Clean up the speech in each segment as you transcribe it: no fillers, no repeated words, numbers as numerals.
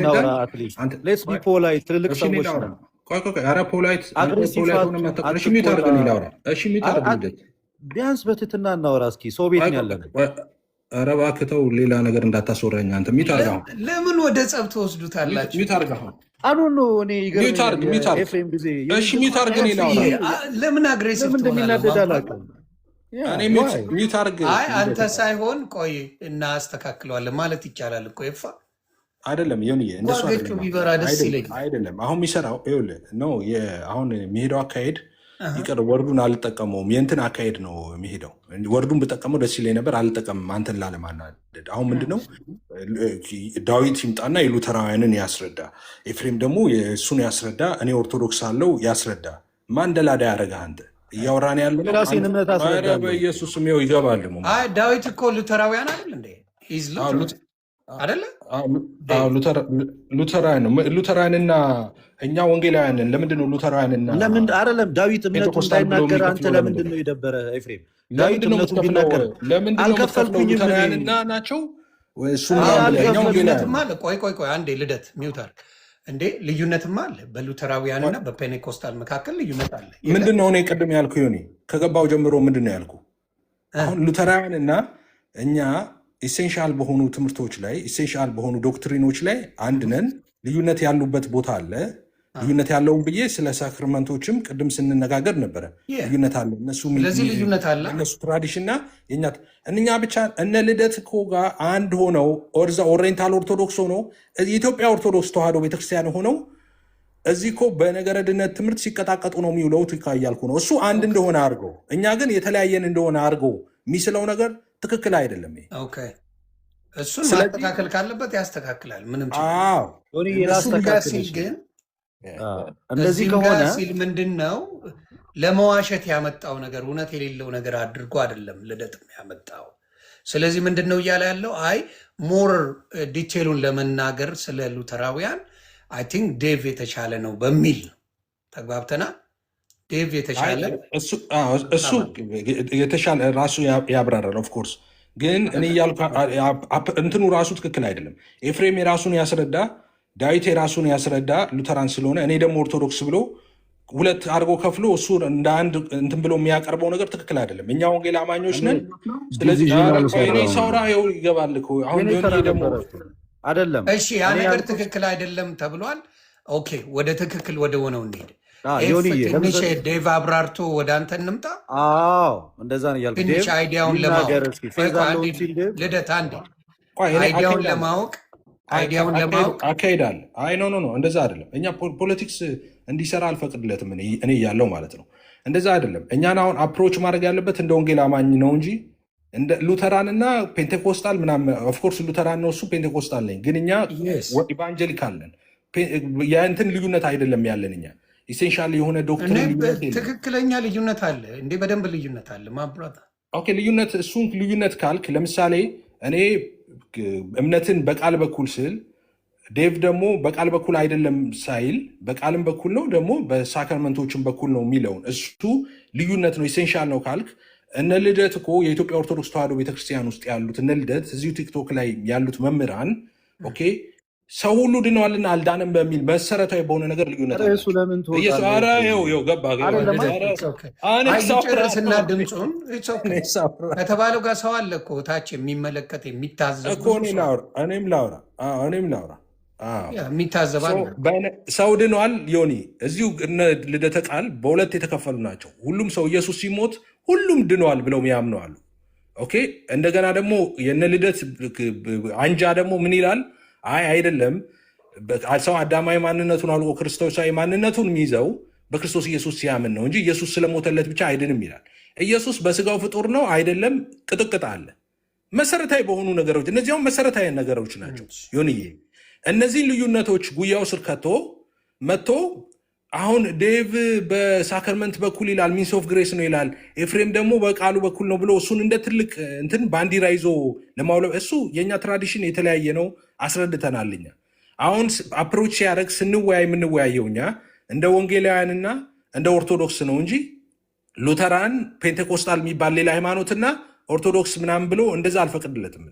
እናውራ። አትሊስት ሌትስ ቢ ፖላይት። ትልልቅ ሰዎች ነን። ኧረ ፖላይት ሆነ መተቆር። እሺ ሚውት አድርገን ይላውራ። እሺ ሚውት አድርገን ቢያንስ በትህትና እናውራ እስኪ። ሰው ቤት ነው ያለን። ኧረ እባክህ ተው፣ ሌላ ነገር እንዳታስወራኝ አንተ። ሚውት አድርገህ ለምን ወደ ጸብ ትወስዱታላችሁ? ሚውት አድርገህ አሁን እኔ ይገርምኛል። ኤፍሬም ጊዜ እሺ ሚውት አድርገን ይላውራ። ለምን አግሬሲቭ እንደሚናደድ አላውቅም። እኔ ሚውት አድርገህ አይ አንተ ሳይሆን ቆይ እና አስተካክለዋለን ማለት ይቻላል እኮ ይፋ አይደለም ይሁን እንደሱ አይደለም። አሁን የሚሰራው ይኸውልህ ነው። አሁን የሚሄደው አካሄድ ይቀር ወርዱን አልጠቀመውም። የእንትን አካሄድ ነው የሚሄደው። ወርዱን ብጠቀመው ደስ ይለኝ ነበር፣ አልጠቀምም። አንተን ላለማናደድ አሁን ምንድነው ዳዊት ይምጣና የሉተራውያንን ያስረዳ፣ ኤፍሬም ደግሞ የእሱን ያስረዳ፣ እኔ ኦርቶዶክስ አለው ያስረዳ። ማን ደላዳ ያደረገህ አንተ? እያወራን ያለው በኢየሱስ ስም ይገባል። ዳዊት እኮ ሉተራውያን አይደል እንዴ? አይደለ? ሉተራውያን ነው። ሉተራውያንና እኛ ወንጌላውያንን ለምንድን ነው ሉተራውያንና ለምን አይደለም? ዳዊት እምነቱ እንዳይናገር አንተ ለምንድን ነው የደበረ? ኤፍሬም ዳዊት እምነቱ ቢናገር አልከፈልኩኝም። ሉተራውያንና ናቸው ልዩነትም አለ። ቆይ አንዴ ልደት ሚውታር እንዴ ልዩነትም አለ። በሉተራውያንና በፔኔኮስታል መካከል ልዩነት አለ። ምንድን ነው እኔ ቅድም ያልኩ ሆኔ ከገባው ጀምሮ ምንድን ነው ያልኩ? አሁን ሉተራውያንና እኛ ኢሴንሻል በሆኑ ትምህርቶች ላይ ኢሴንሻል በሆኑ ዶክትሪኖች ላይ አንድ ነን። ልዩነት ያሉበት ቦታ አለ። ልዩነት ያለውን ብዬ ስለ ሳክርመንቶችም ቅድም ስንነጋገር ነበረ። ልዩነት አለ። እነሱ ትራዲሽንና እኛ ብቻ እነ ልደት እኮ ጋር አንድ ሆነው ኦርዛ ኦሪየንታል ኦርቶዶክስ ሆነው የኢትዮጵያ ኦርቶዶክስ ተዋህዶ ቤተክርስቲያን ሆነው እዚህ እኮ በነገረ ድነት ትምህርት ሲቀጣቀጡ ነው የሚውለው እያልኩ ነው። እሱ አንድ እንደሆነ አድርገው፣ እኛ ግን የተለያየን እንደሆነ አድርገው የሚስለው ነገር ትክክል አይደለም። እሱን ማስተካከል ካለበት ያስተካክላል። ምንም ሲል ግን እንደዚህ ከሆነ ሲል ምንድን ነው ለመዋሸት ያመጣው ነገር እውነት የሌለው ነገር አድርጎ አይደለም ልደትም ያመጣው። ስለዚህ ምንድን ነው እያለ ያለው አይ ሞር ዲቴሉን ለመናገር ስለ ሉተራውያን አይ ቲንክ ዴቭ የተሻለ ነው በሚል ነው። ተግባብተና ዴቭ የተሻለ እሱ የተሻለ ራሱ ያብራራል። ኦፍኮርስ ግን እኔ እያልኩ እንትኑ ራሱ ትክክል አይደለም። ኤፍሬም የራሱን ያስረዳ፣ ዳዊት የራሱን ያስረዳ ሉተራን ስለሆነ፣ እኔ ደግሞ ኦርቶዶክስ ብሎ ሁለት አድርጎ ከፍሎ እሱ እንደ አንድ እንትን ብሎ የሚያቀርበው ነገር ትክክል አይደለም። እኛ ወንጌል አማኞች ነን። ስለዚህ ሰውራ ይገባል እኮ አሁን ደግሞ አይደለም። እሺ ያ ነገር ትክክል አይደለም ተብሏል። ኦኬ ወደ ትክክል ወደ ሆነው እንሄድ። ትንሽ ዴቭ አብራርቶ ወደ አንተ እንምጣ። እንደዛ ነው እያልኩ ትንሽ አይዲያውን ለማወቅ ልደት አንዴ አይዲያውን ለማወቅ አካሄዳል። አይ ኖ እንደዛ አይደለም። እኛ ፖለቲክስ እንዲሰራ አልፈቅድለትም እኔ እያለው ማለት ነው። እንደዛ አይደለም። እኛን አሁን አፕሮች ማድረግ ያለበት እንደ ወንጌል አማኝ ነው እንጂ እንደ ሉተራንና ፔንቴኮስታል ምናምን። ኦፍኮርስ ሉተራን ነው እሱ፣ ፔንቴኮስታል ነኝ። ግን እኛ ኢቫንጀሊካል ነን። የእንትን ልዩነት አይደለም ያለን እኛ ኢሴንሻል የሆነ ዶክትሪን ትክክለኛ ልዩነት አለ እንዴ? በደንብ ልዩነት አለ ማብራት። ኦኬ ልዩነት፣ እሱን ልዩነት ካልክ ለምሳሌ እኔ እምነትን በቃል በኩል ስል ዴቭ ደግሞ በቃል በኩል አይደለም ሳይል በቃልም በኩል ነው ደግሞ በሳክራመንቶችም በኩል ነው የሚለውን እሱ ልዩነት ነው። ኢሴንሻል ነው ካልክ እነ ልደት እኮ የኢትዮጵያ ኦርቶዶክስ ተዋህዶ ቤተክርስቲያን ውስጥ ያሉት እነ ልደት እዚሁ ቲክቶክ ላይ ያሉት መምህራን ኦኬ ሰው ሁሉ ድነዋልና አልዳንም በሚል መሰረታዊ በሆነ ነገር ልዩነት ገባ ድምፁን ከተባለው ጋር ሰው አለ እኮ ታች የሚመለከት የሚታዘብ እኔም ላውራ የሚታዘባል ሰው ድነዋል። ዮኒ እዚሁ ልደተ ቃል በሁለት የተከፈሉ ናቸው። ሁሉም ሰው ኢየሱስ ሲሞት ሁሉም ድነዋል ብለው ያምነዋሉ። ኦኬ እንደገና ደግሞ የነ ልደት አንጃ ደግሞ ምን ይላል? አይ አይደለም፣ ሰው አዳማዊ ማንነቱን አልቆ ክርስቶሳዊ ማንነቱን የሚይዘው በክርስቶስ ኢየሱስ ሲያምን ነው እንጂ ኢየሱስ ስለሞተለት ብቻ አይድንም ይላል። ኢየሱስ በስጋው ፍጡር ነው አይደለም፣ ቅጥቅጥ አለ። መሰረታዊ በሆኑ ነገሮች እነዚያውም መሰረታዊ ነገሮች ናቸው። ዮንዬ እነዚህን ልዩነቶች ጉያው ስር ከቶ መጥቶ አሁን ዴቭ በሳክራመንት በኩል ይላል ሚንስ ኦፍ ግሬስ ነው ይላል፣ ኤፍሬም ደግሞ በቃሉ በኩል ነው ብሎ እሱን እንደ ትልቅ እንትን ባንዲራ ይዞ ለማውለብ እሱ የእኛ ትራዲሽን የተለያየ ነው አስረድተናልኛ። አሁን አፕሮች ሲያደርግ ስንወያይ የምንወያየው እኛ እንደ ወንጌላውያንና እንደ ኦርቶዶክስ ነው እንጂ ሉተራን ፔንቴኮስታል የሚባል ሌላ ሃይማኖትና ኦርቶዶክስ ምናምን ብሎ እንደዛ አልፈቅድለትም።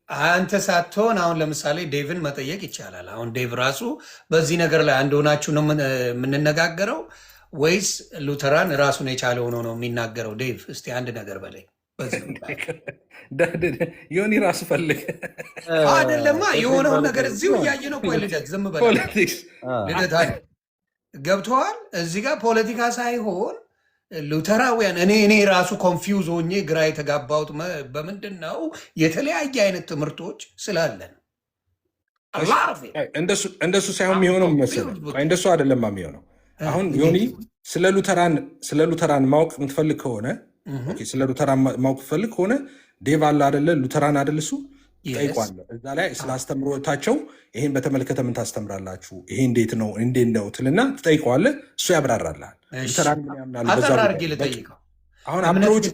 አንተ ሳትሆን አሁን ለምሳሌ ዴቭን መጠየቅ ይቻላል። አሁን ዴቭ ራሱ በዚህ ነገር ላይ አንድ ሆናችሁ ነው የምንነጋገረው ወይስ ሉተራን ራሱን የቻለ ሆኖ ነው የሚናገረው? ዴቭ እስቲ አንድ ነገር በላይ ዮኒ ራሱ ፈልግ አይደለማ የሆነውን ነገር እዚሁ እያየ ነው። ቆይ ልደት ዝም በል ልደት ገብተዋል። እዚህ ጋር ፖለቲካ ሳይሆን ሉተራውያን እኔ ራሱ ኮንፊውዝ ሆኜ ግራ የተጋባሁት በምንድን ነው የተለያየ አይነት ትምህርቶች ስላለን እንደሱ ሳይሆን የሚሆነው መሰለህ። እንደሱ አይደለም የሚሆነው። አሁን ዮኒ ስለ ሉተራን ማወቅ የምትፈልግ ከሆነ ስለ ሉተራን ማወቅ ፈልግ ከሆነ ዴቭ አለ አደለ? ሉተራን አደለ? እሱ ጠይቋለ። እዛ ላይ ስለ አስተምሮታቸው ይሄን በተመለከተ ምን ታስተምራላችሁ፣ ይሄ እንዴት ነው ትልና ትጠይቀዋለ። እሱ ያብራራልሃል። ሉተራን ምን ያምናል? አሁን አምሮች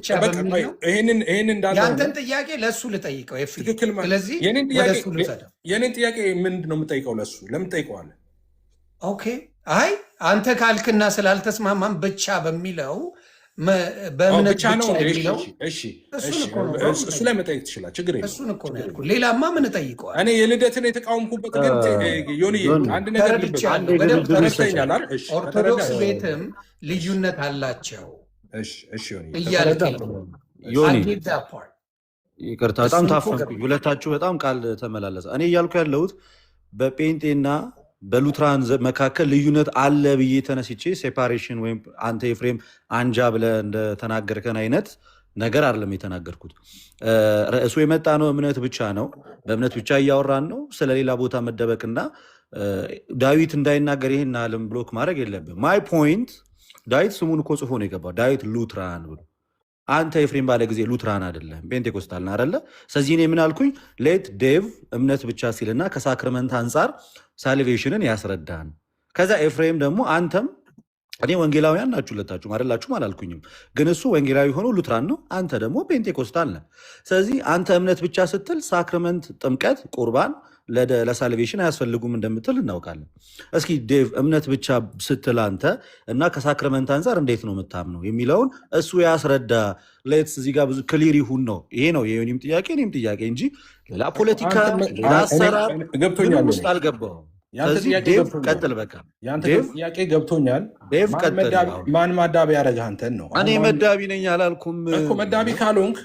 ይሄንን እንዳለ ያንተን ጥያቄ ለእሱ ልጠይቀው። ትክክል። ስለዚህ የኔን ጥያቄ ምንድን ነው የምጠይቀው? ለእሱ ለምን ጠይቀዋለ? ኦኬ። አይ አንተ ካልክና ስላልተስማማም ብቻ በሚለው በእምነት ብቻ ነው የሚለው እሱ ላይ መጠየቅ ትችላል። ችግር የለም። እሱን እኮ ነው ያልኩህ። ሌላማ ምን እጠይቀዋለሁ? እኔ የልደትን የተቃወምኩበት ግን ዮኒ አንድ ነገር ተረድቻለሁ። ኦርቶዶክስ ቤትም ልዩነት አላቸው እያልከኝ ነው ዮኒ። ይቅርታ በጣም ታፈንኩኝ። ሁለታችሁ በጣም ቃል ተመላለሰ። እኔ እያልኩ ያለሁት በጴንጤና በሉትራን መካከል ልዩነት አለ ብዬ ተነስቼ ሴፓሬሽን ወይም አንተ ኤፍሬም አንጃ ብለህ እንደተናገርከን አይነት ነገር አይደለም የተናገርኩት። ርዕሱ የመጣ ነው እምነት ብቻ ነው። በእምነት ብቻ እያወራን ነው። ስለሌላ ቦታ መደበቅና ዳዊት እንዳይናገር ይህን ዓለም ብሎክ ማድረግ የለብም። ማይ ፖይንት ዳዊት ስሙን እኮ ጽፎ ነው የገባው። ዳዊት ሉትራን ብሎ አንተ ኤፍሬም ባለ ጊዜ ሉትራን አይደለም ፔንቴኮስታልን አይደለ? ስለዚህ እኔ ምን አልኩኝ? ሌት ዴቭ እምነት ብቻ ሲልና ከሳክርመንት አንጻር ሳልቬሽንን ያስረዳን። ከዛ ኤፍሬም ደግሞ አንተም እኔ ወንጌላውያን ናችሁ ሁለታችሁም አይደላችሁም አላልኩኝም፣ ግን እሱ ወንጌላዊ ሆኖ ሉትራን ነው፣ አንተ ደግሞ ፔንቴኮስታል ነህ። ስለዚህ አንተ እምነት ብቻ ስትል ሳክርመንት፣ ጥምቀት፣ ቁርባን ለሳልቬሽን አያስፈልጉም እንደምትል እናውቃለን። እስኪ ዴቭ እምነት ብቻ ስትል አንተ እና ከሳክርመንት አንጻር እንዴት ነው የምታምነው የሚለውን እሱ ያስረዳ። ሌትስ እዚህ ጋር ብዙ ክሊር ይሁን ነው። ይሄ ነው የኔም ጥያቄ እኔም ጥያቄ እንጂ ሌላ ፖለቲካ ሌላ አሰራር ውስጥ አልገባሁም። ስለዚህ ዴቭ ቀጥል። በቃ ጥያቄ ገብቶኛል። ዴቭ ቀጥል። ማን ማዳቢ ያደረገ አንተን ነው? እኔ መዳቢ ነኝ አላልኩም እኮ። መዳቢ ካልሆንክ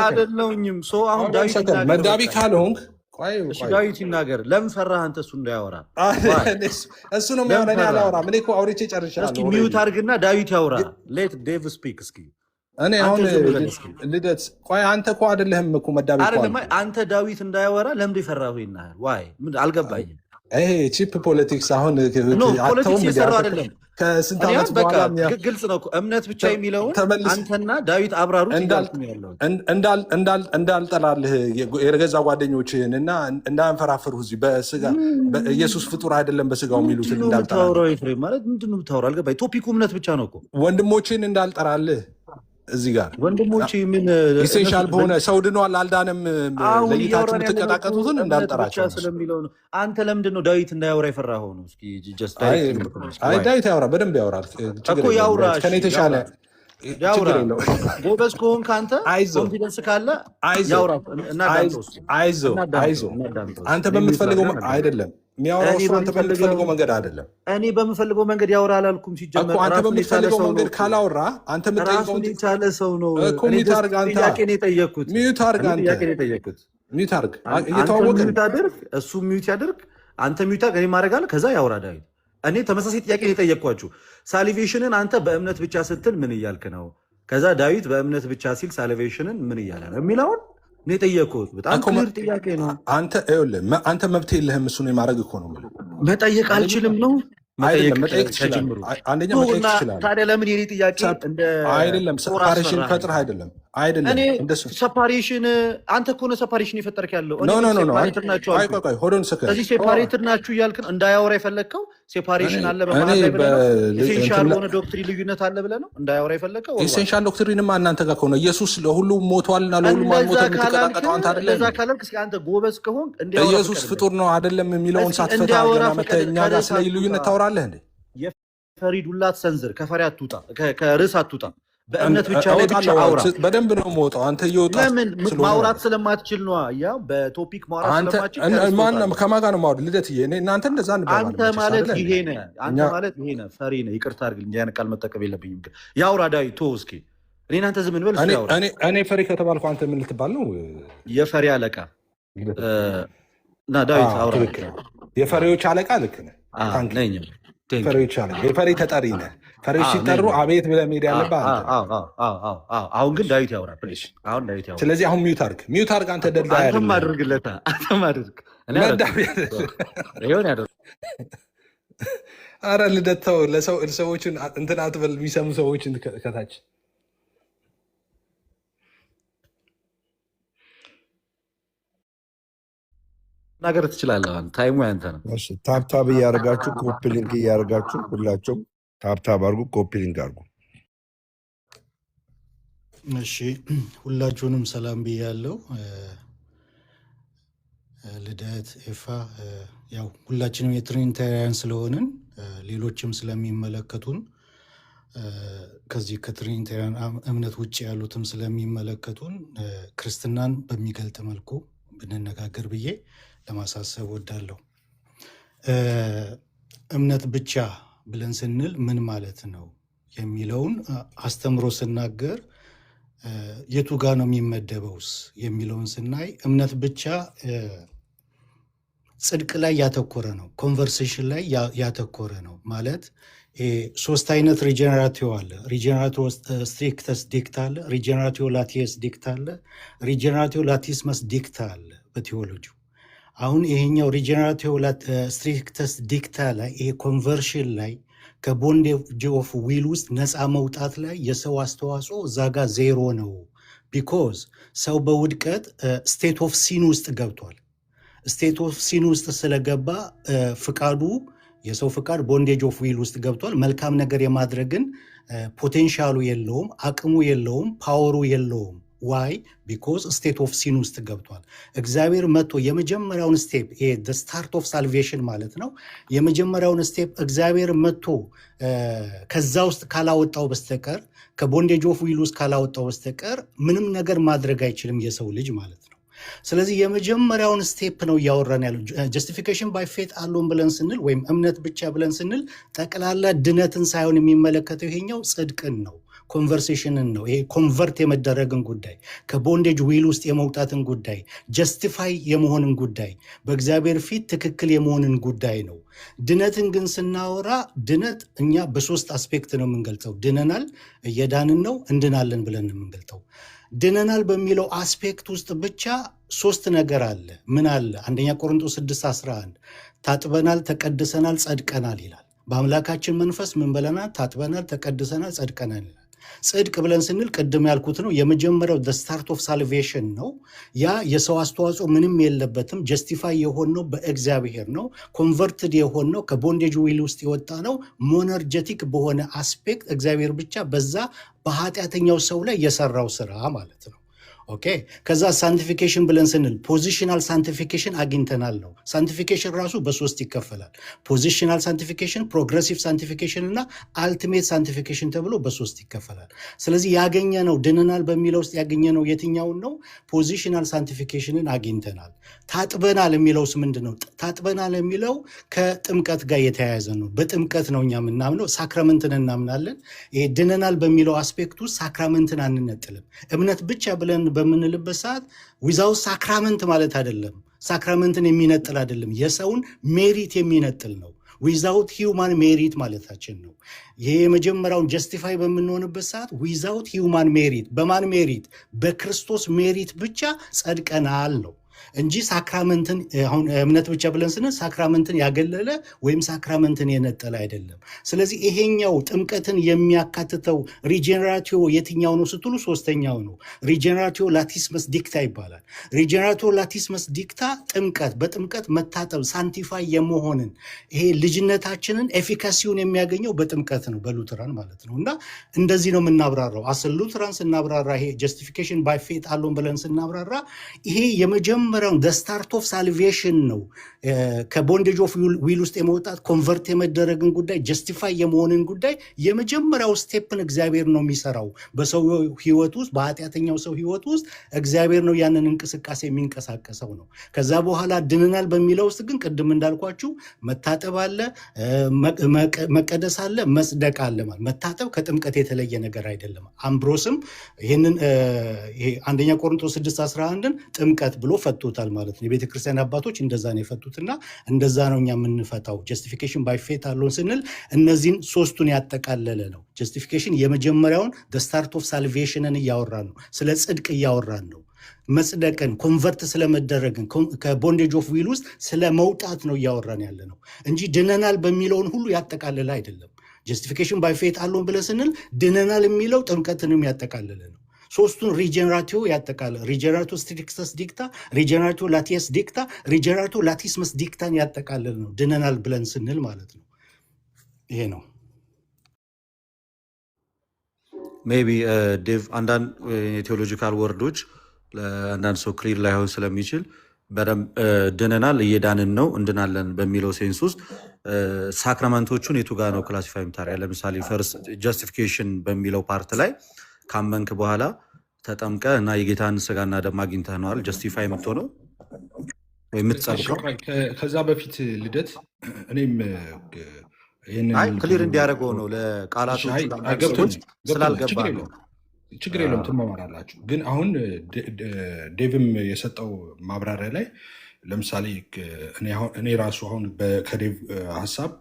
አይደለሁኝም። አሁን መዳቢ ካልሆንክ ዳዊት ይናገር። ለምን ፈራህ አንተ? እሱ እንዳያወራ እሱ ነው የሚያወራ። እኔ አላወራም። እኔ እኮ አውርቼ ጨርሻለሁ። እስኪ ሚዩት አድርግና ዳዊት ያውራ። ሌት ዴቭ ስፒክ። እስኪ እኔ አሁን ልደት ቆይ፣ አንተ እኮ አይደለህም እኮ መዳቢ አይደለም። አንተ ዳዊት እንዳያወራ ለምንድን የፈራኸው ይናል? ዋይ አልገባኝም። ይሄ ቺፕ ፖለቲክስ አሁን ፖለቲክስ የሰራው አይደለም። ከስንት ዓመት በኋላ ግልጽ ነው። እምነት ብቻ የሚለውን አንተና ዳዊት አብራሩ። እንዳልጠላልህ የገዛ ጓደኞችህን እና እንዳንፈራፍርሁ እዚህ በስጋ ኢየሱስ ፍጡር አይደለም በስጋው የሚሉትን እንዳልጠራልህ ማለት ምንድን ነው የምታወራው? አልገባኝ። ቶፒኩ እምነት ብቻ ነው እኮ። ወንድሞችን እንዳልጠራልህ እዚህ ጋር ወንድሞች ምን ኢሴንሻል በሆነ ሰው ድኗል አልዳንም ለይታችሁ የምትቀጣቀጡትን እንዳልጠራቸው ስለሚለው ነው። አንተ ለምንድን ነው ዳዊት እንዳያወራ የፈራኸው ነው? እስኪ ዳዊት ያውራ፣ በደንብ ያውራል እኮ ያውራ። ከኔ የተሻለ ያውራ። ጎበዝ ከሆንክ አንተ ኮንፊደንስ ካለ ያውራ። አይዞህ አንተ በምትፈልገው አይደለም የሚያወራው እሱ አንተ በምትፈልገው መንገድ አይደለም። እኔ በምፈልገው መንገድ ያወራ አላልኩም። ሲጀመር አንተ በምትፈልገው መንገድ ካላወራ አንተ ራሱን የቻለ ሰው ነው እኮ። ሚዩት አድርግ አንተ። ጥያቄ ነው የጠየኩት። ሚዩት አድርግ አንተ። ሚዩት አድርግ። እየተዋወቅን እሱ ሚዩት ያድርግ፣ አንተ ሚዩት አድርግ። እኔ ማድረግ አለ። ከዛ ያወራ ዳዊት። እኔ ተመሳሳይ ጥያቄ ነው የጠየቅኳችሁ። ሳልቬሽንን አንተ በእምነት ብቻ ስትል ምን እያልክ ነው? ከዛ ዳዊት በእምነት ብቻ ሲል ሳልቬሽንን ምን እያለ ነው የሚለውን እኔ ጠየቅኩት። በጣም ክሊር ጥያቄ ነው። አንተ መብት የለህም እሱን የማድረግ እኮ ነው። መጠየቅ አልችልም ነው? መጠየቅ ትችላለህ። አንደኛ መጠየቅ ትችላለህ። ታዲያ ለምን የኔ ጥያቄ አይደለም ሰፓሬሽን ፈጥረህ አይደለም ሰፓሬሽን አንተ እኮ ነው ሰፓሬሽን የፈጠርክ ያለው። ሆዶን ሴፓሬትድ ናችሁ እያልክ እንዳያወራ የፈለግከው ሴፓሬሽን አለ በመሀል ላይ ብለህ ነው። ኢሴንሻል ሆነ ዶክትሪን ልዩነት አለ ብለህ ነው እንዳያወራ የፈለግከው። ኢሴንሻል ዶክትሪንማ እናንተ ጋር ከሆነ ኢየሱስ ለሁሉም ሞቷልና ለሁሉም አልሞተም የምትቀጣቀጠው አንተ አይደለም። እንደዛ ካላልክ እስኪ አንተ ጎበዝ ከሆንክ ኢየሱስ ፍጡር ነው አይደለም የሚለውን ሳትፈታ እኛ ጋር ስለ ልዩነት ታወራለህ እንዴ? የፈሪ ዱላ አትሰንዝር። ከፈሪ አትውጣ፣ ከርዕስ አትውጣ። በእምነት ብቻ ላይ ብቻ አውራ። በደንብ ነው የምወጣው። አንተ እየወጣ ለምን ማውራት ስለማትችል ነው። ያ በቶፒክ ማውራት ስለማትችል ከማን ጋር ነው የማወራው? ልደትዬ፣ እናንተ እንደዛ እንባባለን። አንተ ማለት ይሄ ነህ። አንተ ማለት ይሄ ነህ። ፈሪ ነህ። ይቅርታ አድርግልኝ፣ ያን ቃል መጠቀም የለብኝም። ግን ያውራ ዳዊት፣ ቶ እስኪ እኔ እናንተ ዝም እንበል። እኔ ፈሪ ከተባልኩ አንተ ምን ልትባል ነው? የፈሪ አለቃ እና ዳዊት አውራ። የፈሪዎች አለቃ ልክ ነህ። ፈሪዎች አለቃ፣ የፈሪ ተጠሪ ነህ። ፈሪዎች ሲጠሩ አቤት ብለህ መሄድ ያለብህ አንተ። አሁን ግን ዳዊት ያውራ ፕሊዝ። አሁን ዳዊት ያውራ። ስለዚህ አሁን ሚውት አድርግ። አንተ ደልዳ ያለ አንተም አድርግለታ። አንተም አድርግ። አረ ልደት ተው። ለሰዎችን እንትን አትበል። የሚሰሙ ሰዎችን ከታች ነገር ትችላለህ። ታይሙ ያንተ ነው። ታብታብ እያደረጋችሁ ኮፒ ሊንክ እያደረጋችሁ ሁላቸውም ታብታብ አድርጉ፣ ኮፒ ሊንክ አድርጉ። እሺ ሁላችሁንም ሰላም ብያለሁ። ልደት፣ ኤፋ፣ ያው ሁላችንም የትሪኒታሪያን ስለሆንን ሌሎችም ስለሚመለከቱን ከዚህ ከትሪኒታሪያን እምነት ውጭ ያሉትም ስለሚመለከቱን ክርስትናን በሚገልጥ መልኩ ብንነጋገር ብዬ ለማሳሰብ ወዳለሁ። እምነት ብቻ ብለን ስንል ምን ማለት ነው የሚለውን አስተምሮ ስናገር የቱ ጋ ነው የሚመደበውስ የሚለውን ስናይ እምነት ብቻ ጽድቅ ላይ ያተኮረ ነው፣ ኮንቨርሴሽን ላይ ያተኮረ ነው ማለት ሶስት አይነት ሪጀነራቲቭ አለ። ሪጀነራቲቭ ስትሪክተስ ዲክታ አለ፣ ሪጀነራቲቭ ላቲየስ ዲክታ አለ፣ ሪጀነራቲቭ ላቲስመስ ዲክታ አለ በቴዎሎጂው። አሁን ይሄኛው ሪጀነራቲቭ ስትሪክተስ ዲክታ ላይ ይሄ ኮንቨርሽን ላይ ከቦንዴጅ ኦፍ ዊል ውስጥ ነፃ መውጣት ላይ የሰው አስተዋጽኦ እዛ ጋር ዜሮ ነው። ቢኮዝ ሰው በውድቀት ስቴት ኦፍ ሲን ውስጥ ገብቷል። ስቴት ኦፍ ሲን ውስጥ ስለገባ ፍቃዱ የሰው ፍቃድ ቦንዴጅ ኦፍ ዊል ውስጥ ገብቷል። መልካም ነገር የማድረግን ፖቴንሻሉ የለውም፣ አቅሙ የለውም፣ ፓወሩ የለውም። ዋይ ቢኮዝ ስቴት ኦፍ ሲን ውስጥ ገብቷል። እግዚአብሔር መጥቶ የመጀመሪያውን ስቴፕ ስታርት ኦፍ ሳልቬሽን ማለት ነው። የመጀመሪያውን ስቴፕ እግዚአብሔር መጥቶ ከዛ ውስጥ ካላወጣው በስተቀር ከቦንዴጅ ኦፍ ዊል ውስጥ ካላወጣው በስተቀር ምንም ነገር ማድረግ አይችልም የሰው ልጅ ማለት ነው። ስለዚህ የመጀመሪያውን ስቴፕ ነው እያወራን ያለው። ጀስቲፊኬሽን ባይ ፌት አሎን ብለን ስንል ወይም እምነት ብቻ ብለን ስንል ጠቅላላ ድነትን ሳይሆን የሚመለከተው ይሄኛው ጽድቅን ነው፣ ኮንቨርሴሽንን ነው። ይሄ ኮንቨርት የመደረግን ጉዳይ፣ ከቦንዴጅ ዊል ውስጥ የመውጣትን ጉዳይ፣ ጀስቲፋይ የመሆንን ጉዳይ፣ በእግዚአብሔር ፊት ትክክል የመሆንን ጉዳይ ነው። ድነትን ግን ስናወራ ድነት እኛ በሶስት አስፔክት ነው የምንገልጸው። ድነናል፣ እየዳንን ነው፣ እንድናለን ብለን ነው የምንገልጸው። ድነናል በሚለው አስፔክት ውስጥ ብቻ ሶስት ነገር አለ። ምን አለ? አንደኛ ቆሮንቶስ 6:11 ታጥበናል፣ ተቀድሰናል፣ ጸድቀናል ይላል። በአምላካችን መንፈስ ምን ብለናል? ታጥበናል፣ ተቀድሰናል፣ ጸድቀናል ይላል። ጽድቅ ብለን ስንል ቅድም ያልኩት ነው። የመጀመሪያው ስታርት ኦፍ ሳልቬሽን ነው። ያ የሰው አስተዋጽኦ ምንም የለበትም። ጀስቲፋይ የሆነው በእግዚአብሔር ነው። ኮንቨርትድ የሆነው ከቦንዴጅ ዊል ውስጥ የወጣ ነው። ሞነርጀቲክ በሆነ አስፔክት እግዚአብሔር ብቻ በዛ በኃጢአተኛው ሰው ላይ የሰራው ስራ ማለት ነው። ኦኬ። ከዛ ሳንቲፊኬሽን ብለን ስንል ፖዚሽናል ሳንቲፊኬሽን አግኝተናል ነው። ሳንቲፊኬሽን ራሱ በሶስት ይከፈላል። ፖዚሽናል ሳንቲፊኬሽን፣ ፕሮግረሲቭ ሳንቲፊኬሽን እና አልቲሜት ሳንቲፊኬሽን ተብሎ በሶስት ይከፈላል። ስለዚህ ያገኘነው ድነናል በሚለው ውስጥ ያገኘነው የትኛውን ነው? ፖዚሽናል ሳንቲፊኬሽንን አግኝተናል። ታጥበናል የሚለውስ ምንድን ነው? ታጥበናል የሚለው ከጥምቀት ጋር የተያያዘ ነው። በጥምቀት ነው እኛ የምናምነው፣ ሳክራመንትን እናምናለን። ይሄ ድነናል በሚለው አስፔክቱ ሳክራመንትን አንነጥልም። እምነት ብቻ ብለን በምንልበት ሰዓት ዊዛውት ሳክራመንት ማለት አይደለም። ሳክራመንትን የሚነጥል አይደለም፣ የሰውን ሜሪት የሚነጥል ነው። ዊዛውት ሂውማን ሜሪት ማለታችን ነው። ይሄ የመጀመሪያውን ጀስቲፋይ በምንሆንበት ሰዓት ዊዛውት ሂውማን ሜሪት፣ በማን ሜሪት? በክርስቶስ ሜሪት ብቻ ጸድቀናል ነው እንጂ ሳክራመንትን አሁን እምነት ብቻ ብለን ስንል ሳክራመንትን ያገለለ ወይም ሳክራመንትን የነጠለ አይደለም። ስለዚህ ይሄኛው ጥምቀትን የሚያካትተው ሪጀነራቲዮ የትኛው ነው ስትሉ ሶስተኛው ነው። ሪጀነራቲዮ ላቲስመስ ዲክታ ይባላል። ሪጀነራቲዮ ላቲስመስ ዲክታ ጥምቀት፣ በጥምቀት መታጠብ፣ ሳንቲፋይ የመሆንን ይሄ ልጅነታችንን ኤፊካሲውን የሚያገኘው በጥምቀት ነው፣ በሉትራን ማለት ነው። እና እንደዚህ ነው የምናብራራው። አስል ሉትራን ስናብራራ ይሄ ጀስቲፊኬሽን ባይ ፌት አሎን ብለን ስናብራራ ይሄ የመጀመሪያ የመጀመሪያውን ስታርት ኦፍ ሳልቬሽን ነው። ከቦንዴጅ ኦፍ ዊል ውስጥ የመውጣት ኮንቨርት የመደረግን ጉዳይ ጀስቲፋይ የመሆንን ጉዳይ የመጀመሪያው ስቴፕን እግዚአብሔር ነው የሚሰራው በሰው ህይወት ውስጥ በኃጢአተኛው ሰው ህይወት ውስጥ እግዚአብሔር ነው ያንን እንቅስቃሴ የሚንቀሳቀሰው ነው። ከዛ በኋላ ድነናል በሚለው ውስጥ ግን ቅድም እንዳልኳችሁ መታጠብ አለ፣ መቀደስ አለ፣ መጽደቅ አለ። ማለት መታጠብ ከጥምቀት የተለየ ነገር አይደለም። አምብሮስም ይህንን ይሄ አንደኛ ቆሮንቶስ 6:11ን ጥምቀት ብሎ ፈቶታል ማለት ነው። የቤተ ክርስቲያን አባቶች እንደዛ ነው የፈቱትና እንደዛ ነው እኛ የምንፈታው። ጀስቲፊኬሽን ባይ ፌት አለውን ስንል እነዚህን ሶስቱን ያጠቃለለ ነው። ጀስቲፊኬሽን የመጀመሪያውን ስታርት ኦፍ ሳልቬሽንን እያወራን ነው። ስለ ጽድቅ እያወራን ነው። መጽደቅን ኮንቨርት ስለመደረግን ከቦንዴጅ ኦፍ ዊል ውስጥ ስለ መውጣት ነው እያወራን ያለ ነው እንጂ ድነናል በሚለውን ሁሉ ያጠቃለለ አይደለም። ጀስቲፊኬሽን ባይ ፌት አለውን ብለን ስንል ድነናል የሚለው ጥምቀትንም ያጠቃለለ ነው። ሶስቱን ሪጀነራቲቭ ያጠቃልላል። ሪጀነራቲቭ ስትሪክተስ ዲክታ፣ ሪጀነራቲቭ ላቲየስ ዲክታ፣ ሪጀነራቲቭ ላቲስመስ ዲክታን ያጠቃልል ነው ድነናል ብለን ስንል ማለት ነው። ይሄ ነው። ሜይ ቢ ዴቭ አንዳንድ የቴዎሎጂካል ወርዶች ለአንዳንድ ሰው ክሊር ላይሆን ስለሚችል በደንብ ድነናል እየዳንን ነው እንድናለን በሚለው ሴንስ ውስጥ ሳክራመንቶቹን የቱ ጋር ነው ክላሲፋይ የምታደርገው? ለምሳሌ ፈርስት ጀስቲፊኬሽን በሚለው ፓርት ላይ ካመንክ በኋላ ተጠምቀ እና የጌታን ስጋና ደም አግኝተህ ነዋል ጀስቲፋይ የምትሆነው ወይ የምትጸድቀው። ከዛ በፊት ልደት እኔም ክሊር እንዲያደርገው ነው ለቃላቶች ስላልገባ ነው። ችግር የለውም ትመማራላችሁ። ግን አሁን ዴቭም የሰጠው ማብራሪያ ላይ ለምሳሌ እኔ ራሱ አሁን ከዴቭ ሀሳብ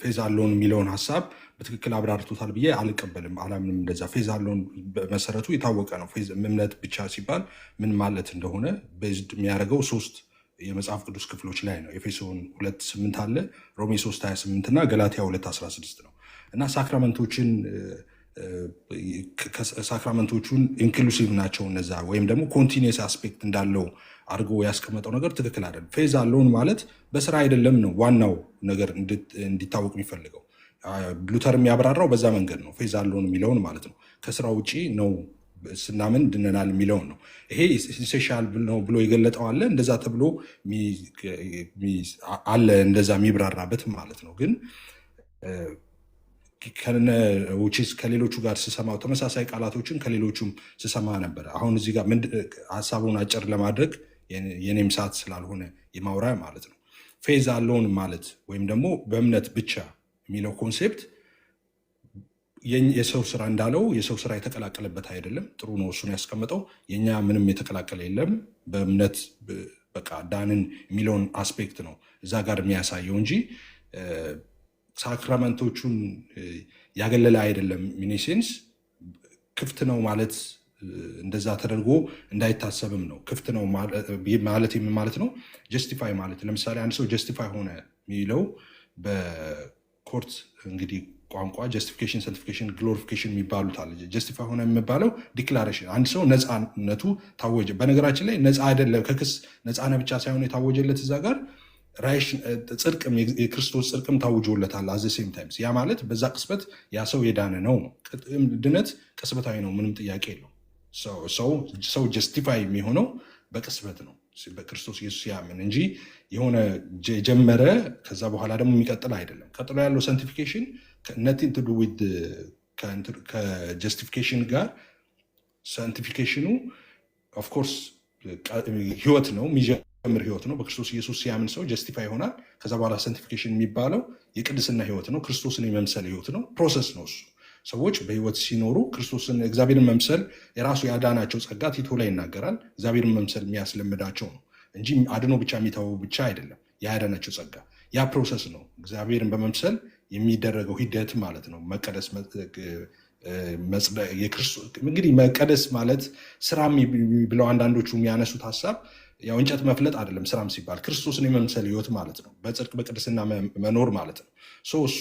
ፌዝ አለውን የሚለውን ሀሳብ በትክክል አብራርቶታል ብዬ አልቀበልም፣ አላምንም። እንደዛ ፌዝ አለውን በመሰረቱ የታወቀ ነው። ፌዝ እምነት ብቻ ሲባል ምን ማለት እንደሆነ ቤዝድ የሚያደርገው 3 የመጽሐፍ ቅዱስ ክፍሎች ላይ ነው። ኤፌሶን 2:8 አለ፣ ሮሜ 3:28 እና ገላትያ 2:16 ነው። እና ሳክራመንቶቹን ኢንክሉሲቭ ናቸው እነዛ፣ ወይም ደግሞ ኮንቲኒየስ አስፔክት እንዳለው አድርጎ ያስቀመጠው ነገር ትክክል አይደለም። ፌዝ አለውን ማለት በስራ አይደለም ነው ዋናው ነገር እንዲታወቅ የሚፈልገው። ሉተር የሚያብራራው በዛ መንገድ ነው። ፌዝ አለውን የሚለውን ማለት ነው ከስራ ውጭ ነው ስናምን ድነናል የሚለውን ነው። ይሄ ኢሴንሻል ነው ብሎ የገለጠው አለ፣ እንደዛ ተብሎ አለ እንደዛ የሚብራራበት ማለት ነው። ግን ከሌሎቹ ጋር ስሰማው ተመሳሳይ ቃላቶችን ከሌሎቹም ስሰማ ነበረ። አሁን እዚህ ጋር ሀሳቡን አጭር ለማድረግ የኔም ሰዓት ስላልሆነ የማውራ ማለት ነው። ፌዝ አለውን ማለት ወይም ደግሞ በእምነት ብቻ የሚለው ኮንሴፕት የሰው ስራ እንዳለው የሰው ስራ የተቀላቀለበት አይደለም። ጥሩ ነው እሱን ያስቀመጠው። የኛ ምንም የተቀላቀለ የለም። በእምነት በቃ ዳንን የሚለውን አስፔክት ነው እዛ ጋር የሚያሳየው እንጂ ሳክራመንቶቹን ያገለለ አይደለም። ሚኒሴንስ ክፍት ነው ማለት እንደዛ ተደርጎ እንዳይታሰብም ነው። ክፍት ነው ማለት ማለት ነው ጀስቲፋይ ማለት። ለምሳሌ አንድ ሰው ጀስቲፋይ ሆነ የሚለው በኮርት እንግዲህ ቋንቋ ጀስቲፊኬሽን፣ ሰርቲፊኬሽን፣ ግሎሪፊኬሽን የሚባሉት አለ። ጀስቲፋይ ሆነ የሚባለው ዲክላሬሽን፣ አንድ ሰው ነፃነቱ ታወጀ። በነገራችን ላይ ነፃ አይደለም ከክስ ነፃነ ብቻ ሳይሆን የታወጀለት እዛ ጋር ጽድቅም የክርስቶስ ጽድቅም ታውጆለታል አዘ ሴም ታይምስ። ያ ማለት በዛ ቅስበት ያ ሰው የዳነ ነው። ድነት ቅስበታዊ ነው፣ ምንም ጥያቄ የለው። ሰው ጀስቲፋይ የሚሆነው በቅስበት ነው፣ በክርስቶስ ኢየሱስ ያምን እንጂ የሆነ ጀመረ ከዛ በኋላ ደግሞ የሚቀጥል አይደለም። ቀጥሎ ያለው ሳንቲፊኬሽን ነቲንግ ቱ ዱ ዊዝ ከጀስቲፊኬሽን ጋር። ሳንቲፊኬሽኑ ኦፍኮርስ ህይወት ነው ምር ህይወት ነው። በክርስቶስ ኢየሱስ ሲያምን ሰው ጀስቲፋይ ይሆናል። ከዛ በኋላ ሳንቲፊኬሽን የሚባለው የቅድስና ህይወት ነው፣ ክርስቶስን የመምሰል ህይወት ነው። ፕሮሰስ ነው እሱ። ሰዎች በህይወት ሲኖሩ ክርስቶስን እግዚአብሔርን መምሰል የራሱ ያዳናቸው ጸጋ ቲቶ ላይ ይናገራል። እግዚአብሔርን መምሰል የሚያስለምዳቸው ነው እንጂ አድኖ ብቻ የሚተው ብቻ አይደለም። ያዳናቸው ጸጋ ያ ፕሮሰስ ነው። እግዚአብሔርን በመምሰል የሚደረገው ሂደት ማለት ነው። መቀደስ እንግዲህ መቀደስ ማለት ስራ ብለው አንዳንዶቹ የሚያነሱት ሀሳብ ያው እንጨት መፍለጥ አይደለም። ስራም ሲባል ክርስቶስን የመምሰል ህይወት ማለት ነው። በጽድቅ በቅድስና መኖር ማለት ነው። እሱ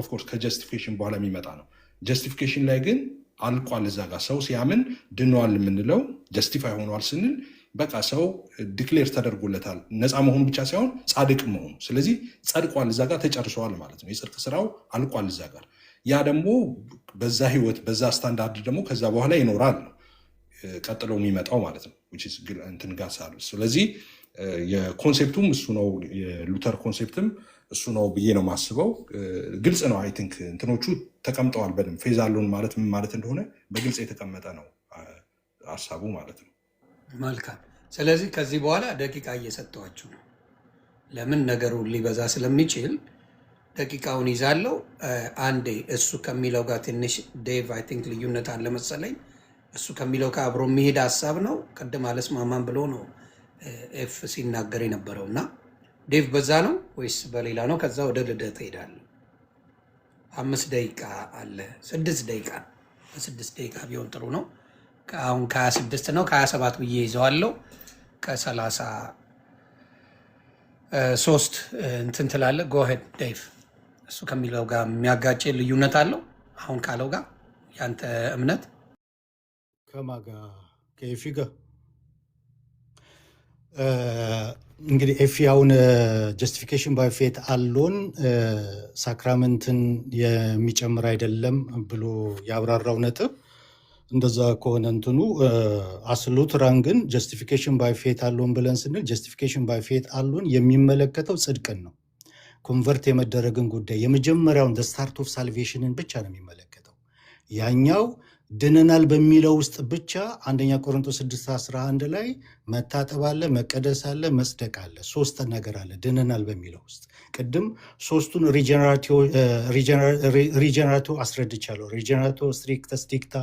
ኦፍኮርስ ከጀስቲፊኬሽን በኋላ የሚመጣ ነው። ጀስቲፊኬሽን ላይ ግን አልቋል። እዛ ጋር ሰው ሲያምን ድኗል የምንለው ጀስቲፋይ ሆኗል ስንል በቃ ሰው ዲክሌር ተደርጎለታል። ነፃ መሆኑ ብቻ ሳይሆን ጻድቅ መሆኑ። ስለዚህ ጸድቋል፣ እዛ ጋር ተጨርሰዋል ማለት ነው። የጽድቅ ስራው አልቋል እዛ ጋር። ያ ደግሞ በዛ ህይወት በዛ ስታንዳርድ ደግሞ ከዛ በኋላ ይኖራል ነው ቀጥሎ የሚመጣው ማለት ነው። እንትን ጋር ሳሉ ስለዚህ የኮንሴፕቱም እሱ ነው የሉተር ኮንሴፕትም እሱ ነው ብዬ ነው ማስበው። ግልጽ ነው። አይ ቲንክ እንትኖቹ ተቀምጠዋል በደንብ ፌዝ አሎን ማለት ምን ማለት እንደሆነ በግልጽ የተቀመጠ ነው ሀሳቡ ማለት ነው። መልካም። ስለዚህ ከዚህ በኋላ ደቂቃ እየሰጠዋችሁ ነው። ለምን ነገሩ ሊበዛ ስለሚችል ደቂቃውን ይዛለው። አንዴ እሱ ከሚለው ጋር ትንሽ ዴቭ አይ ቲንክ ልዩነት አለ መሰለኝ። እሱ ከሚለው ጋር አብሮ የሚሄድ ሀሳብ ነው። ቅድም አልስማማም ብሎ ነው ኤፍ ሲናገር የነበረው እና ዴቭ በዛ ነው ወይስ በሌላ ነው? ከዛ ወደ ልደት ሄዳለሁ። 5 ደቂቃ አለ። 6 ደቂቃ በ6 ደቂቃ ቢሆን ጥሩ ነው። አሁን ከ26 ነው ከ27 ብዬ ይዘዋለሁ። ከ33 እንትን ትላለህ። ጎሄድ ዴቭ። እሱ ከሚለው ጋር የሚያጋጭ ልዩነት አለው አሁን ካለው ጋር ያንተ እምነት ከማጋ ከኤፊ ጋር እንግዲህ ኤፊ አሁን ጀስቲፊኬሽን ባይ ፌት አሎን ሳክራመንትን የሚጨምር አይደለም ብሎ ያብራራው ነጥብ እንደዛ ከሆነ እንትኑ አስሉትራን ግን ጀስቲፊኬሽን ባይ ፌት አሎን ብለን ስንል ጀስቲፊኬሽን ባይ ፌት አሎን የሚመለከተው ጽድቅን ነው። ኮንቨርት የመደረግን ጉዳይ የመጀመሪያውን ስታርት ኦፍ ሳልቬሽንን ብቻ ነው የሚመለከተው። ያኛው ድነናል በሚለው ውስጥ ብቻ አንደኛ ቆሮንቶስ 6:11 ላይ መታጠብ አለ፣ መቀደስ አለ፣ መጽደቅ አለ። 3 ነገር አለ ድነናል በሚለው ውስጥ። ቅድም 3ቱን ሪጀነራቶ አስረድቻለሁ። ሪጀነራቶ ስትሪክተስ ዲክታ፣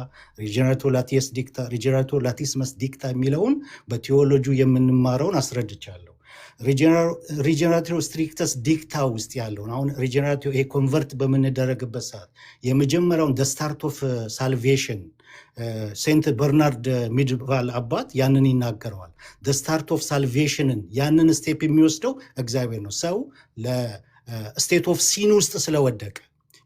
ሪጀነራቶ ላቲየስ ዲክታ፣ ሪጀነራቶ ላቲስመስ ዲክታ የሚለውን በቴዎሎጂ የምንማረውን አስረድቻለሁ። ሪጀነራቲቭ ስትሪክተስ ዲክታ ውስጥ ያለውን አሁን ሪጀነራቲቭ ይሄ ኮንቨርት በምንደረግበት ሰዓት የመጀመሪያውን ስታርት ኦፍ ሳልቬሽን ሴንት በርናርድ ሚድቫል አባት ያንን ይናገረዋል። ስታርት ኦፍ ሳልቬሽንን ያንን ስቴፕ የሚወስደው እግዚአብሔር ነው። ሰው ለስቴት ኦፍ ሲን ውስጥ ስለወደቀ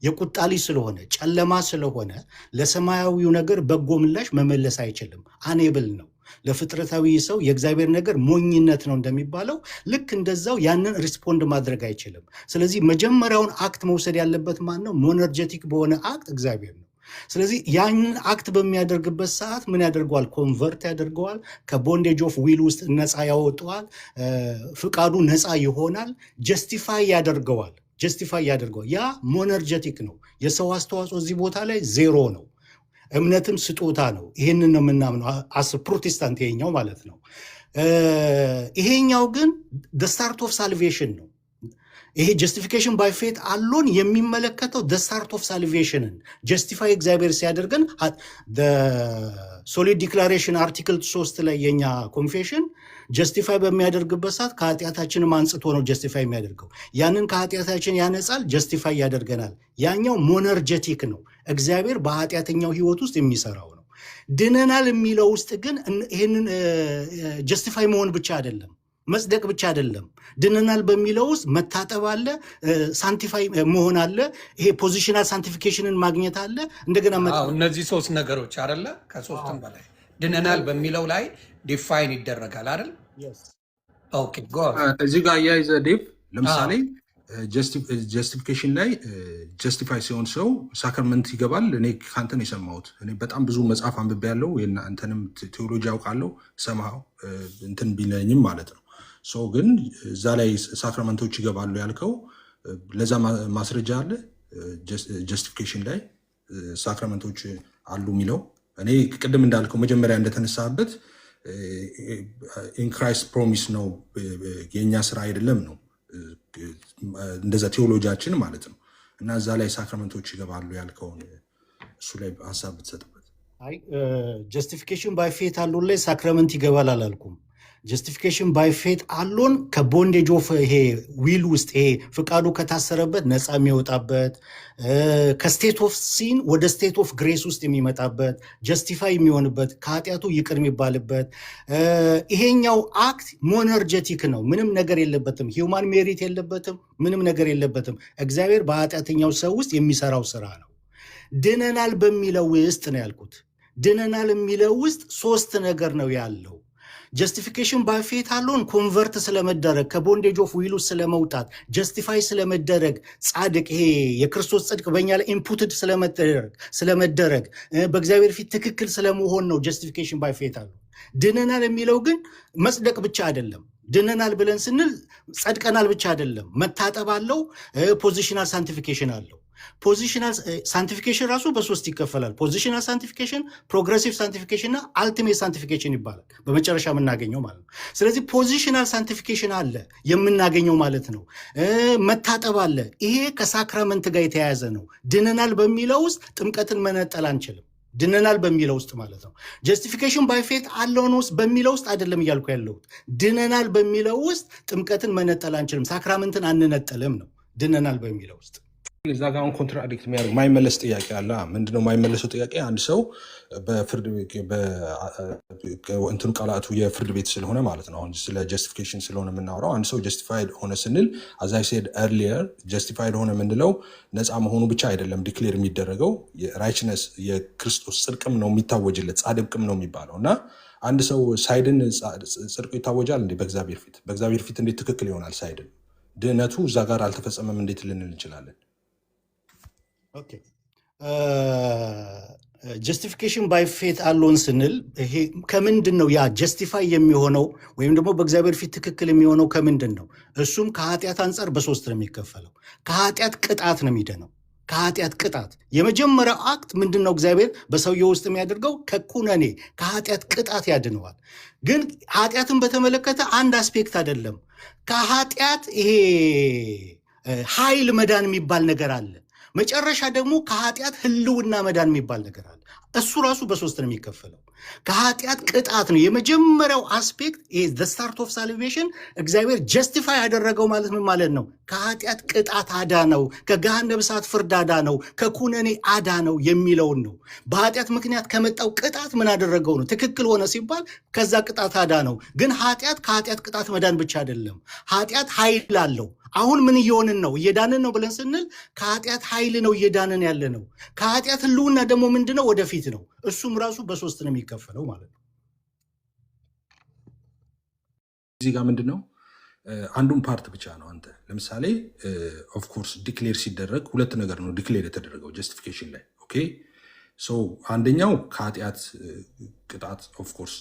የቁጣ ልጅ ስለሆነ ጨለማ ስለሆነ ለሰማያዊው ነገር በጎ ምላሽ መመለስ አይችልም። አኔብል ነው። ለፍጥረታዊ ሰው የእግዚአብሔር ነገር ሞኝነት ነው እንደሚባለው ልክ እንደዛው ያንን ሪስፖንድ ማድረግ አይችልም። ስለዚህ መጀመሪያውን አክት መውሰድ ያለበት ማን ነው? ሞነርጀቲክ በሆነ አክት እግዚአብሔር ነው። ስለዚህ ያንን አክት በሚያደርግበት ሰዓት ምን ያደርገዋል? ኮንቨርት ያደርገዋል። ከቦንዴጅ ኦፍ ዊል ውስጥ ነፃ ያወጠዋል። ፍቃዱ ነፃ ይሆናል። ጀስቲፋይ ያደርገዋል። ያ ሞነርጀቲክ ነው። የሰው አስተዋጽኦ እዚህ ቦታ ላይ ዜሮ ነው። እምነትም ስጦታ ነው። ይህንን ነው የምናምነው አስ ፕሮቴስታንት፣ ይሄኛው ማለት ነው። ይሄኛው ግን ስታርት ኦፍ ሳልቬሽን ነው። ይሄ ጀስቲፊኬሽን ባይ ፌት አሎን የሚመለከተው ስታርት ኦፍ ሳልቬሽንን ጀስቲፋይ እግዚአብሔር ሲያደርገን ሶሊድ ዲክላሬሽን አርቲክል 3 ላይ የኛ ኮንፌሽን ጀስቲፋይ በሚያደርግበት ሰዓት ከኃጢአታችንም አንጽቶ ነው ጀስቲፋይ የሚያደርገው። ያንን ከኃጢአታችን ያነጻል፣ ጀስቲፋይ ያደርገናል። ያኛው ሞነርጀቲክ ነው። እግዚአብሔር በኃጢአተኛው ህይወት ውስጥ የሚሰራው ነው። ድነናል የሚለው ውስጥ ግን ይህንን ጀስቲፋይ መሆን ብቻ አይደለም፣ መጽደቅ ብቻ አይደለም። ድነናል በሚለው ውስጥ መታጠብ አለ፣ ሳንቲፋይ መሆን አለ፣ ይሄ ፖዚሽናል ሳንቲፊኬሽንን ማግኘት አለ። እንደገና እነዚህ 3 ነገሮች አይደለ? ከ3ም በላይ ድነናል በሚለው ላይ ዲፋይን ይደረጋል አይደል? ኦኬ ጎ እዚህ ጋር አያይዘ ዴቭ ለምሳሌ ጀስቲፊኬሽን ላይ ጀስቲፋይ ሲሆን ሰው ሳክራመንት ይገባል። እኔ ከአንተን የሰማሁት እኔ በጣም ብዙ መጽሐፍ አንብቤ ያለው አንተንም ቴዎሎጂ ያውቃለው ሰማው እንትን ቢለኝም ማለት ነው። ሰው ግን እዛ ላይ ሳክራመንቶች ይገባሉ ያልከው ለዛ ማስረጃ አለ? ጀስቲፊኬሽን ላይ ሳክራመንቶች አሉ የሚለው እኔ ቅድም እንዳልከው መጀመሪያ እንደተነሳበት ኢንክራይስት ፕሮሚስ ነው፣ የእኛ ስራ አይደለም ነው እንደዛ ቴዎሎጂያችን ማለት ነው። እና እዛ ላይ ሳክራመንቶች ይገባሉ ያልከውን እሱ ላይ ሀሳብ ብትሰጥበት። አይ ጀስቲፊኬሽን ባይ ፌት አሎን ላይ ሳክራመንት ይገባል አላልኩም። ጀስቲፊኬሽን ባይ ፌት አሎን ከቦንዴጅ ኦፍ ይሄ ዊል ውስጥ ይሄ ፍቃዱ ከታሰረበት ነፃ የሚወጣበት ከስቴት ኦፍ ሲን ወደ ስቴት ኦፍ ግሬስ ውስጥ የሚመጣበት ጀስቲፋይ የሚሆንበት ከኃጢአቱ ይቅር የሚባልበት ይሄኛው አክት ሞነርጀቲክ ነው። ምንም ነገር የለበትም። ሂውማን ሜሪት የለበትም። ምንም ነገር የለበትም። እግዚአብሔር በኃጢአተኛው ሰው ውስጥ የሚሰራው ስራ ነው። ድነናል በሚለው ውስጥ ነው ያልኩት። ድነናል የሚለው ውስጥ 3 ነገር ነው ያለው። ጀስቲፊኬሽን ባይ ፌት አለውን ኮንቨርት ስለመደረግ ከቦንዴጅ ኦፍ ዊል ውስጥ ስለመውጣት ጀስቲፋይ ስለመደረግ ጻድቅ ይሄ የክርስቶስ ጽድቅ በእኛ ላይ ኢምፑትድ ስለመደረግ በእግዚአብሔር ፊት ትክክል ስለመሆን ነው ጀስቲፊኬሽን ባይ ፌት አለው። ድነናል የሚለው ግን መጽደቅ ብቻ አይደለም። ድነናል ብለን ስንል ጸድቀናል ብቻ አይደለም። መታጠብ አለው፣ ፖዚሽናል ሳንቲፊኬሽን አለው። ፖዚሽናል ሳንቲፊኬሽን ራሱ በሶስት ይከፈላል። ፖዚሽናል ሳንቲፊኬሽን፣ ፕሮግሬሲቭ ሳንቲፊኬሽን እና አልቲሜት ሳንቲፊኬሽን ይባላል። በመጨረሻ የምናገኘው ማለት ነው። ስለዚህ ፖዚሽናል ሳንቲፊኬሽን አለ የምናገኘው ማለት ነው። መታጠብ አለ። ይሄ ከሳክራመንት ጋር የተያያዘ ነው። ድነናል በሚለው ውስጥ ጥምቀትን መነጠል አንችልም። ድነናል በሚለው ውስጥ ማለት ነው። ጀስቲፊኬሽን ባይ ፌት አለውን ውስጥ በሚለው ውስጥ አይደለም እያልኩ ያለሁት። ድነናል በሚለው ውስጥ ጥምቀትን መነጠል አንችልም፣ ሳክራመንትን አንነጠልም ነው ድነናል በሚለው ውስጥ። እዛ ጋር አሁን ኮንትራዲክት የሚያደርግ ማይመለስ ጥያቄ አለ። ምንድነው ማይመለሰው ጥያቄ? አንድ ሰው በፍርድ እንትኑ ቃላቱ የፍርድ ቤት ስለሆነ ማለት ነው። አሁን ስለ ጀስቲፊኬሽን ስለሆነ የምናወራው አንድ ሰው ጀስቲፋይድ ሆነ ስንል as I said earlier ጀስቲፋይድ ሆነ የምንለው ነፃ መሆኑ ብቻ አይደለም ዲክሌር የሚደረገው የራይችነስ የክርስቶስ ጽድቅም ነው የሚታወጅለት፣ ጻድቅም ነው የሚባለው እና አንድ ሰው ሳይድን ጽድቁ ይታወጃል እንዴ? በእግዚአብሔር ፊት እንዴት ትክክል ይሆናል? ሳይድን ድህነቱ እዛ ጋር አልተፈጸመም እንዴት ልንል እንችላለን? ጀስቲፊኬሽን ባይ ፌት አለውን ስንል ይሄ ከምንድን ነው ያ ጀስቲፋይ የሚሆነው ወይም ደግሞ በእግዚአብሔር ፊት ትክክል የሚሆነው ከምንድን ነው? እሱም ከኃጢአት አንጻር በሶስት ነው የሚከፈለው። ከኃጢአት ቅጣት ነው የሚደነው። ከኃጢአት ቅጣት የመጀመሪያው አክት ምንድን ነው? እግዚአብሔር በሰውየው ውስጥ የሚያደርገው ከኩነኔ ከኃጢአት ቅጣት ያድነዋል። ግን ኃጢአትን በተመለከተ አንድ አስፔክት አይደለም። ከኃጢአት ይሄ ኃይል መዳን የሚባል ነገር አለ። መጨረሻ ደግሞ ከኃጢአት ህልውና መዳን የሚባል ነገር አለ። እሱ ራሱ በሶስት ነው የሚከፈለው። ከኃጢአት ቅጣት ነው የመጀመሪያው አስፔክት። ዘ ስታርት ኦፍ ሳልቬሽን እግዚአብሔር ጀስቲፋይ ያደረገው ማለት ምን ማለት ነው? ከኃጢአት ቅጣት አዳነው፣ ከገሃነመ እሳት ፍርድ አዳነው፣ ከኩነኔ አዳነው የሚለውን ነው። በኃጢአት ምክንያት ከመጣው ቅጣት ምን አደረገው ነው? ትክክል ሆነ ሲባል ከዛ ቅጣት አዳነው። ግን ኃጢአት ከኃጢአት ቅጣት መዳን ብቻ አይደለም። ኃጢአት ኃይል አለው። አሁን ምን እየሆንን ነው? እየዳንን ነው ብለን ስንል ከኃጢአት ኃይል ነው እየዳንን ያለ ነው። ከኃጢአት ህልውና ደግሞ ምንድነው? ወደፊት ነው። እሱም ራሱ በሶስት ነው የሚከፈለው ማለት ነው። እዚህ ጋር ምንድነው አንዱን ፓርት ብቻ ነው። አንተ ለምሳሌ ኦፍኮርስ ዲክሌር ሲደረግ ሁለት ነገር ነው ዲክሌር የተደረገው ጀስቲፊኬሽን ላይ ኦኬ። ሶ አንደኛው ከኃጢአት ቅጣት ኦፍኮርስ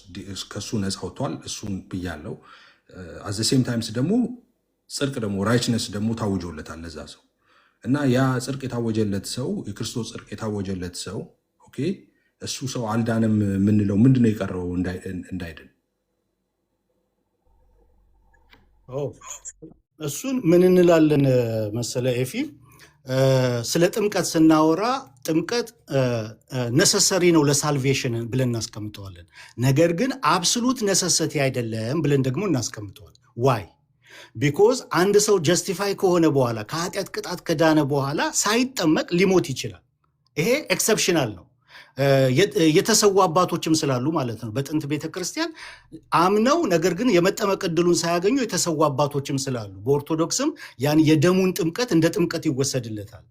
ከሱ ነፃ ወጥቷል። እሱን ብያለው። አት ዘ ሴም ታይምስ ደግሞ ጽድቅ ደግሞ ራይችነስ ደግሞ ታውጆለታል ለዛ ሰው እና ያ ጽድቅ የታወጀለት ሰው የክርስቶስ ጽድቅ የታወጀለት ሰው ኦኬ፣ እሱ ሰው አልዳንም የምንለው ምንድነው የቀረው እንዳይድን? እሱን ምን እንላለን መሰለ ኤፊ፣ ስለ ጥምቀት ስናወራ ጥምቀት ነሰሰሪ ነው ለሳልቬሽን ብለን እናስቀምጠዋለን። ነገር ግን አብሶሉት ነሰሰቲ አይደለም ብለን ደግሞ እናስቀምጠዋለን። ዋይ? ቢኮዝ አንድ ሰው ጀስቲፋይ ከሆነ በኋላ ከኃጢአት ቅጣት ከዳነ በኋላ ሳይጠመቅ ሊሞት ይችላል። ይሄ ኤክሰፕሽናል ነው። የተሰዉ አባቶችም ስላሉ ማለት ነው። በጥንት ቤተክርስቲያን አምነው ነገር ግን የመጠመቅ ዕድሉን ሳያገኙ የተሰዉ አባቶችም ስላሉ በኦርቶዶክስም ያን የደሙን ጥምቀት እንደ ጥምቀት ይወሰድለታል።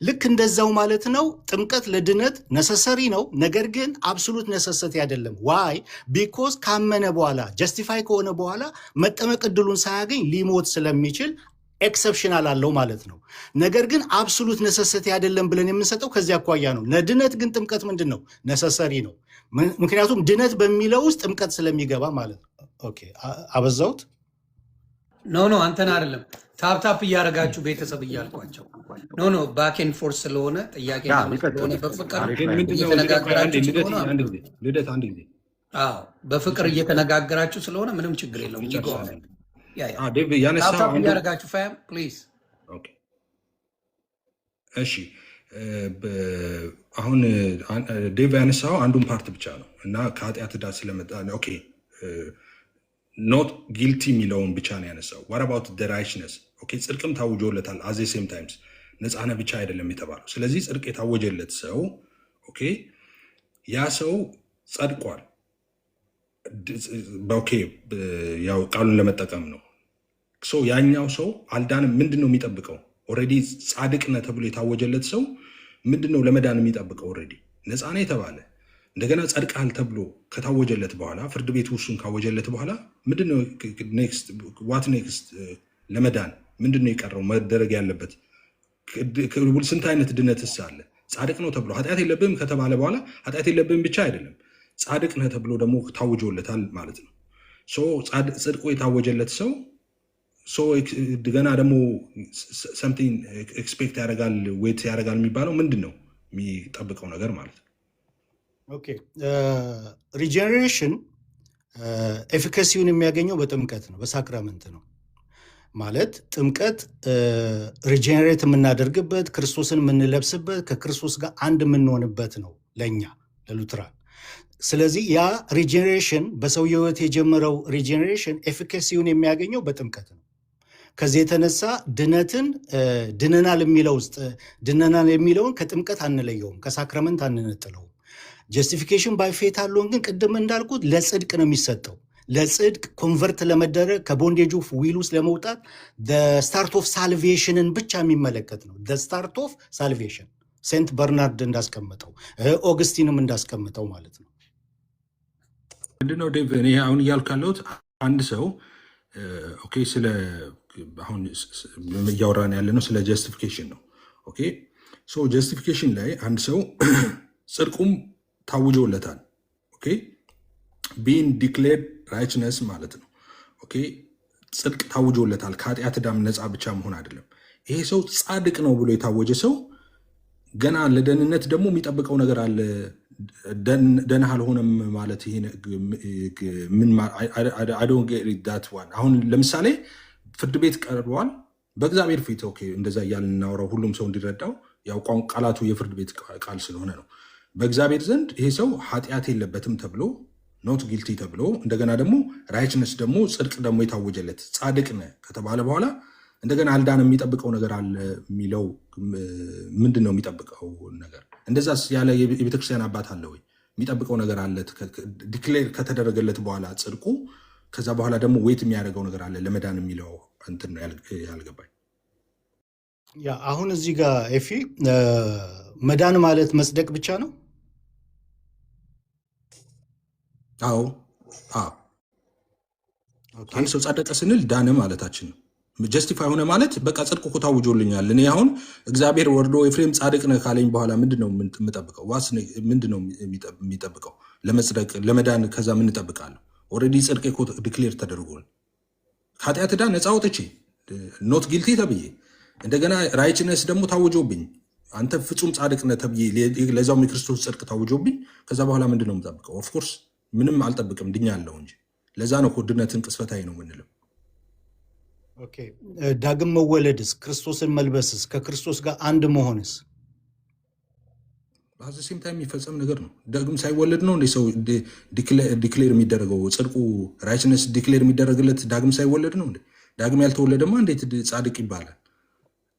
ልክ እንደዛው ማለት ነው። ጥምቀት ለድነት ነሰሰሪ ነው፣ ነገር ግን አብሶሉት ነሰሰቲ አይደለም። ዋይ? ቢኮዝ ካመነ በኋላ ጀስቲፋይ ከሆነ በኋላ መጠመቅ ዕድሉን ሳያገኝ ሊሞት ስለሚችል ኤክሰፕሽናል አለው ማለት ነው። ነገር ግን አብሶሉት ነሰሰቲ አይደለም ብለን የምንሰጠው ከዚህ አኳያ ነው። ለድነት ግን ጥምቀት ምንድን ነው? ነሰሰሪ ነው። ምክንያቱም ድነት በሚለው ውስጥ ጥምቀት ስለሚገባ ማለት ነው። ኦኬ፣ አበዛሁት? ኖ አንተን አይደለም። ታፕታፕ እያደረጋችሁ ቤተሰብ እያልኳቸው ኖ ባኬን ፎርስ ስለሆነ ጥያቄ ስለሆነ በፍቅር እየተነጋገራችሁ ስለሆነ ምንም ችግር የለውም። ያረጋችሁ ፋም ፕሊዝ። እሺ አሁን ዴቭ ያነሳው አንዱን ፓርት ብቻ ነው እና ከኃጢአት ዕዳ ስለመጣ ኦኬ ኖት ጊልቲ የሚለውን ብቻ ነው ያነሳው። ዋት አባውት ዘ ራይችነስ? ኦኬ ጽድቅም ታውጆለታል። አት ዘ ሴም ታይምስ ነፃነ ብቻ አይደለም የተባለው። ስለዚህ ጽድቅ የታወጀለት ሰው ኦኬ ያ ሰው ጸድቋል። ኦኬ ያው ቃሉን ለመጠቀም ነው። ያኛው ሰው አልዳንም። ምንድን ነው የሚጠብቀው? ኦልሬዲ ጻድቅ ነህ ተብሎ የታወጀለት ሰው ምንድን ነው ለመዳን የሚጠብቀው? ኦልሬዲ ነፃ ነው የተባለ እንደገና ጸድቃል ተብሎ ከታወጀለት በኋላ ፍርድ ቤቱ እሱን ካወጀለት በኋላ ምንድነው ዋት ኔክስት? ለመዳን ምንድነው የቀረው መደረግ ያለበት? ስንት አይነት ድነትስ አለ? ጻድቅ ነው ተብሎ ኃጢአት የለብህም ከተባለ በኋላ ኃጢአት የለብህም ብቻ አይደለም ጻድቅ ነህ ተብሎ ደግሞ ታውጆለታል ማለት ነው። ጽድቁ የታወጀለት ሰው ገና ደግሞ ሰምቲንግ ኤክስፔክት ያደርጋል ዌት ያደርጋል የሚባለው ምንድን ነው የሚጠብቀው ነገር ማለት ነው። ኦኬ ሪጀነሬሽን ኤፊካሲውን የሚያገኘው በጥምቀት ነው፣ በሳክራመንት ነው ማለት ጥምቀት ሪጀነሬት የምናደርግበት ክርስቶስን የምንለብስበት ከክርስቶስ ጋር አንድ የምንሆንበት ነው ለእኛ ለሉትራን። ስለዚህ ያ ሪጀነሬሽን በሰው ሕይወት የጀመረው ሪጀነሬሽን ኤፊካሲውን የሚያገኘው በጥምቀት ነው። ከዚህ የተነሳ ድነናል የሚለው ውስጥ ድነናል የሚለውን ከጥምቀት አንለየውም፣ ከሳክራመንት አንነጥለውም። ጀስቲፊኬሽን ባይ ፌት አለውን ግን ቅድም እንዳልኩት ለጽድቅ ነው የሚሰጠው። ለጽድቅ ኮንቨርት ለመደረግ ከቦንዴጅ ኦፍ ዊል ውስጥ ለመውጣት ስታርት ኦፍ ሳልቬሽንን ብቻ የሚመለከት ነው። ስታርት ኦፍ ሳልቬሽን ሴንት በርናርድ እንዳስቀምጠው ኦግስቲንም እንዳስቀምጠው ማለት ነው። ምንድነው ዴቭ እኔ አሁን እያልኩ ያለሁት አንድ ሰው ኦኬ ስለ አሁን እያወራን ያለ ነው ስለ ጀስቲፊኬሽን ነው። ኦኬ ሶ ጀስቲፊኬሽን ላይ አንድ ሰው ጽድቁም ታውጆለታል። ኦኬ ቢን ዲክሌርድ ራይችነስ ማለት ነው። ኦኬ ጽድቅ ታውጆለታል። ከኃጢአት ዕዳም ነፃ ብቻ መሆን አይደለም። ይሄ ሰው ጻድቅ ነው ብሎ የታወጀ ሰው ገና ለደህንነት ደግሞ የሚጠብቀው ነገር አለ። ደህና አልሆነም ማለት ይሄ ምን አሁን ለምሳሌ ፍርድ ቤት ቀርበዋል በእግዚአብሔር ፊት። ኦኬ እንደዛ እያልን እናወራው ሁሉም ሰው እንዲረዳው ያው ቃላቱ የፍርድ ቤት ቃል ስለሆነ ነው። በእግዚአብሔር ዘንድ ይሄ ሰው ኃጢአት የለበትም ተብሎ ኖት ጊልቲ ተብሎ እንደገና ደግሞ ራይችነስ ደግሞ ጽድቅ ደግሞ የታወጀለት ጻድቅ ነህ ከተባለ በኋላ እንደገና አልዳን የሚጠብቀው ነገር አለ የሚለው ምንድን ነው የሚጠብቀው ነገር? እንደዛስ ያለ የቤተክርስቲያን አባት አለ ወይ? የሚጠብቀው ነገር አለ ዲክሌር ከተደረገለት በኋላ ጽድቁ ከዛ በኋላ ደግሞ ዌት የሚያደርገው ነገር አለ ለመዳን የሚለው እንትን ነው ያልገባኝ። ያ አሁን እዚህ ጋር ኤፊ መዳን ማለት መጽደቅ ብቻ ነው? አዎ አንድ ሰው ጸደቀ ስንል ዳነ ማለታችን ነው። ጀስቲፋይ ሆነ ማለት በቃ ጽድቁ እኮ ታውጆልኛል። እኔ አሁን እግዚአብሔር ወርዶ ኤፍሬም ጻድቅ ነህ ካለኝ በኋላ ምንድነው የምጠብቀው? ምንድነው የሚጠብቀው? ለመጽደቅ ለመዳን ከዛ ምን እጠብቃለሁ? ኦልሬዲ ጽድቄ እኮ ዲክሌር ተደርጎል። ከኃጢአት ዕዳ ነፃ ወጥቼ ኖት ጊልቲ ተብዬ እንደገና ራይችነስ ደግሞ ታውጆብኝ አንተ ፍጹም ጻድቅ ነህ ተብዬ ለዛውም የክርስቶስ ጽድቅ ታውጆብኝ ከዛ በኋላ ምንድነው የምጠብቀው? ኦፍኮርስ ምንም አልጠብቅም ድኛለሁ እንጂ። ለዛ ነው እኮ ድነትን ቅስፈታዊ ነው የምንለው። ኦኬ ዳግም መወለድስ፣ ክርስቶስን መልበስስ፣ ከክርስቶስ ጋር አንድ መሆንስ በዚህም ታይም የሚፈጸም ነገር ነው። ዳግም ሳይወለድ ነው እንደ ሰው ዲክሌር የሚደረገው ጽድቁ ራይችነስ ዲክሌር የሚደረግለት ዳግም ሳይወለድ ነው እንዴ? ዳግም ያልተወለደማ እንዴት ጻድቅ ይባላል?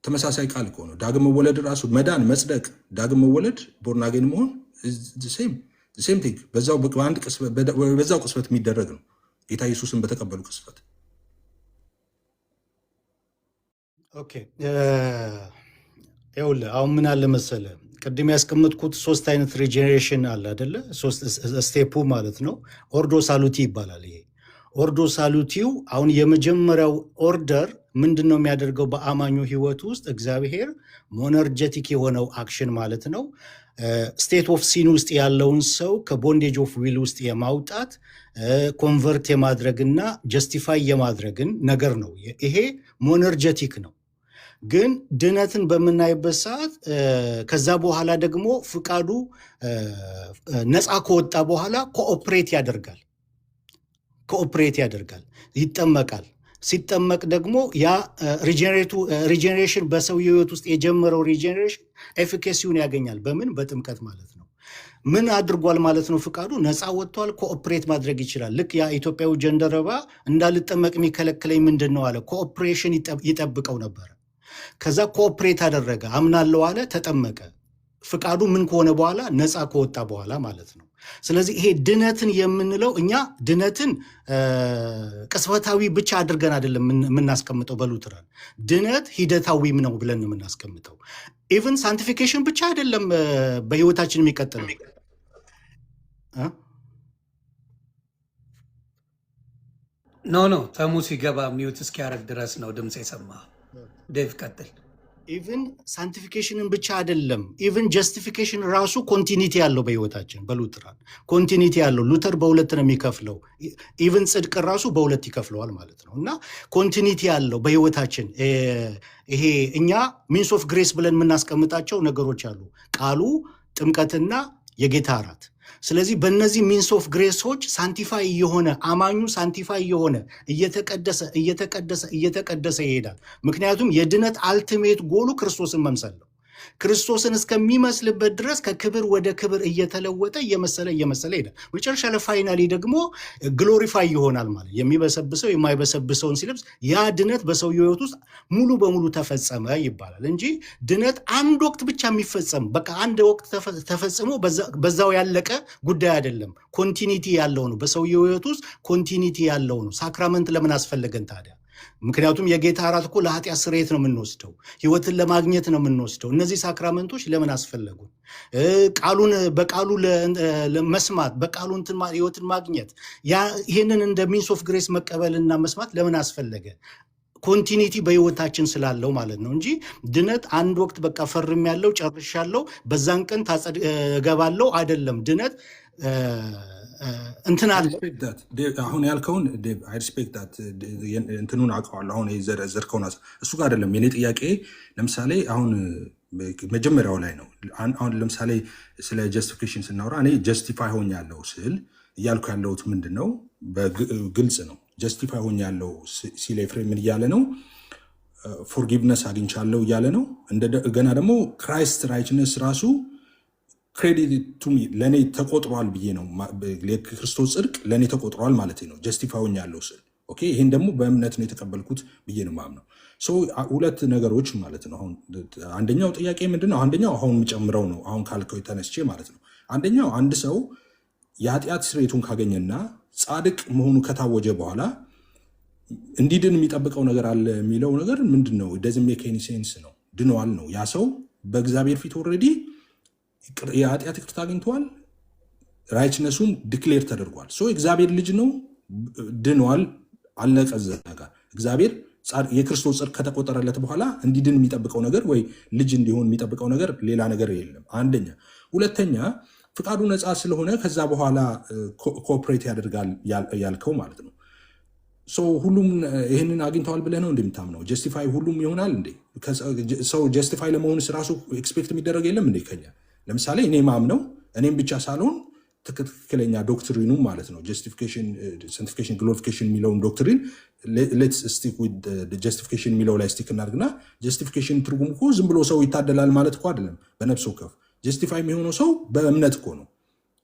ተመሳሳይ ቃል እኮ ነው። ዳግም መወለድ ራሱ መዳን፣ መጽደቅ፣ ዳግም መወለድ ቦርናጌን መሆን ሴም ቲንግ በዛው ቅስፈት የሚደረግ ነው። ጌታ ኢየሱስን በተቀበሉ ቅስፈት። ኦኬ ይኸውልህ አሁን ምን አለ መሰለህ ቅድም ያስቀመጥኩት ሶስት አይነት ሪጀኔሬሽን አለ አይደለ? ሶስት ስቴፑ ማለት ነው። ኦርዶ ሳሉቲ ይባላል። ይሄ ኦርዶ ሳሉቲው አሁን የመጀመሪያው ኦርደር ምንድን ነው የሚያደርገው? በአማኙ ህይወት ውስጥ እግዚአብሔር ሞነርጀቲክ የሆነው አክሽን ማለት ነው ስቴት ኦፍ ሲን ውስጥ ያለውን ሰው ከቦንዴጅ ኦፍ ዊል ውስጥ የማውጣት ኮንቨርት የማድረግና ጀስቲፋይ የማድረግን ነገር ነው። ይሄ ሞነርጀቲክ ነው። ግን ድነትን በምናይበት ሰዓት ከዛ በኋላ ደግሞ ፍቃዱ ነፃ ከወጣ በኋላ ኮኦፕሬት ያደርጋል፣ ይጠመቃል። ሲጠመቅ ደግሞ ያ ሪጀኔሬሽን በሰው ህይወት ውስጥ የጀመረው ሪጀኔሬሽን ኤፊካሲውን ያገኛል። በምን? በጥምቀት ማለት ነው። ምን አድርጓል ማለት ነው? ፍቃዱ ነፃ ወጥቷል። ኮኦፕሬት ማድረግ ይችላል። ልክ ያ ኢትዮጵያዊ ጀንደረባ እንዳልጠመቅ የሚከለክለኝ ምንድን ነው አለ። ኮኦፕሬሽን ይጠብቀው ነበረ። ከዛ ኮኦፕሬት አደረገ፣ አምናለው አለ፣ ተጠመቀ። ፍቃዱ ምን ከሆነ በኋላ ነፃ ከወጣ በኋላ ማለት ነው። ስለዚህ ይሄ ድነትን የምንለው እኛ ድነትን ቅስፈታዊ ብቻ አድርገን አይደለም የምናስቀምጠው። በሉትራን ድነት ሂደታዊም ነው ብለን የምናስቀምጠው። ኢቨን ሳንቲፊኬሽን ብቻ አይደለም በህይወታችን የሚቀጥለው። ኖ ተሙ ሲገባ ሚውት እስኪያደርግ ድረስ ነው ድምፅ የሰማ። ዴቭ ቀጥል። ኢቭን ሳንቲፊኬሽንን ብቻ አይደለም፣ ኢቭን ጀስቲፊኬሽን ራሱ ኮንቲኒቲ ያለው በህይወታችን በሉትራን ኮንቲኒቲ ያለው። ሉተር በሁለት ነው የሚከፍለው። ኢቭን ጽድቅ ራሱ በሁለት ይከፍለዋል ማለት ነው። እና ኮንቲኒቲ ያለው በህይወታችን ይሄ እኛ ሚንስ ኦፍ ግሬስ ብለን የምናስቀምጣቸው ነገሮች አሉ፣ ቃሉ፣ ጥምቀትና የጌታ እራት። ስለዚህ በእነዚህ ሚንስ ኦፍ ግሬሶች ሳንቲፋይ የሆነ አማኙ ሳንቲፋይ የሆነ እየተቀደሰ ይሄዳል። ምክንያቱም የድነት አልቲሜት ጎሉ ክርስቶስን መምሰል ነው። ክርስቶስን እስከሚመስልበት ድረስ ከክብር ወደ ክብር እየተለወጠ እየመሰለ ይሄዳል። መጨረሻ ለፋይናሊ ደግሞ ግሎሪፋይ ይሆናል ማለት የሚበሰብሰው የማይበሰብሰውን ሲለብስ ያ ድነት በሰው ህይወት ውስጥ ሙሉ በሙሉ ተፈጸመ ይባላል እንጂ ድነት አንድ ወቅት ብቻ የሚፈጸም በቃ አንድ ወቅት ተፈጽሞ በዛው ያለቀ ጉዳይ አይደለም። ኮንቲኒቲ ያለው ነው። በሰው ህይወት ውስጥ ኮንቲኒቲ ያለው ነው። ሳክራመንት ለምን አስፈለገን ታዲያ? ምክንያቱም የጌታ እራት እኮ ለኃጢአት ስርየት ነው የምንወስደው፣ ህይወትን ለማግኘት ነው የምንወስደው። እነዚህ ሳክራመንቶች ለምን አስፈለጉ? ቃሉን በቃሉ መስማት፣ በቃሉ ህይወትን ማግኘት፣ ይህንን እንደ ሚንስ ኦፍ ግሬስ መቀበልና መስማት ለምን አስፈለገ? ኮንቲኒቲ በህይወታችን ስላለው ማለት ነው እንጂ ድነት አንድ ወቅት በቃ ፈርም ያለው ጨርሻለው በዛን ቀን እገባለው አይደለም። ድነት እንትን አለ። አሁን ያልከውን ሪስፔክት እንትኑን አውቀዋለሁ። አሁን የዘረዘርከውን እሱ ጋር አይደለም የኔ ጥያቄ። ለምሳሌ አሁን መጀመሪያው ላይ ነው። አሁን ለምሳሌ ስለ ጀስቲፊኬሽን ስናወራ እኔ ጀስቲፋይ ሆኛለሁ ስል እያልኩ ያለሁት ምንድን ነው? በግልጽ ነው። ጀስቲፋይ ሆኛለሁ ሲል ኤፍሬም ምን እያለ ነው? ፎርጊቭነስ አግኝቻለሁ እያለ ነው። እንደገና ደግሞ ክራይስት ራይትነስ ራሱ ክሬዲት ቱ ሚ ለእኔ ተቆጥሯል ብዬ ነው። የክርስቶስ ጽድቅ ለእኔ ተቆጥሯል ማለት ነው ጀስቲፋይ ሆኛለሁ ስል። ኦኬ ይህን ደግሞ በእምነት ነው የተቀበልኩት ብዬ ነው ማምነው። ሁለት ነገሮች ማለት ነው። አሁን አንደኛው ጥያቄ ምንድን ነው? አንደኛው አሁን የሚጨምረው ነው አሁን ካልከው የተነስቼ ማለት ነው። አንደኛው አንድ ሰው የኃጢአት ስርየቱን ካገኘና ጻድቅ መሆኑ ከታወጀ በኋላ እንዲድን የሚጠብቀው ነገር አለ የሚለው ነገር ምንድን ነው? ደዝንት ሜክ ኤኒ ሴንስ ነው። ድነዋል ነው ያ ሰው በእግዚአብሔር ፊት ኦልሬዲ የኃጢአት ይቅርታ አግኝተዋል። ራይትነሱን ዲክሌር ተደርጓል። እግዚአብሔር ልጅ ነው፣ ድነዋል፣ አለቀ። ጋር እግዚአብሔር የክርስቶስ ጽድቅ ከተቆጠረለት በኋላ እንዲድን የሚጠብቀው ነገር ወይ ልጅ እንዲሆን የሚጠብቀው ነገር ሌላ ነገር የለም። አንደኛ። ሁለተኛ ፍቃዱ ነፃ ስለሆነ ከዛ በኋላ ኮኦፕሬት ያደርጋል ያልከው ማለት ነው። ሁሉም ይህንን አግኝተዋል ብለህ ነው እንደምታምነው? ጀስቲፋይ ሁሉም ይሆናል እንዴ? ሰው ጀስቲፋይ ለመሆን ራሱ ኤክስፔክት የሚደረግ የለም እንዴ ከኛ? ለምሳሌ እኔ ማምነው እኔም ብቻ ሳልሆን ትክክለኛ ዶክትሪኑ ማለት ነው ጀስቲፊኬሽን፣ ሳንቲፊኬሽን፣ ግሎሪፊኬሽን የሚለውን ዶክትሪን ሌትስ ስቲክ ዊዝ ጀስቲፊኬሽን የሚለው ላይ ስቲክ እናድርግና ጀስቲፊኬሽን ትርጉም እኮ ዝም ብሎ ሰው ይታደላል ማለት እኮ አይደለም። በነፍስ ወከፍ ጀስቲፋይ የሚሆነው ሰው በእምነት እኮ ነው።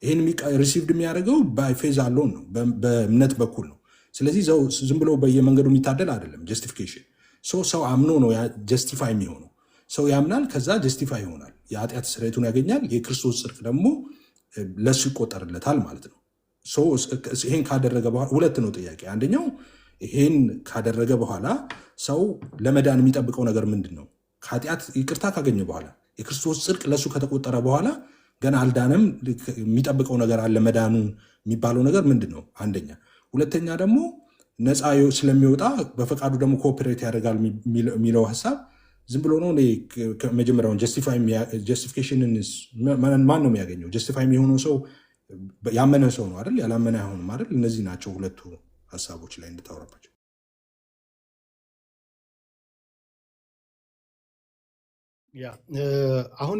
ይህን ሪሲቭድ የሚያደርገው በፌዝ አለውን ነው፣ በእምነት በኩል ነው። ስለዚህ ዝም ብሎ በየመንገዱ የሚታደል አይደለም። ጀስቲፊኬሽን ሰው አምኖ ነው ጀስቲፋይ የሚሆነው። ሰው ያምናል፣ ከዛ ጀስቲፋይ ይሆናል፣ የኃጢአት ስርየቱን ያገኛል። የክርስቶስ ጽድቅ ደግሞ ለሱ ይቆጠርለታል ማለት ነው። ይሄን ካደረገ በኋላ ሁለት ነው ጥያቄ። አንደኛው ይሄን ካደረገ በኋላ ሰው ለመዳን የሚጠብቀው ነገር ምንድን ነው? ከኃጢአት ይቅርታ ካገኘ በኋላ የክርስቶስ ጽድቅ ለሱ ከተቆጠረ በኋላ ገና አልዳነም፣ የሚጠብቀው ነገር አለ። መዳኑ የሚባለው ነገር ምንድን ነው? አንደኛ። ሁለተኛ ደግሞ ነፃ ስለሚወጣ በፈቃዱ ደግሞ ኮኦፕሬት ያደርጋል የሚለው ሀሳብ ዝም ብሎ ነው። መጀመሪያውን ጀስቲፊኬሽንን ማን ነው የሚያገኘው? ጀስቲፋይ የሚሆነው ሰው ያመነ ሰው ነው አይደል? ያላመነ አይሆንም አይደል? እነዚህ ናቸው ሁለቱ ሀሳቦች ላይ እንድታወራባቸው። አሁን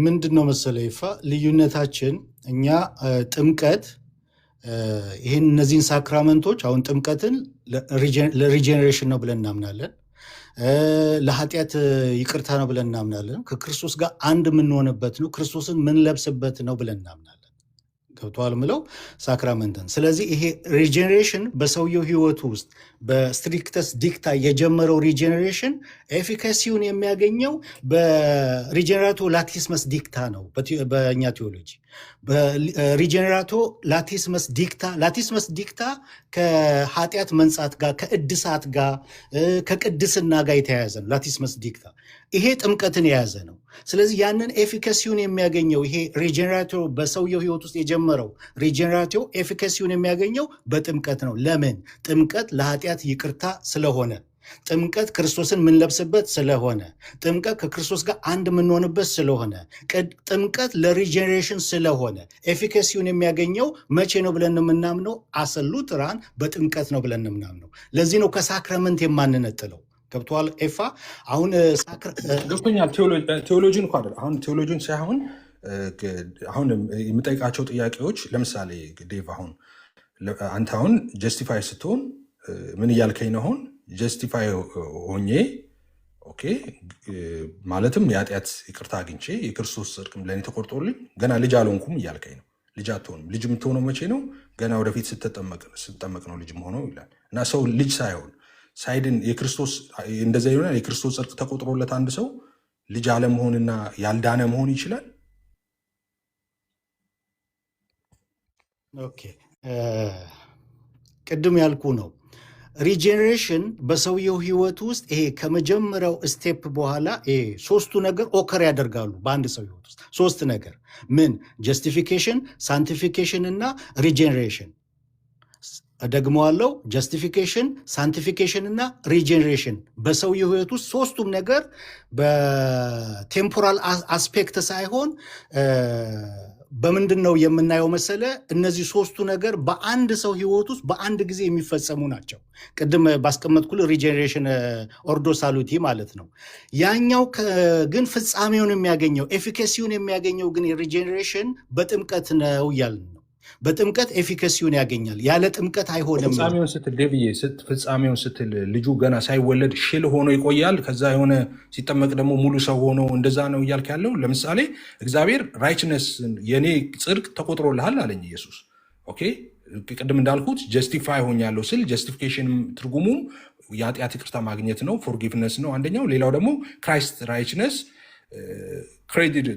ምንድን ነው መሰለ ይፋ ልዩነታችን እኛ ጥምቀት ይህን እነዚህን ሳክራመንቶች አሁን ጥምቀትን ለሪጀኔሬሽን ነው ብለን እናምናለን። ለኃጢአት ይቅርታ ነው ብለን እናምናለን። ከክርስቶስ ጋር አንድ የምንሆንበት ነው፣ ክርስቶስን ምንለብስበት ነው ብለን እናምናለን። ገብቶሃል ምለው ሳክራመንትን። ስለዚህ ይሄ ሪጀኔሬሽን በሰውየው ህይወት ውስጥ በስትሪክተስ ዲክታ የጀመረው ሪጀኔሬሽን ኤፊካሲውን የሚያገኘው በሪጀኔራቶ ላክቲስመስ ዲክታ ነው በእኛ ቴዎሎጂ። ሪጀኔራቶ ላቲስመስ ዲክታ ከኃጢአት መንጻት ጋር ከእድሳት ጋር ከቅድስና ጋር የተያያዘ ነው። ላቲስመስ ዲክታ ይሄ ጥምቀትን የያዘ ነው። ስለዚህ ያንን ኤፊካሲውን የሚያገኘው ይሄ ሪጀኔራቶ በሰውየው ህይወት ውስጥ የጀመረው ሪጀኔራቶ ኤፊካሲውን የሚያገኘው በጥምቀት ነው። ለምን? ጥምቀት ለኃጢአት ይቅርታ ስለሆነ፣ ጥምቀት ክርስቶስን የምንለብስበት ስለሆነ፣ ጥምቀት ከክርስቶስ ጋር አንድ የምንሆንበት ስለሆነ፣ ጥምቀት ለሪጀኔሬሽን ስለሆነ ኤፊካሲውን የሚያገኘው መቼ ነው ብለን የምናምነው? አሰሉትራን በጥምቀት ነው ብለን የምናምነው። ለዚህ ነው ከሳክረመንት የማንነጥለው። ገብቶሃል ኤፋ? አሁን ገብቶኛል። ቴዎሎጂን እንኳ አሁን ቴዎሎጂን ሳይሆን አሁን የምጠይቃቸው ጥያቄዎች ለምሳሌ ዴቭ አሁን አንተ አሁን ጀስቲፋይ ስትሆን ምን እያልከኝ ነው? አሁን ጀስቲፋይ ሆኜ ኦኬ ማለትም የኃጢአት ይቅርታ አግኝቼ የክርስቶስ ጽድቅም ለእኔ ተቆርጦልኝ ገና ልጅ አልሆንኩም እያልከኝ ነው። ልጅ አትሆንም። ልጅ የምትሆነው መቼ ነው? ገና ወደፊት ስትጠመቅ ነው ልጅ መሆነው ይላል። እና ሰው ልጅ ሳይሆን ሳይድን የክርስቶስ እንደዛ ይሆናል። የክርስቶስ ጽድቅ ተቆጥሮለት አንድ ሰው ልጅ አለመሆንና ያልዳነ መሆን ይችላል። ኦኬ ቅድም ያልኩ ነው። ሪጀኔሬሽን በሰውየው ህይወት ውስጥ ይሄ ከመጀመሪያው ስቴፕ በኋላ ይሄ ሶስቱ ነገር ኦከር ያደርጋሉ በአንድ ሰው ህይወት ውስጥ ሶስት ነገር ምን? ጀስቲፊኬሽን፣ ሳንቲፊኬሽን እና ሪጀኔሬሽን። ደግመዋለው። ጀስቲፊኬሽን፣ ሳንቲፊኬሽን እና ሪጀኔሬሽን በሰውየው ህይወት ውስጥ ሶስቱም ነገር በቴምፖራል አስፔክት ሳይሆን በምንድን ነው የምናየው መሰለ? እነዚህ ሶስቱ ነገር በአንድ ሰው ህይወት ውስጥ በአንድ ጊዜ የሚፈጸሙ ናቸው። ቅድም ባስቀመጥኩል ሪጀኔሬሽን ኦርዶ ሳሉቲ ማለት ነው። ያኛው ግን ፍጻሜውን የሚያገኘው ኤፊካሲውን የሚያገኘው ግን ሪጀኔሬሽን በጥምቀት ነው እያልን ነው። በጥምቀት ኤፊካሲውን ያገኛል። ያለ ጥምቀት አይሆንም። ፍጻሜውን ስትል ዴብዬ ፍጻሜውን ስትል ልጁ ገና ሳይወለድ ሽል ሆኖ ይቆያል። ከዛ የሆነ ሲጠመቅ ደግሞ ሙሉ ሰው ሆኖ እንደዛ ነው እያልክ ያለው። ለምሳሌ እግዚአብሔር ራይችነስ የኔ ጽድቅ ተቆጥሮልሃል አለኝ ኢየሱስ። ኦኬ ቅድም እንዳልኩት ጀስቲፋይ ሆኛለሁ ስል ጀስቲፊኬሽን ትርጉሙም የኃጢአት ይቅርታ ማግኘት ነው፣ ፎርጊቭነስ ነው አንደኛው። ሌላው ደግሞ ክራይስት ራይችነስ ክሬዲት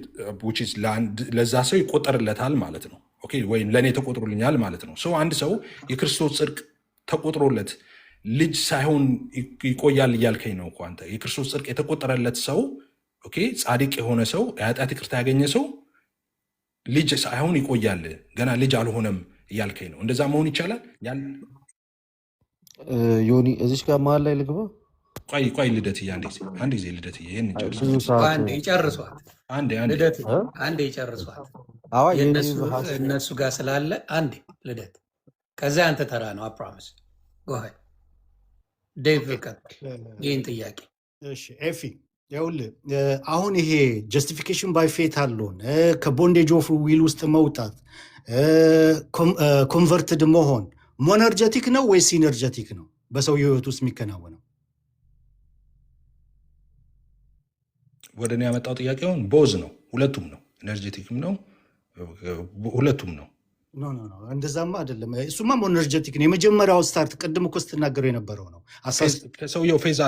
ለዛ ሰው ይቆጠርለታል ማለት ነው። ኦኬ ወይም ለእኔ ተቆጥሮልኛል ማለት ነው። ሰው አንድ ሰው የክርስቶስ ጽድቅ ተቆጥሮለት ልጅ ሳይሆን ይቆያል እያልከኝ ነው እኮ አንተ። የክርስቶስ ጽድቅ የተቆጠረለት ሰው ኦኬ ጻድቅ የሆነ ሰው የኃጢአት ይቅርታ ያገኘ ሰው ልጅ ሳይሆን ይቆያል፣ ገና ልጅ አልሆነም እያልከኝ ነው። እንደዛ መሆን ይቻላል? ዮኒ እዚች ጋር መሀል ላይ ልግባ። ቆይ ልደትዬ አንድ ጊዜ ልደትዬ ይህን ይጨርሷል። አንዴ ይጨርሷል። እነሱ ጋር ስላለ አንዴ ልደት፣ ከዚያ አንተ ተራ ነው። አፕሮሚስ ጎሀይ ዴቭ ቀጥል ይህን ጥያቄ። እሺ ኤፊ ይኸውልህ አሁን ይሄ ጀስቲፊኬሽን ባይ ፌት አለውን ከቦንዴጅ ኦፍ ዊል ውስጥ መውጣት ኮንቨርትድ መሆን ሞነርጀቲክ ነው ወይስ ሲነርጀቲክ ነው በሰው ህይወት ውስጥ የሚከናወነው? ወደ እኔ ያመጣው ጥያቄውን ቦዝ ነው። ሁለቱም ነው። ኤነርጄቲክም ነው፣ ሁለቱም ነው። ኖ እንደዛማ አይደለም። እሱማ ሞነርጀቲክ ነው። የመጀመሪያው ስታርት ቅድም እኮ ስትናገረው የነበረው ነው። ከሰውየው ፌዝ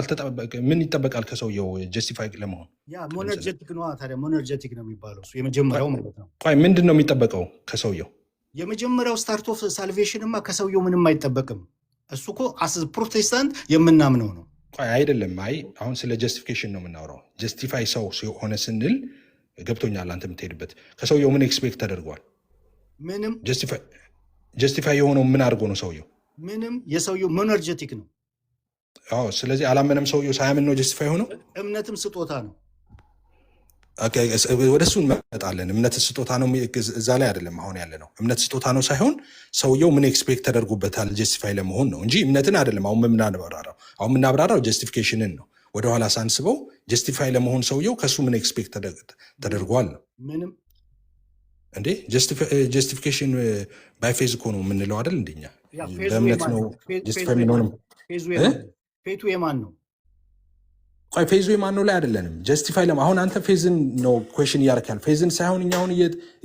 ምን ይጠበቃል ከሰውየው ጀስቲፋይ ለመሆን? ያ ሞነርጀቲክ ነው። ታዲያ ሞነርጀቲክ ነው የሚባለው እሱ የመጀመሪያው ማለት ነው። ቆይ ምንድን ነው የሚጠበቀው ከሰውየው? የመጀመሪያው ስታርት ኦፍ ሳልቬሽንማ ከሰውየው ምንም አይጠበቅም። እሱ እኮ አስ ፕሮቴስታንት የምናምነው ነው። አይደለም። አሁን ስለ ጀስቲፊኬሽን ነው የምናወራው። ጀስቲፋይ ሰው ሆነ ስንል ገብቶኛል አንተ የምትሄድበት። ከሰውየው ምን ኤክስፔክት ተደርጓል? ምንም። ጀስቲፋይ የሆነው ምን አድርጎ ነው ሰውየው? ምንም። የሰውየው ሞነርጀቲክ ነው። ስለዚህ አላመነም ሰውየው። ሳያምን ነው ጀስቲፋይ የሆነው። እምነትም ስጦታ ነው። ወደ እሱ እንመጣለን። እምነት ስጦታ ነው፣ እዛ ላይ አይደለም አሁን ያለ ነው። እምነት ስጦታ ነው ሳይሆን ሰውየው ምን ኤክስፔክት ተደርጎበታል ጀስቲፋይ ለመሆን ነው እንጂ እምነትን አይደለም። አሁን የምናብራራው ጀስቲፊኬሽንን ነው። ወደኋላ ሳንስበው ጀስቲፋይ ለመሆን ሰውየው ከእሱ ምን ኤክስፔክት ተደርጓል ነው። ምንም እንዴ ጀስቲፊኬሽን ባይ ፌዝ እኮ ነው የምንለው አይደል? እንደኛ በእምነት ነው ጀስቲፋይ የምንሆንም። ፌቱ የማን ነው? ቆይ ፌዙ የማን ነው ላይ አይደለንም። ጀስቲፋይ አሁን አንተ ፌዝን ነው ኩዌሽን እያደረክ ያለ። ፌዝን ሳይሆን እኛ አሁን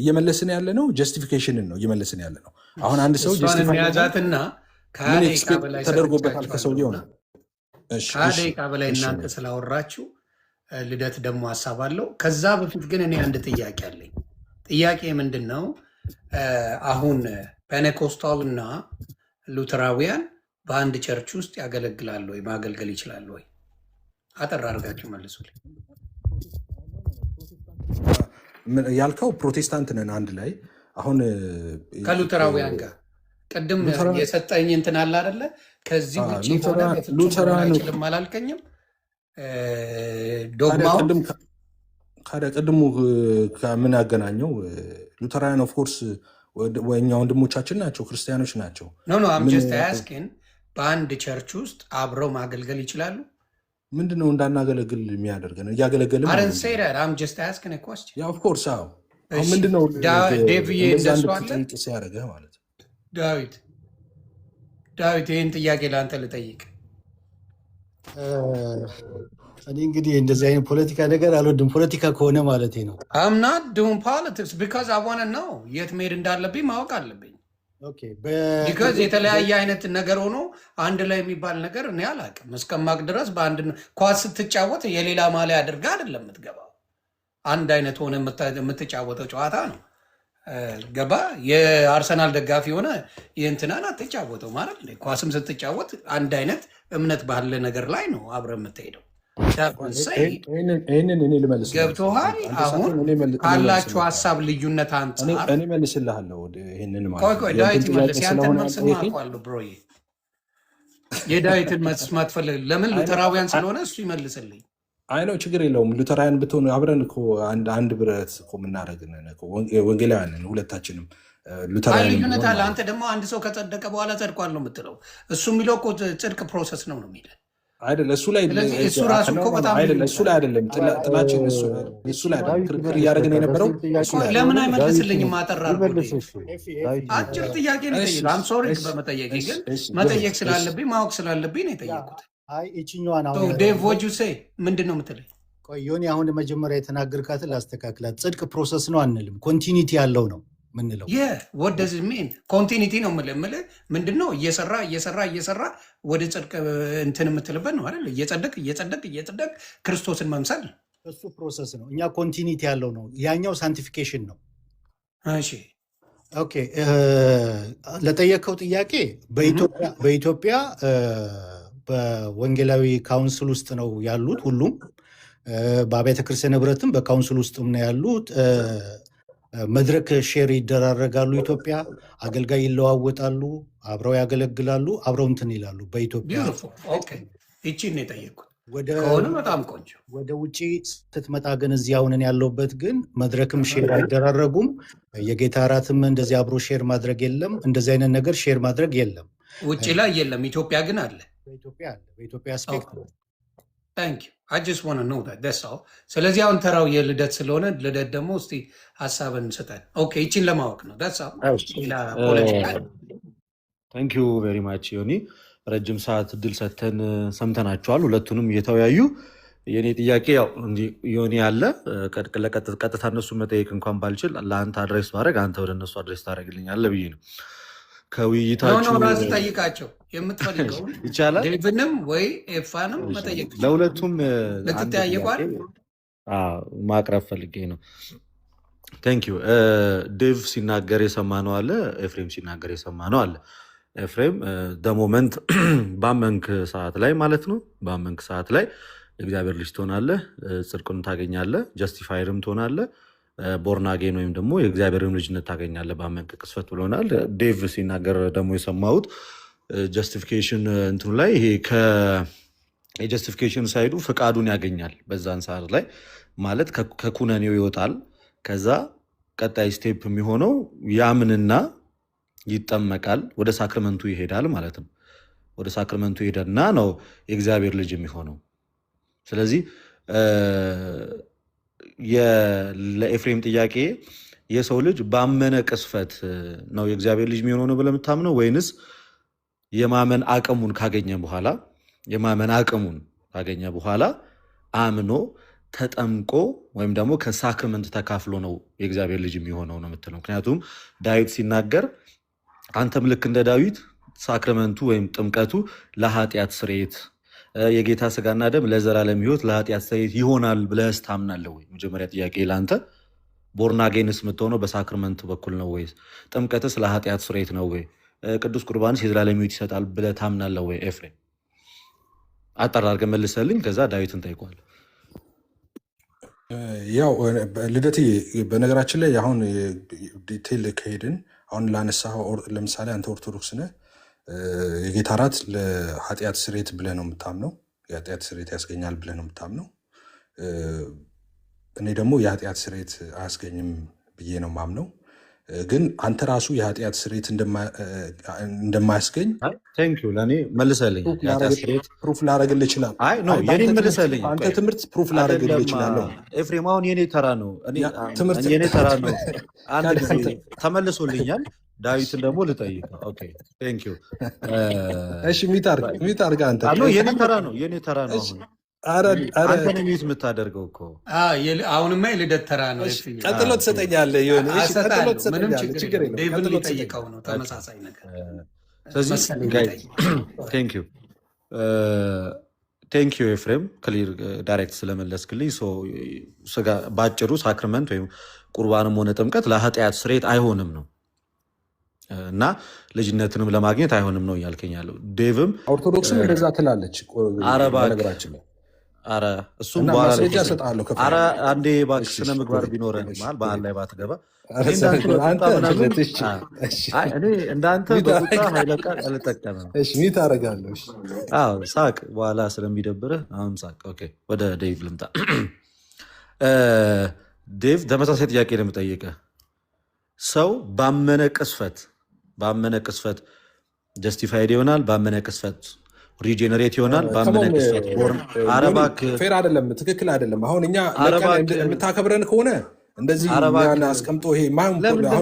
እየመለስን ያለ ነው ጀስቲፊኬሽንን ነው እየመለስን ያለ ነው። አሁን አንድ ሰው ጀስቲፋይ ያዛትና ተደርጎበታል ከሰውየው ነው። ከደቂቃ በላይ እናንተ ስላወራችሁ ልደት ደግሞ ሀሳብ አለው። ከዛ በፊት ግን እኔ አንድ ጥያቄ አለኝ። ጥያቄ ምንድን ነው? አሁን ፔኔኮስታል እና ሉተራውያን በአንድ ቸርች ውስጥ ያገለግላሉ ወይ? ማገልገል ይችላሉ ወይ? አጠር አድርጋችሁ መልሱልኝ። ያልከው ፕሮቴስታንት ነን አንድ ላይ አሁን ከሉተራውያን ጋር ቅድም የሰጠኝ እንትን አለ አይደለ? ከዚህ ውጭ ሆነ በፍጹም አይችልም አላልከኝም? ዶግማው ቅድሙ ከምን ያገናኘው? ሉተራውያን ኦፍኮርስ ወኛ ወንድሞቻችን ናቸው፣ ክርስቲያኖች ናቸው። ኖ አም ጀስት አስኪንግ በአንድ ቸርች ውስጥ አብረው ማገልገል ይችላሉ? ምንድነው እንዳናገለግል የሚያደርገን? እያገለገልን ኦፍኮርስ። አሁን ምንድነው ሲያደርገ ማለት ነው? ዳዊት ይህን ጥያቄ ለአንተ ልጠይቅ። እኔ እንግዲህ እንደዚህ አይነት ፖለቲካ ነገር አልወድም። ፖለቲካ ከሆነ ማለት ነው። አምናት ዱን ፖለቲክስ ቢካዝ አይ ዋንት ቱ ኖው የት መሄድ እንዳለብኝ ማወቅ አለብኝ። ቢካዝ የተለያየ አይነት ነገር ሆኖ አንድ ላይ የሚባል ነገር እኔ አላውቅም። እስከማቅ ድረስ በአንድ ኳስ ስትጫወት የሌላ ማሊያ አድርጋ አይደለም የምትገባው። አንድ አይነት ሆነ የምትጫወተው ጨዋታ ነው። ገባ? የአርሰናል ደጋፊ ሆነ የእንትናን አትጫወተው ማለት ነው። ኳስም ስትጫወት አንድ አይነት እምነት ባለ ነገር ላይ ነው አብረ የምትሄደው። ገብቶሃል? አሁን ካላችሁ ሀሳብ ልዩነት አንጻር እኔ መልስልሃለሁ። ይህንን ዳዊት ይመልስ። ያንተን መልስ አውቀዋለሁ ብሮዬ። የዳዊትን መልስ ማትፈልግ ለምን? ሉተራውያን ስለሆነ እሱ ይመልስልኝ። አይ ነው ችግር የለውም። ሉተራውያን ብትሆኑ አብረን እኮ አንድ ብረት እኮ የምናደርግን ወንጌላውያንን ሁለታችንም ልዩነት አለ። አንተ ደግሞ አንድ ሰው ከጸደቀ በኋላ ጸድቋል ነው የምትለው። እሱ የሚለው እኮ ጽድቅ ፕሮሰስ ነው ነው የሚለው አይደለ? እሱ ላይ እሱ ራሱ እኮ በጣም እሱ ላይ አይደለም ጥላችን እሱ ላይ ክርክር እያደረግን የነበረው። ለምን አይመልስልኝም? አጠራር አጭር ጥያቄ ነው የጠየቁት። አም ሶሪ በመጠየቄ ግን መጠየቅ ስላለብኝ ማወቅ ስላለብኝ ነው የጠየቁት። ይችኛዋን ዴቭ ወጁሴ ምንድን ነው የምትለኝ? ቆዮኒ አሁን መጀመሪያ የተናገርካትን ላስተካክላት። ጽድቅ ፕሮሰስ ነው አንልም፣ ኮንቲኒቲ ያለው ነው ምንለው። ወደዚ ሜን ኮንቲኒቲ ነው የምልህ ምንድን ነው እየሰራ ወደ ጽድቅ እንትን የምትልበት ነው አይደል? እየጸደቅ ክርስቶስን መምሰል እሱ ፕሮሰስ ነው። እኛ ኮንቲኒቲ ያለው ነው፣ ያኛው ሳንቲፊኬሽን ነው። እሺ ኦኬ። ለጠየቀው ጥያቄ በኢትዮጵያ በወንጌላዊ ካውንስል ውስጥ ነው ያሉት ሁሉም። በአብያተ ክርስቲያን ህብረትም በካውንስል ውስጥም ነው ያሉት። መድረክ ሼር ይደራረጋሉ። ኢትዮጵያ አገልጋይ ይለዋወጣሉ፣ አብረው ያገለግላሉ፣ አብረው እንትን ይላሉ። በኢትዮጵያ ይቺን ነው የጠየቅኩት ከሆነ በጣም ቆንጆ። ወደ ውጭ ስትመጣ ግን እዚህ አሁንን ያለውበት ግን መድረክም ሼር አይደራረጉም። የጌታ እራትም እንደዚህ አብሮ ሼር ማድረግ የለም። እንደዚህ አይነት ነገር ሼር ማድረግ የለም። ውጭ ላይ የለም። ኢትዮጵያ ግን አለ። በኢትዮጵያ አስፔክት ነው። ስለዚህ አሁን ተራው የልደት ስለሆነ ልደት ደግሞ እስኪ ሀሳብን ስጠን። ይችን ለማወቅ ነው። ታንኪዩ ቬሪ ማች ዮኒ። ረጅም ሰዓት እድል ሰተን ሰምተናቸዋል፣ ሁለቱንም እየተወያዩ። የኔ ጥያቄ ያው ዮኒ አለ ቀጥታ እነሱ መጠየቅ እንኳን ባልችል ለአንተ አድሬስ ማድረግ አንተ ወደ እነሱ አድሬስ ታደረግልኛለህ ብዬ ነው። ከውይይታችሁ ራስ ጠይቃቸው የምትፈልገው ይቻላል። ዴቭንም ወይ ኤፋንም መጠየቅ ለሁለቱም ልትጠያየቋል ማቅረብ ፈልጌ ነው። ታንኪዩ። ዴቭ ሲናገር የሰማነው አለ፣ ኤፍሬም ሲናገር የሰማነው አለ። ኤፍሬም ደሞመንት ባመንክ ሰዓት ላይ ማለት ነው፣ ባመንክ ሰዓት ላይ የእግዚአብሔር ልጅ ትሆናለህ፣ ጽድቁን ታገኛለህ፣ ጀስቲፋይርም ትሆናለህ፣ ቦርናጌን ወይም ደግሞ የእግዚአብሔርን ልጅነት ታገኛለህ ባመንክ ቅስፈት ብሎናል። ዴቭ ሲናገር ደግሞ የሰማሁት ጀስቲፊኬሽን እንትኑ ላይ ይሄ የጀስቲፊኬሽን ሳይዱ ፍቃዱን ያገኛል በዛን ሰዓት ላይ ማለት ከኩነኔው ይወጣል። ከዛ ቀጣይ ስቴፕ የሚሆነው ያምንና ይጠመቃል፣ ወደ ሳክርመንቱ ይሄዳል ማለት ነው። ወደ ሳክርመንቱ ይሄዳልና ነው የእግዚአብሔር ልጅ የሚሆነው። ስለዚህ ለኤፍሬም ጥያቄ የሰው ልጅ ባመነ ቅስፈት ነው የእግዚአብሔር ልጅ የሚሆነው ነው ብለህ የምታምነው ወይንስ የማመን አቅሙን ካገኘ በኋላ አምኖ ተጠምቆ ወይም ደግሞ ከሳክርመንት ተካፍሎ ነው የእግዚአብሔር ልጅ የሚሆነው ነው የምትለው? ምክንያቱም ዳዊት ሲናገር አንተም ልክ እንደ ዳዊት ሳክርመንቱ ወይም ጥምቀቱ ለኃጢአት ስርየት፣ የጌታ ስጋና ደም ለዘላለም ሕይወት ለኃጢአት ስርየት ይሆናል ብለህ ታምናለህ ወይ? መጀመሪያ ጥያቄ ለአንተ ቦርናጌንስ የምትሆነው በሳክርመንት በኩል ነው ወይስ? ጥምቀትስ ለኃጢአት ስርየት ነው ወይ? ቅዱስ ቁርባንስ የዘላለም ሕይወት ይሰጣል ብለህ ታምናለህ ወይ? ኤፍሬም አጠር አድርገህ መልሰልኝ። ከዛ ዳዊትን ጠይቋል። ያው ልደትዬ፣ በነገራችን ላይ አሁን ዲቴይል ከሄድን አሁን ላነሳኸው ለምሳሌ አንተ ኦርቶዶክስ ነህ። የጌታ እራት ለኃጢአት ስርየት ብለህ ነው የምታምነው። የኃጢአት ስርየት ያስገኛል ብለህ ነው የምታምነው። እኔ ደግሞ የኃጢአት ስርየት አያስገኝም ብዬ ነው ማምነው። ግን አንተ ራሱ የኃጢአት ስርየት እንደማያስገኝ ቴንኪው ለእኔ መልሰልኝ። ፕሩፍ ላደርግልህ እችላለሁ። የኔ መልሰልኝ። አንተ ትምህርት ፕሩፍ ላደርግልህ እችላለሁ። ኤፍሬም አሁን የኔ ተራ ነው። የኔ ተራ ነው። አንድ ጊዜ ተመልሶልኛል። ዳዊትን ደግሞ ልጠይቀው። ኦኬ ቴንኪው። እሺ ሚት አድርግ አንተ። የኔ ተራ ነው። የኔ ተራ ነው። አሁን አንተ ነው ሚት የምታደርገው እኮ። አሁንማ የልደት ተራ ነው። ቀጥሎ ትሰጠኛለህ። ይሁን እሺ፣ ቀጥሎ ምንም ትሰጠኛለህ። ችግር የለም። ዴቭን ቀጥሎ ሊጠይቀው ነው ተመሳሳይ ነገር። ስለዚህ ቴንኪው ቴንኪው ኤፍሬም ክሊር ዳይሬክት ስለመለስክልኝ። ስጋ በአጭሩ ሳክርመንት ወይም ቁርባንም ሆነ ጥምቀት ለኃጢአት ስርየት አይሆንም ነው እና ልጅነትንም ለማግኘት አይሆንም ነው እያልከኝ ያለው። ዴቭም ኦርቶዶክስም እንደዛ ትላለች። ነገራችን ላይ እሱም በኋላ ማስረጃ እሰጥሃለሁ። አንዴ እባክህ ስነ ምግባር ቢኖረን መሀል በዓል ላይ ባትገባ። እንዳንተ በቁጣ ኃይለ ቃል አልጠቀምም። ሚት አደርጋለሁ። ሳቅ በኋላ ስለሚደብርህ አሁን ሳቅ። ኦኬ ወደ ዴቭ ልምጣ። ዴቭ ተመሳሳይ ጥያቄ ነው የምጠይቅህ። ሰው ባመነ ቅስፈት ጀስቲፋይድ ይሆናል። ባመነ ቅስፈት ሪጀነሬት ይሆናል። ባመነ ቅስፈት ፌር አይደለም፣ ትክክል አይደለም። አሁን እኛ የምታከብረን ከሆነ እንደዚህ አስቀምጦ ይሄ አሁን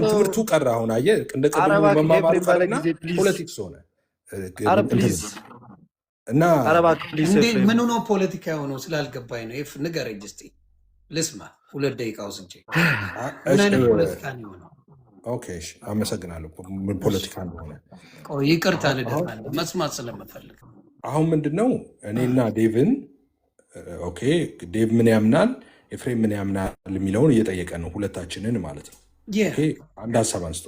ትምህርቱ ቀረ። አሁን አየህ እንደ ቀድሞ መማማሩ ቀረና ፖለቲክስ ሆነ እና ምኑ ነው ፖለቲካ የሆነው ስላልገባኝ ነው። ንገረኝ እስኪ ልስማ። 2 ደቂቃ ወስጄ ምን አይነት ፖለቲካ ነው የሆነው? ኦኬ አመሰግናለሁ። ምን ፖለቲካ እንደሆነ ይቅርታ ልደት መስማት ስለምፈልግ። አሁን ምንድነው እኔና ዴቭን ኦኬ ዴቭ ምን ያምናል ኤፍሬም ምን ያምናል የሚለውን እየጠየቀ ነው፣ ሁለታችንን ማለት ነው። አንድ ሀሳብ አንስቶ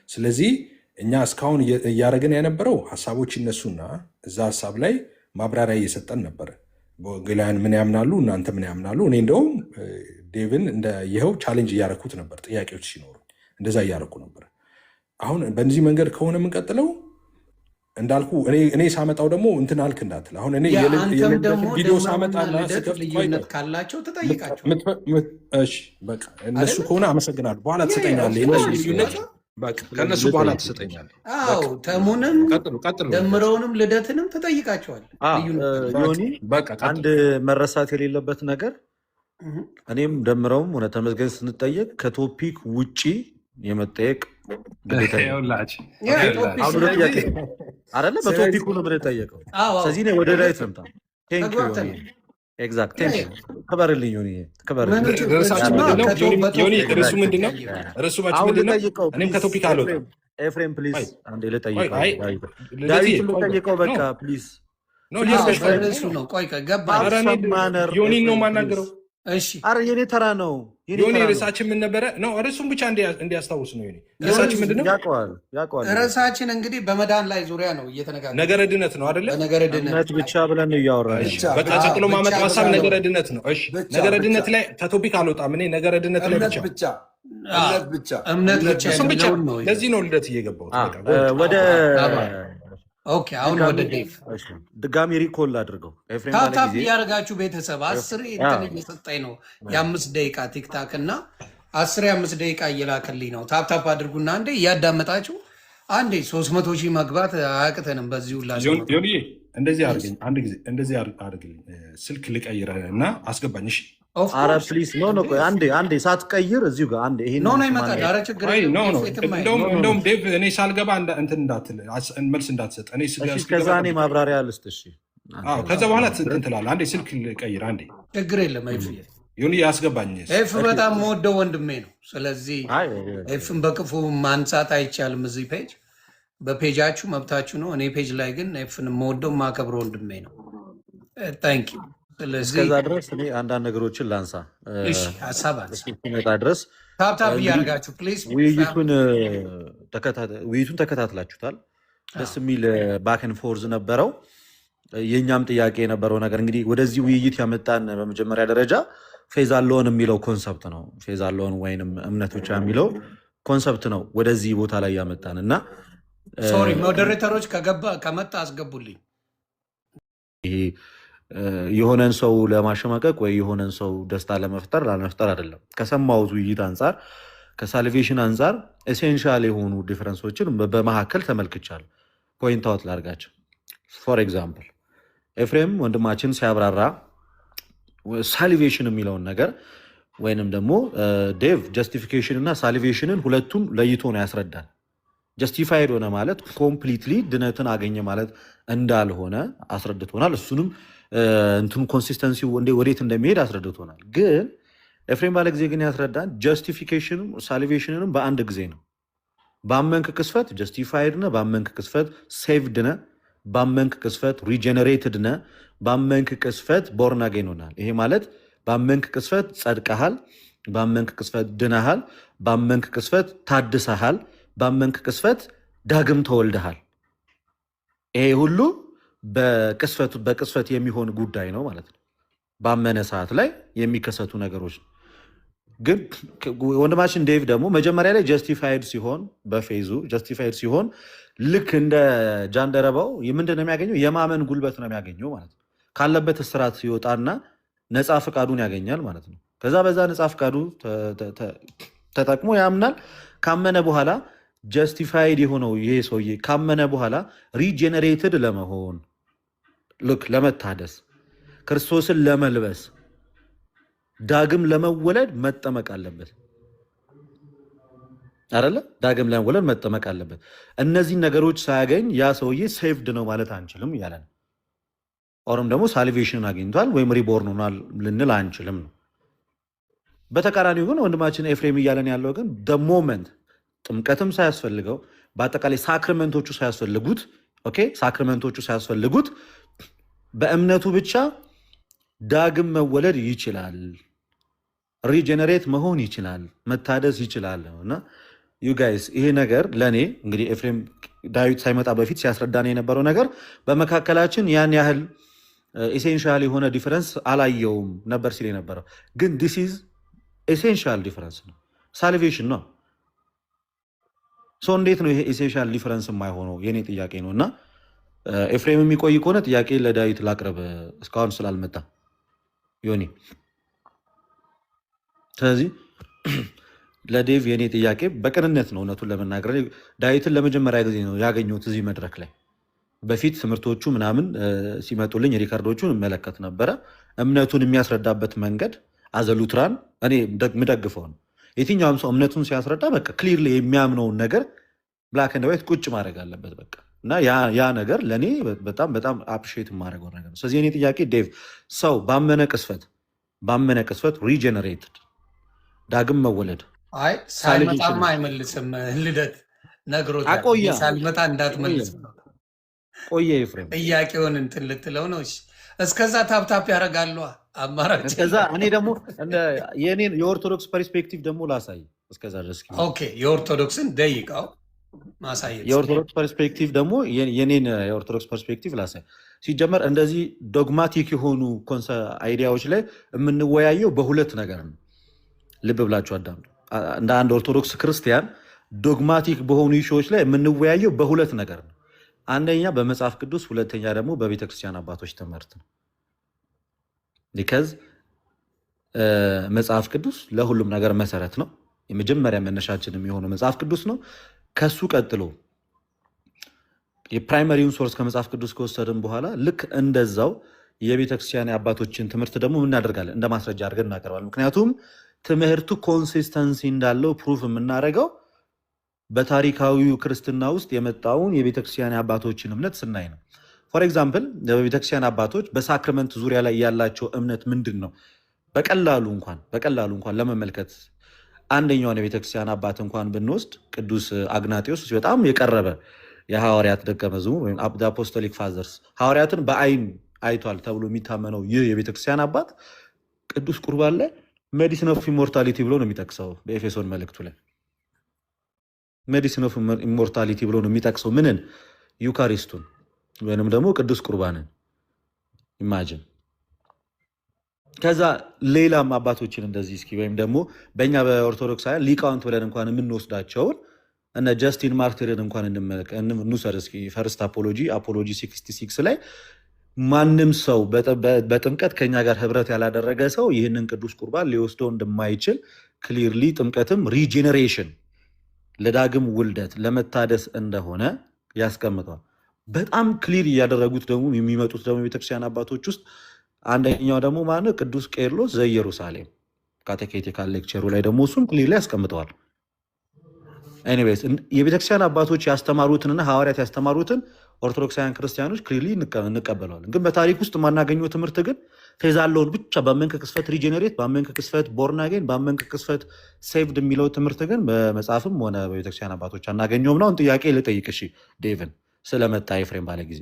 ስለዚህ እኛ እስካሁን እያደረግን የነበረው ሀሳቦች ይነሱና እዛ ሀሳብ ላይ ማብራሪያ እየሰጠን ነበረ። ወንጌላውያን ምን ያምናሉ፣ እናንተ ምን ያምናሉ። እኔ እንደውም ዴቭን ይኸው ቻሌንጅ እያደረኩት ነበር፣ ጥያቄዎች ሲኖሩ እንደዛ እያደረኩ ነበር። አሁን በዚህ መንገድ ከሆነ የምንቀጥለው እንዳልኩ እኔ ሳመጣው ደግሞ እንትን አልክ እንዳትል። አሁን እኔ ቪዲዮ ሳመጣና ልዩነት ካላቸው ተጠይቃቸው። በቃ እነሱ ከሆነ አመሰግናለሁ። በኋላ ትሰጠኛለህ። የእነሱ ልዩነት ከእነሱ በኋላ ትሰጠኛለህ። ተሙንም ደምረውንም ልደትንም ተጠይቃቸዋል። ዮኒ አንድ መረሳት የሌለበት ነገር እኔም ደምረውም ሆነ ተመስገን ስንጠየቅ ከቶፒክ ውጪ የመጠየቅ ግዴታ አይደለ? በቶፒኩ ነው የምንጠየቀው። ስለዚህ ወደ ዳዊት ልምጣ። ክበርልኝ ዮኒ፣ ክበርልኝ። ርዕሱ ምንድን ነው? እኔም ከቶፒክ አልወጣም። ኤፍሬም ፕሊዝ አንዴ ልጠይቀው፣ ዳዊትን ልጠይቀው። በቃ ፕሊዝ ዮኒ ነው የማናገረው። አረ የኔ ተራ ነው። ዮኒ ርዕሳችን ምን ነበረ? ነው ርዕሱን ብቻ እንዲያስታውስ ነው። ዮኒ ርዕሳችን ምንድን ነው? ያውቀዋል። ርዕሳችን እንግዲህ በመዳን ላይ ዙሪያ ነው እየተነጋገርን። ነገረ ድነት ነው አይደለ? ነገረ ድነት ብቻ ብለን ነው እያወራን። በቃ ጸቅሎ ማመጣ ሀሳብ ነገረ ድነት ነው። እሺ ነገረ ድነት ላይ ከቶፒክ አልወጣም። እኔ ነገረ ድነት ላይ እምነት ብቻ ነው። ለዚህ ነው ልደት እየገባሁት ወደ ኦኬ አሁን ወደ ዴቭ ድጋሚ ሪኮል አድርገው። ታፕታፕ እያደረጋችሁ ቤተሰብ 10 እንትን እየሰጠኝ ነው። የ5 ደቂቃ ቲክታክ እና 10 የ5 ደቂቃ እየላከልኝ ነው። ታፕታፕ አድርጉና አንዴ እያዳመጣችሁ አንዴ 300 ሺህ መግባት አያቅተንም። በዚህ ሁላ እንደዚህ አድርገኝ። አንድ ጊዜ እንደዚህ አድርግልኝ። ስልክ ልቀይረ እና አስገባኝ። እሺ አረ ፕሊስ አንዴ ሳትቀይር እዚሁ ጋር አንዴ ይሄን ነው ይመጣል። አረ ችግር እንደውም ዴቭ እኔ ሳልገባ እንትን እንዳትል መልስ እንዳትሰጥ ከዛ እኔ ማብራሪያ ልስጥ። እሺ ከዛ በኋላ እንትን ትላለህ። አንዴ ስልክ ልቀይር። አንዴ ችግር የለም። ዮኒ ያስገባኝ። ኤፍ በጣም መወደው ወንድሜ ነው። ስለዚህ ኤፍን በክፉ ማንሳት አይቻልም። እዚህ ፔጅ በፔጃችሁ መብታችሁ ነው። እኔ ፔጅ ላይ ግን ኤፍን መወደው ማከብረው ወንድሜ ነው። ታንክ ዩ። እስከዛ ድረስ እኔ አንዳንድ ነገሮችን ላንሳ። ሀሳብ እስኪመጣ ድረስ ታፕታፕ እንግዲህ እያደረጋችሁ ፕሊዝ። ውይይቱን ተከታትላችሁታል። ደስ የሚል ባክን ፎርዝ ነበረው። የእኛም ጥያቄ የነበረው ነገር እንግዲህ ወደዚህ ውይይት ያመጣን በመጀመሪያ ደረጃ ፌዝ አለውን የሚለው ኮንሰፕት ነው። ፌዝ አለውን ወይንም እምነት ብቻ የሚለው ኮንሰፕት ነው ወደዚህ ቦታ ላይ ያመጣን እና ሶሪ ሞዴሬተሮች ከመጣ አስገቡልኝ። ይሄ የሆነን ሰው ለማሸማቀቅ ወይ የሆነን ሰው ደስታ ለመፍጠር ላለመፍጠር አይደለም። ከሰማሁት ውይይት አንጻር ከሳልቬሽን አንጻር ኤሴንሻል የሆኑ ዲፈረንሶችን በመካከል ተመልክቻለሁ። ፖይንት አውት ላድርጋቸው። ፎር ኤግዛምፕል ኤፍሬም ወንድማችን ሲያብራራ ሳልቬሽን የሚለውን ነገር ወይንም ደግሞ ዴቭ ጀስቲፊኬሽን እና ሳልቬሽንን ሁለቱን ለይቶ ነው ያስረዳል። ጀስቲፋይድ ሆነ ማለት ኮምፕሊትሊ ድነትን አገኘ ማለት እንዳልሆነ አስረድቶናል። እሱንም እንትኑ ኮንሲስተንሲ ወዴት እንደሚሄድ አስረድቶናል። ግን ኤፍሬም ባለ ጊዜ ግን ያስረዳን ጀስቲፊኬሽንም ሳልቬሽንንም በአንድ ጊዜ ነው። ባመንክ ቅስፈት ጀስቲፋይድ ነ፣ ባመንክ ቅስፈት ሴቭድ ነ፣ ባመንክ ቅስፈት ሪጀነሬትድ ነ፣ ባመንክ ቅስፈት ቦርን አጌን ሆናል። ይሄ ማለት ባመንክ ቅስፈት ጸድቀሃል፣ ባመንክ ቅስፈት ድነሃል፣ ባመንክ ቅስፈት ታድሰሃል፣ ባመንክ ቅስፈት ዳግም ተወልደሃል። ይሄ ሁሉ በቅስፈት የሚሆን ጉዳይ ነው ማለት ነው። ባመነ ሰዓት ላይ የሚከሰቱ ነገሮች ነው። ግን ወንድማችን ዴቭ ደግሞ መጀመሪያ ላይ ጀስቲፋይድ ሲሆን በፌዙ ጀስቲፋይድ ሲሆን ልክ እንደ ጃንደረባው ምንድን ነው የሚያገኘው? የማመን ጉልበት ነው የሚያገኘው ማለት ነው። ካለበት እስራት ሲወጣና ነፃ ፈቃዱን ያገኛል ማለት ነው። ከዛ በዛ ነፃ ፈቃዱ ተጠቅሞ ያምናል። ካመነ በኋላ ጀስቲፋይድ የሆነው ይሄ ሰውዬ ካመነ በኋላ ሪጀነሬትድ ለመሆን ልክ ለመታደስ ክርስቶስን ለመልበስ ዳግም ለመወለድ መጠመቅ አለበት አይደለ? ዳግም ለመወለድ መጠመቅ አለበት። እነዚህን ነገሮች ሳያገኝ ያ ሰውዬ ሴቭድ ነው ማለት አንችልም እያለ ነው። ኦርም ደግሞ ሳልቬሽን አግኝቷል ወይም ሪቦርን ሆኗል ልንል አንችልም ነው። በተቃራኒው ግን ወንድማችን ኤፍሬም እያለን ያለው ግን ሞመንት ጥምቀትም ሳያስፈልገው በአጠቃላይ ሳክርመንቶቹ ሳያስፈልጉት ሳክርመንቶቹ ሳያስፈልጉት በእምነቱ ብቻ ዳግም መወለድ ይችላል፣ ሪጀነሬት መሆን ይችላል፣ መታደስ ይችላል እና ዩ ጋይስ ይሄ ነገር ለእኔ እንግዲህ ኤፍሬም ዳዊት ሳይመጣ በፊት ሲያስረዳን የነበረው ነገር በመካከላችን ያን ያህል ኤሴንሻል የሆነ ዲፈረንስ አላየውም ነበር ሲል የነበረው። ግን ዲስ ኢዝ ኤሴንሻል ዲፈረንስ ነው፣ ሳልቬሽን ነው። እንዴት ነው ይሄ ኤሴንሻል ዲፈረንስ የማይሆነው? የኔ ጥያቄ ነው። እና ኤፍሬም የሚቆይ ከሆነ ጥያቄ ለዳዊት ላቅርብ፣ እስካሁን ስላልመጣ ዮኒ። ስለዚህ ለዴቭ የኔ ጥያቄ በቅንነት ነው፣ እውነቱን ለመናገር ዳዊትን ለመጀመሪያ ጊዜ ነው ያገኘሁት እዚህ መድረክ ላይ። በፊት ትምህርቶቹ ምናምን ሲመጡልኝ ሪከርዶቹን እመለከት ነበረ። እምነቱን የሚያስረዳበት መንገድ አዘሉትራን እኔ የምደግፈው ነው። የትኛውም ሰው እምነቱን ሲያስረዳ በቃ ክሊርሊ የሚያምነውን ነገር ብላክ ኤንድ ዋይት ቁጭ ማድረግ አለበት በቃ። እና ያ ነገር ለእኔ በጣም በጣም አፕሪሺየት የማደርገው ነገር ነው። ስለዚህ የኔ ጥያቄ ዴቭ ሰው ባመነ ቅስፈት ሪጀነሬትድ ዳግም መወለድ ሳይመጣማ አይመልስም። ልደት ነግሮታል። ሳልመጣ እንዳትመልስ ቆየ ኤፍሬም ጥያቄውን እንትን ልትለው ነው። እስከዛ ታፕታፕ ያደርጋሉ አማራጭ። እስከዛ እኔ ደግሞ የኦርቶዶክስ ፐርስፔክቲቭ ደግሞ ላሳይ። እስከዛ ድረስ የኦርቶዶክስን ደይቃው ማሳየት የኦርቶዶክስ ፐርስፔክቲቭ ደግሞ የኔን የኦርቶዶክስ ፐርስፔክቲቭ ላሳይ። ሲጀመር እንደዚህ ዶግማቲክ የሆኑ አይዲያዎች ላይ የምንወያየው በሁለት ነገር ነው። ልብ ብላችሁ አዳምጡ። እንደ አንድ ኦርቶዶክስ ክርስቲያን ዶግማቲክ በሆኑ ኢሹዎች ላይ የምንወያየው በሁለት ነገር ነው። አንደኛ በመጽሐፍ ቅዱስ፣ ሁለተኛ ደግሞ በቤተክርስቲያን አባቶች ትምህርት ነው። ቢካዝ መጽሐፍ ቅዱስ ለሁሉም ነገር መሰረት ነው። የመጀመሪያ መነሻችን የሚሆነው መጽሐፍ ቅዱስ ነው። ከሱ ቀጥሎ የፕራይመሪውን ሶርስ ከመጽሐፍ ቅዱስ ከወሰድን በኋላ ልክ እንደዛው የቤተክርስቲያን አባቶችን ትምህርት ደግሞ እናደርጋለን፣ እንደ ማስረጃ አድርገን እናቀርባለን። ምክንያቱም ትምህርቱ ኮንሲስተንሲ እንዳለው ፕሩፍ የምናደርገው በታሪካዊው ክርስትና ውስጥ የመጣውን የቤተክርስቲያን አባቶችን እምነት ስናይ ነው። ፎር ኤግዛምፕል በቤተክርስቲያን አባቶች በሳክረመንት ዙሪያ ላይ ያላቸው እምነት ምንድን ነው? በቀላሉ እንኳን ለመመልከት አንደኛውን የቤተክርስቲያን አባት እንኳን ብንወስድ ቅዱስ አግናጢዮስ በጣም የቀረበ የሐዋርያት ደቀ መዝሙር ወይም አፖስቶሊክ ፋዘርስ ሐዋርያትን በአይን አይቷል ተብሎ የሚታመነው ይህ የቤተክርስቲያን አባት ቅዱስ ቁርባን ላይ ሜዲሲን ኦፍ ኢሞርታሊቲ ብሎ ነው የሚጠቅሰው በኤፌሶን መልእክቱ ላይ ሜዲሲን ኦፍ ኢሞርታሊቲ ብሎ ነው የሚጠቅሰው ምንን ዩካሪስቱን ወይንም ደግሞ ቅዱስ ቁርባንን ኢማጂን ከዛ ሌላም አባቶችን እንደዚህ እስኪ ወይም ደግሞ በእኛ በኦርቶዶክሳውያን ሊቃውንት ብለን እንኳን የምንወስዳቸውን እነ ጀስቲን ማርቲርን እንኳን እንውሰድ እስኪ ፈርስት አፖሎጂ 66 ላይ ማንም ሰው በጥምቀት ከኛ ጋር ህብረት ያላደረገ ሰው ይህንን ቅዱስ ቁርባን ሊወስደው እንደማይችል ክሊርሊ ጥምቀትም ሪጄኔሬሽን ለዳግም ውልደት ለመታደስ እንደሆነ ያስቀምጠዋል። በጣም ክሊር እያደረጉት ደግሞ የሚመጡት ደግሞ የቤተክርስቲያን አባቶች ውስጥ አንደኛው ደግሞ ማነው ቅዱስ ቄርሎስ ዘኢየሩሳሌም ካቴኬቲካል ሌክቸሩ ላይ ደግሞ እሱም ክሊር ላይ ያስቀምጠዋል። ኤኒዌይስ የቤተክርስቲያን አባቶች ያስተማሩትንና ሐዋርያት ያስተማሩትን ኦርቶዶክሳውያን ክርስቲያኖች ክሊርሊ እንቀበለዋለን። ግን በታሪክ ውስጥ የማናገኘው ትምህርት ግን ፌዛለውን ብቻ በአመንከ ቅስፈት ሪጀኔሬት፣ በአመንከ ቅስፈት ቦርናጌን፣ በአመንከ ቅስፈት ሴቭድ የሚለው ትምህርት ግን በመጽሐፍም ሆነ በቤተክርስቲያን አባቶች አናገኘውም ነው። ጥያቄ ልጠይቅ እሺ፣ ዴቭን ስለመጣ ኤፍሬም ባለ ጊዜ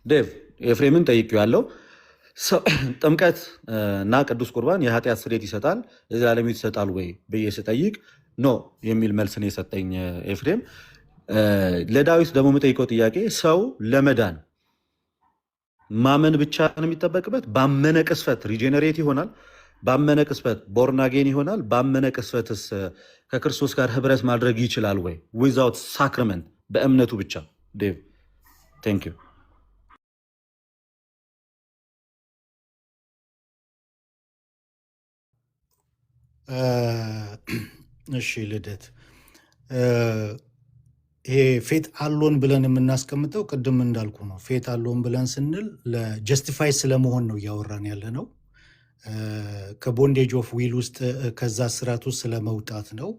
ዴቭ ኤፍሬምን ጠይቄው ያለው ጥምቀት እና ቅዱስ ቁርባን የኃጢአት ስርየት ይሰጣል የዘላለም ሕይወት ይሰጣል ወይ ብዬ ስጠይቅ ኖ የሚል መልስን የሰጠኝ ኤፍሬም። ለዳዊት ደግሞ የምጠይቀው ጥያቄ ሰው ለመዳን ማመን ብቻ ነው የሚጠበቅበት? ባመነ ቅስፈት ሪጀነሬት ይሆናል? ባመነ ቅስፈት ቦርናጌን ይሆናል? ባመነ ቅስፈትስ ከክርስቶስ ጋር ህብረት ማድረግ ይችላል ወይ? ዊዛውት ሳክረመንት በእምነቱ ብቻ። ዴቭ ቴንክ ዩ። እሺ ልደት፣ ይሄ ፌት አሎን ብለን የምናስቀምጠው ቅድም እንዳልኩ ነው። ፌት አሎን ብለን ስንል ለጀስቲፋይ ስለመሆን ነው እያወራን ያለ ነው። ከቦንዴጅ ኦፍ ዊል ውስጥ ከዛ ስርዓት ውስጥ ስለመውጣት ነው።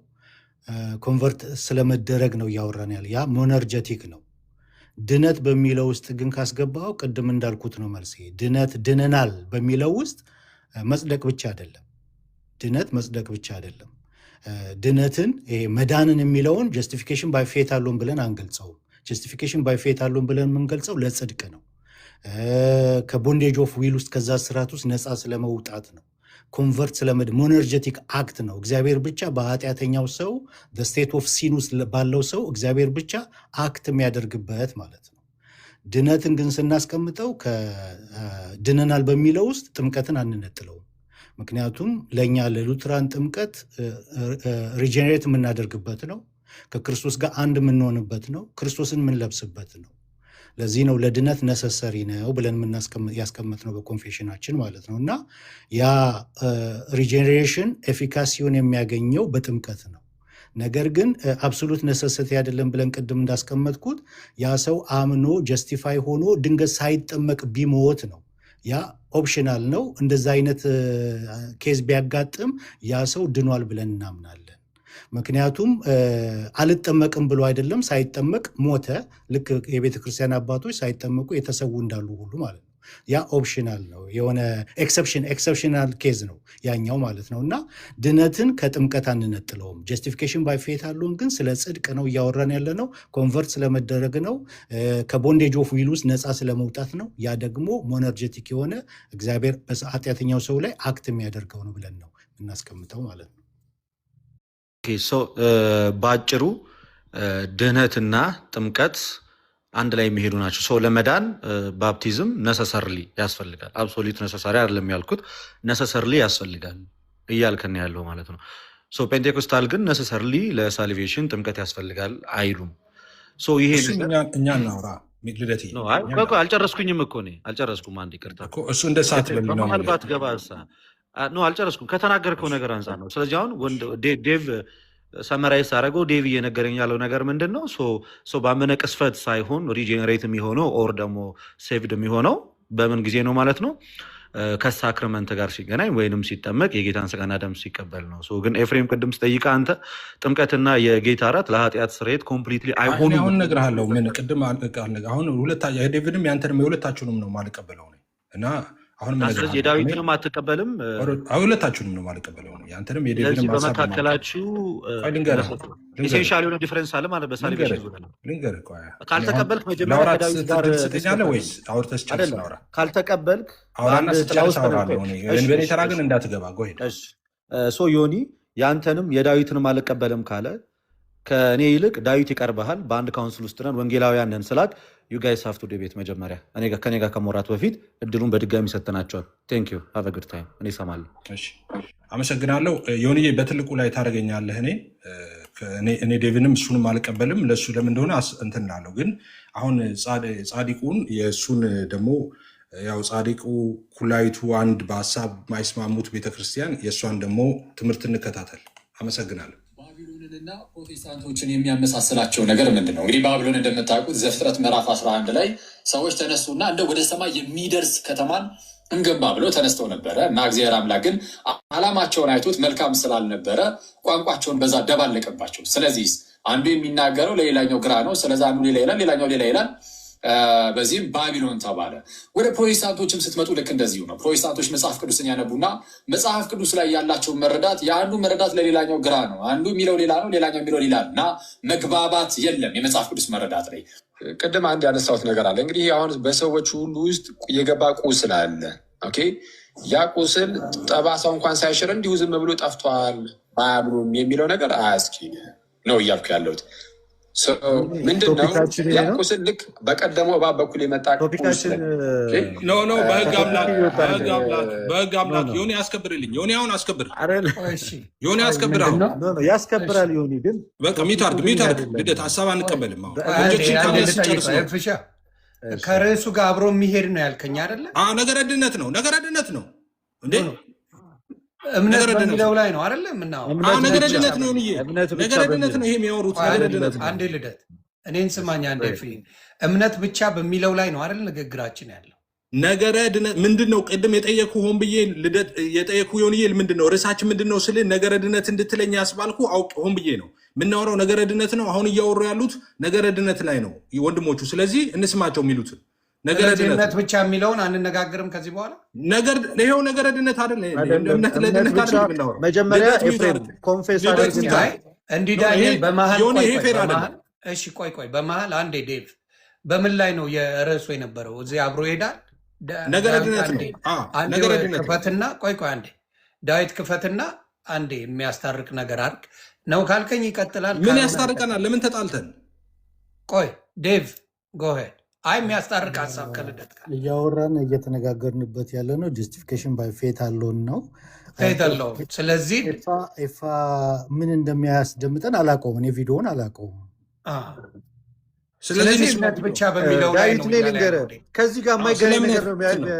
ኮንቨርት ስለመደረግ ነው እያወራን ያለ። ያ ሞነርጀቲክ ነው። ድነት በሚለው ውስጥ ግን ካስገባው ቅድም እንዳልኩት ነው መልሴ። ድነት ድነናል በሚለው ውስጥ መጽደቅ ብቻ አይደለም። ድነት መጽደቅ ብቻ አይደለም። ድነትን መዳንን የሚለውን ጀስቲፊኬሽን ባይ ፌት አሎን ብለን አንገልጸውም። ጀስቲፊኬሽን ባይ ፌት አሎን ብለን የምንገልጸው ለጽድቅ ነው። ከቦንዴጅ ኦፍ ዊል ውስጥ ከዛ ስርዓት ውስጥ ነፃ ስለመውጣት ነው። ኮንቨርት ሞነርጀቲክ አክት ነው። እግዚአብሔር ብቻ በኃጢአተኛው ሰው ስቴት ኦፍ ሲን ውስጥ ባለው ሰው እግዚአብሔር ብቻ አክት የሚያደርግበት ማለት ነው። ድነትን ግን ስናስቀምጠው ድነናል በሚለው ውስጥ ጥምቀትን አንነጥለውም። ምክንያቱም ለእኛ ለሉትራን ጥምቀት ሪጀኔሬት የምናደርግበት ነው። ከክርስቶስ ጋር አንድ የምንሆንበት ነው። ክርስቶስን የምንለብስበት ነው። ለዚህ ነው ለድነት ነሰሰሪ ነው ብለን ያስቀመጥ ነው በኮንፌሽናችን ማለት ነው። እና ያ ሪጀኔሬሽን ኤፊካሲውን የሚያገኘው በጥምቀት ነው። ነገር ግን አብሶሉት ነሰሰቲ አይደለም ብለን ቅድም እንዳስቀመጥኩት ያ ሰው አምኖ ጀስቲፋይ ሆኖ ድንገት ሳይጠመቅ ቢሞት ነው። ያ ኦፕሽናል ነው። እንደዛ አይነት ኬዝ ቢያጋጥም ያ ሰው ድኗል ብለን እናምናለን። ምክንያቱም አልጠመቅም ብሎ አይደለም፣ ሳይጠመቅ ሞተ። ልክ የቤተ ክርስቲያን አባቶች ሳይጠመቁ የተሰዉ እንዳሉ ሁሉ ማለት ነው። ያ ኦፕሽናል ነው፣ የሆነ ኤክሰፕሽናል ኬዝ ነው ያኛው ማለት ነው። እና ድነትን ከጥምቀት አንነጥለውም። ጀስቲፊኬሽን ባይ ፌት አሎን ግን ስለ ጽድቅ ነው እያወራን ያለ ነው። ኮንቨርት ስለመደረግ ነው። ከቦንዴጅ ኦፍ ዊል ውስጥ ነፃ ስለመውጣት ነው። ያ ደግሞ ሞነርጀቲክ የሆነ እግዚአብሔር በኃጢአተኛው ሰው ላይ አክት የሚያደርገው ነው ብለን ነው እናስቀምጠው ማለት ነው። በአጭሩ ድህነትና ጥምቀት አንድ ላይ የሚሄዱ ናቸው። ሰው ለመዳን ባፕቲዝም ነሰሰርሊ ያስፈልጋል። አብሶሊት ነሰሳሪ አይደለም ያልኩት፣ ነሰሰርሊ ያስፈልጋል እያልከን ያለው ማለት ነው። ፔንቴኮስታል ግን ነሰሰርሊ ለሳልቬሽን ጥምቀት ያስፈልጋል አይሉም። ይሄ እኛ እናውራ ልደት አልጨረስኩኝም እኮ እኔ አልጨረስኩም። አንድ ይቅርታ፣ እሱ እንደ ሰዓት በመሀልባት ገባ አልጨረስኩም ከተናገርከው ነገር አንጻር ነው። ስለዚህ አሁን ዴቭ ሰመራይዝ አደረገው። ዴቭ እየነገረኝ ያለው ነገር ምንድን ነው? ባመነ ቅስፈት ሳይሆን ሪጀኔሬት የሚሆነው ኦር ደግሞ ሴቭድ የሚሆነው በምን ጊዜ ነው ማለት ነው? ከሳክረመንት ጋር ሲገናኝ ወይንም ሲጠመቅ የጌታን ስጋና ደም ሲቀበል ነው። ግን ኤፍሬም ቅድም ስጠይቀ አንተ ጥምቀትና የጌታ እራት ለኃጢአት ስርየት ኮምፕሊትሊ አይሆኑም። አሁን እነግርሃለሁ። ምን ቅድም አሁን ዴቪድም ያንተንም የሁለታችሁንም ነው የማልቀበለው እና አሁንም ስለዚህ የዳዊትንም አትቀበልም። ሁለታችሁንም ነው የማልቀበለው ነው ያንተንም የዴቪድንም ሀሳብ በመካከላችሁ ኢሴንሻል የሆነ ዲፈረንስ አለ ማለት በሳልቬሽን ዙሪያ ልንገርህ። ካልተቀበልክ መጀመሪያ ከዳዊት ጋር ትሰጠኛለህ ወይስ አውርተህ ጨርስ? ላውራ ካልተቀበልክ አውራና ስትጨርስ አወራለሁ። በእኔ ተራ ግን እንዳትገባ ጎሄድ ሶ ዮኒ ያንተንም የዳዊትንም አልቀበልም ካለ ከእኔ ይልቅ ዳዊት ይቀርበሃል። በአንድ ካውንስል ውስጥ ነን፣ ወንጌላውያን ነን ስላክ ዩ ጋይስ ሀቭ ቱ ዲቤት መጀመሪያ ከኔ ጋር ከመውራት በፊት እድሉን በድጋሚ ሰጥተናቸዋል። ቴንክ ዩ ሃቭ አ ጉድ ታይም። እኔ እሰማለሁ። አመሰግናለሁ። ዮኒዬ በትልቁ ላይ ታደርገኛለህ። እኔ ዴቪንም እሱንም አልቀበልም። ለእሱ ለምን እንደሆነ እንትን እላለሁ። ግን አሁን ጻዲቁን የእሱን ደግሞ ያው ጻዲቁ ኩላይቱ አንድ በሀሳብ ማይስማሙት ቤተክርስቲያን የእሷን ደግሞ ትምህርት እንከታተል። አመሰግናለሁ። ባቢሎንንና ፕሮቴስታንቶችን የሚያመሳስላቸው ነገር ምንድን ነው? እንግዲህ ባቢሎን እንደምታውቁት ዘፍጥረት ምዕራፍ 11 ላይ ሰዎች ተነሱና እንደ ወደ ሰማይ የሚደርስ ከተማን እንገንባ ብለው ተነስተው ነበረ እና እግዚአብሔር አምላክ ግን ዓላማቸውን አይቶት መልካም ስላልነበረ ቋንቋቸውን በዛ ደባለቀባቸው። ስለዚህ አንዱ የሚናገረው ለሌላኛው ግራ ነው። ስለዚ አንዱ ሌላ ይላል፣ ሌላኛው ሌላ ይላል። በዚህም ባቢሎን ተባለ። ወደ ፕሮቴስታንቶችም ስትመጡ ልክ እንደዚሁ ነው። ፕሮቴስታንቶች መጽሐፍ ቅዱስን ያነቡና መጽሐፍ ቅዱስ ላይ ያላቸውን መረዳት የአንዱ መረዳት ለሌላኛው ግራ ነው። አንዱ የሚለው ሌላ ነው፣ ሌላኛው የሚለው ሌላ ነው እና መግባባት የለም የመጽሐፍ ቅዱስ መረዳት ላይ። ቅድም አንድ ያነሳሁት ነገር አለ። እንግዲህ አሁን በሰዎች ሁሉ ውስጥ የገባ ቁስል አለ። ኦኬ፣ ያ ቁስል ጠባሳው እንኳን ሳይሽር እንዲሁ ዝም ብሎ ጠፍቷል ባያምኑም የሚለው ነገር አያስኪድ ነው እያልኩ ያለሁት። ምንድነው ያ ቁስል? ልክ በቀደመው እባብ በኩል የመጣ ቁስል ኖ በህግ አምላክ ዮኒ ያስከብርልኝ። ዮኒ አሁን አስከብር፣ ዮኒ አስከብር፣ አሁን ያስከብራል። ዮኒ ግን በቃ ሚት አድርግ። ልደት ሀሳብ አንቀበልም። ከርዕሱ ጋር አብሮ የሚሄድ ነው ያልከኝ አይደለ? ነገረድነት ነው እንዴ? እምነት በሚለው ላይ ነው አይደለ? ነገረድነት ነው። ነገረድነት ነው ይሄ የሚያወሩት ነገረድነት። አንዴ ልደት እኔን ስማኝ አንዴ። እምነት ብቻ በሚለው ላይ ነው አይደል ንግግራችን ያለው። ነገረድነት ምንድን ነው? ቅድም የጠየኩ ሆን ብዬ ልደት የጠየኩ ዮኒዬል ምንድን ነው ርዕሳችን ምንድን ነው ስል ነገረድነት እንድትለኝ ያስባልኩ አውቅ ሆን ብዬ ነው። የምናወራው ነገረድነት ነው። አሁን እያወሩ ያሉት ነገረድነት ላይ ነው ወንድሞቹ። ስለዚህ እንስማቸው የሚሉትን ነገረድነት ብቻ የሚለውን አንነጋገርም ከዚህ በኋላ። ይኸው ነገረድነት አይደለ? እምነት ለድነት አይደለ? መጀመሪያ ኤፍሬም ኮንፌስ እንዲህ ዳንኤል በመሀል እሺ፣ ቆይ በመሀል አንዴ ዴቭ በምን ላይ ነው የርዕሱ የነበረው? እዚህ አብሮ ይሄዳል። ነገረድነት ነው። ክፈትና ቆይ አንዴ ዳዊት ክፈትና አንዴ የሚያስታርቅ ነገር አድርግ ነው ካልከኝ ይቀጥላል። ምን ያስታርቀናል? ለምን ተጣልተን? ቆይ ዴቭ ጎሄድ የሚያስታርቅ ሀሳብ ከልደት ጋር እያወራን እየተነጋገርንበት ያለ ነው። ጀስቲፊኬሽን ባይ ፌት አለውን ነው ፌት አለው። ስለዚህ ኤፋ ምን እንደሚያስደምጠን አላውቀውም። እኔ ቪዲዮውን አላውቀውም። ስለዚህ እምነት ብቻ በሚለው ላይ ነው። ከዚህ ጋር የማይገናኝ ነገር ነው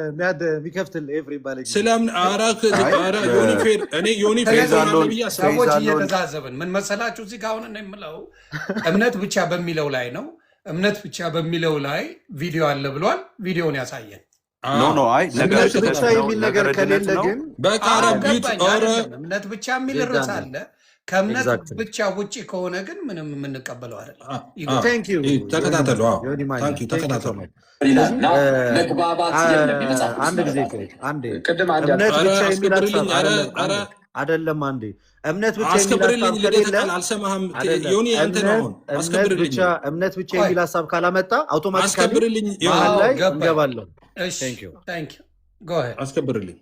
የሚከፍትል ኤፍሬም ባለ ሰዎች እየተዛዘብን ምን መሰላችሁ? እዚህ ጋር አሁን የምለው እምነት ብቻ በሚለው ላይ ነው። እምነት ብቻ በሚለው ላይ ቪዲዮ አለ ብሏል። ቪዲዮውን ያሳየን። እምነት ብቻ የሚል ነገር ከሌለ ግን እምነት ብቻ የሚል ርዕስ አለ። ከእምነት ብቻ ውጭ ከሆነ ግን ምንም የምንቀበለው አይደለም። ተከታተሉ። አንድ ጊዜ እምነት ብቻ የሚል አይደለም። አንዴ እምነት ብቻ እምነት ብቻ የሚል ሀሳብ ካላመጣ አውቶማቲካሊ ላይ እንገባለን። አስከብርልኝ።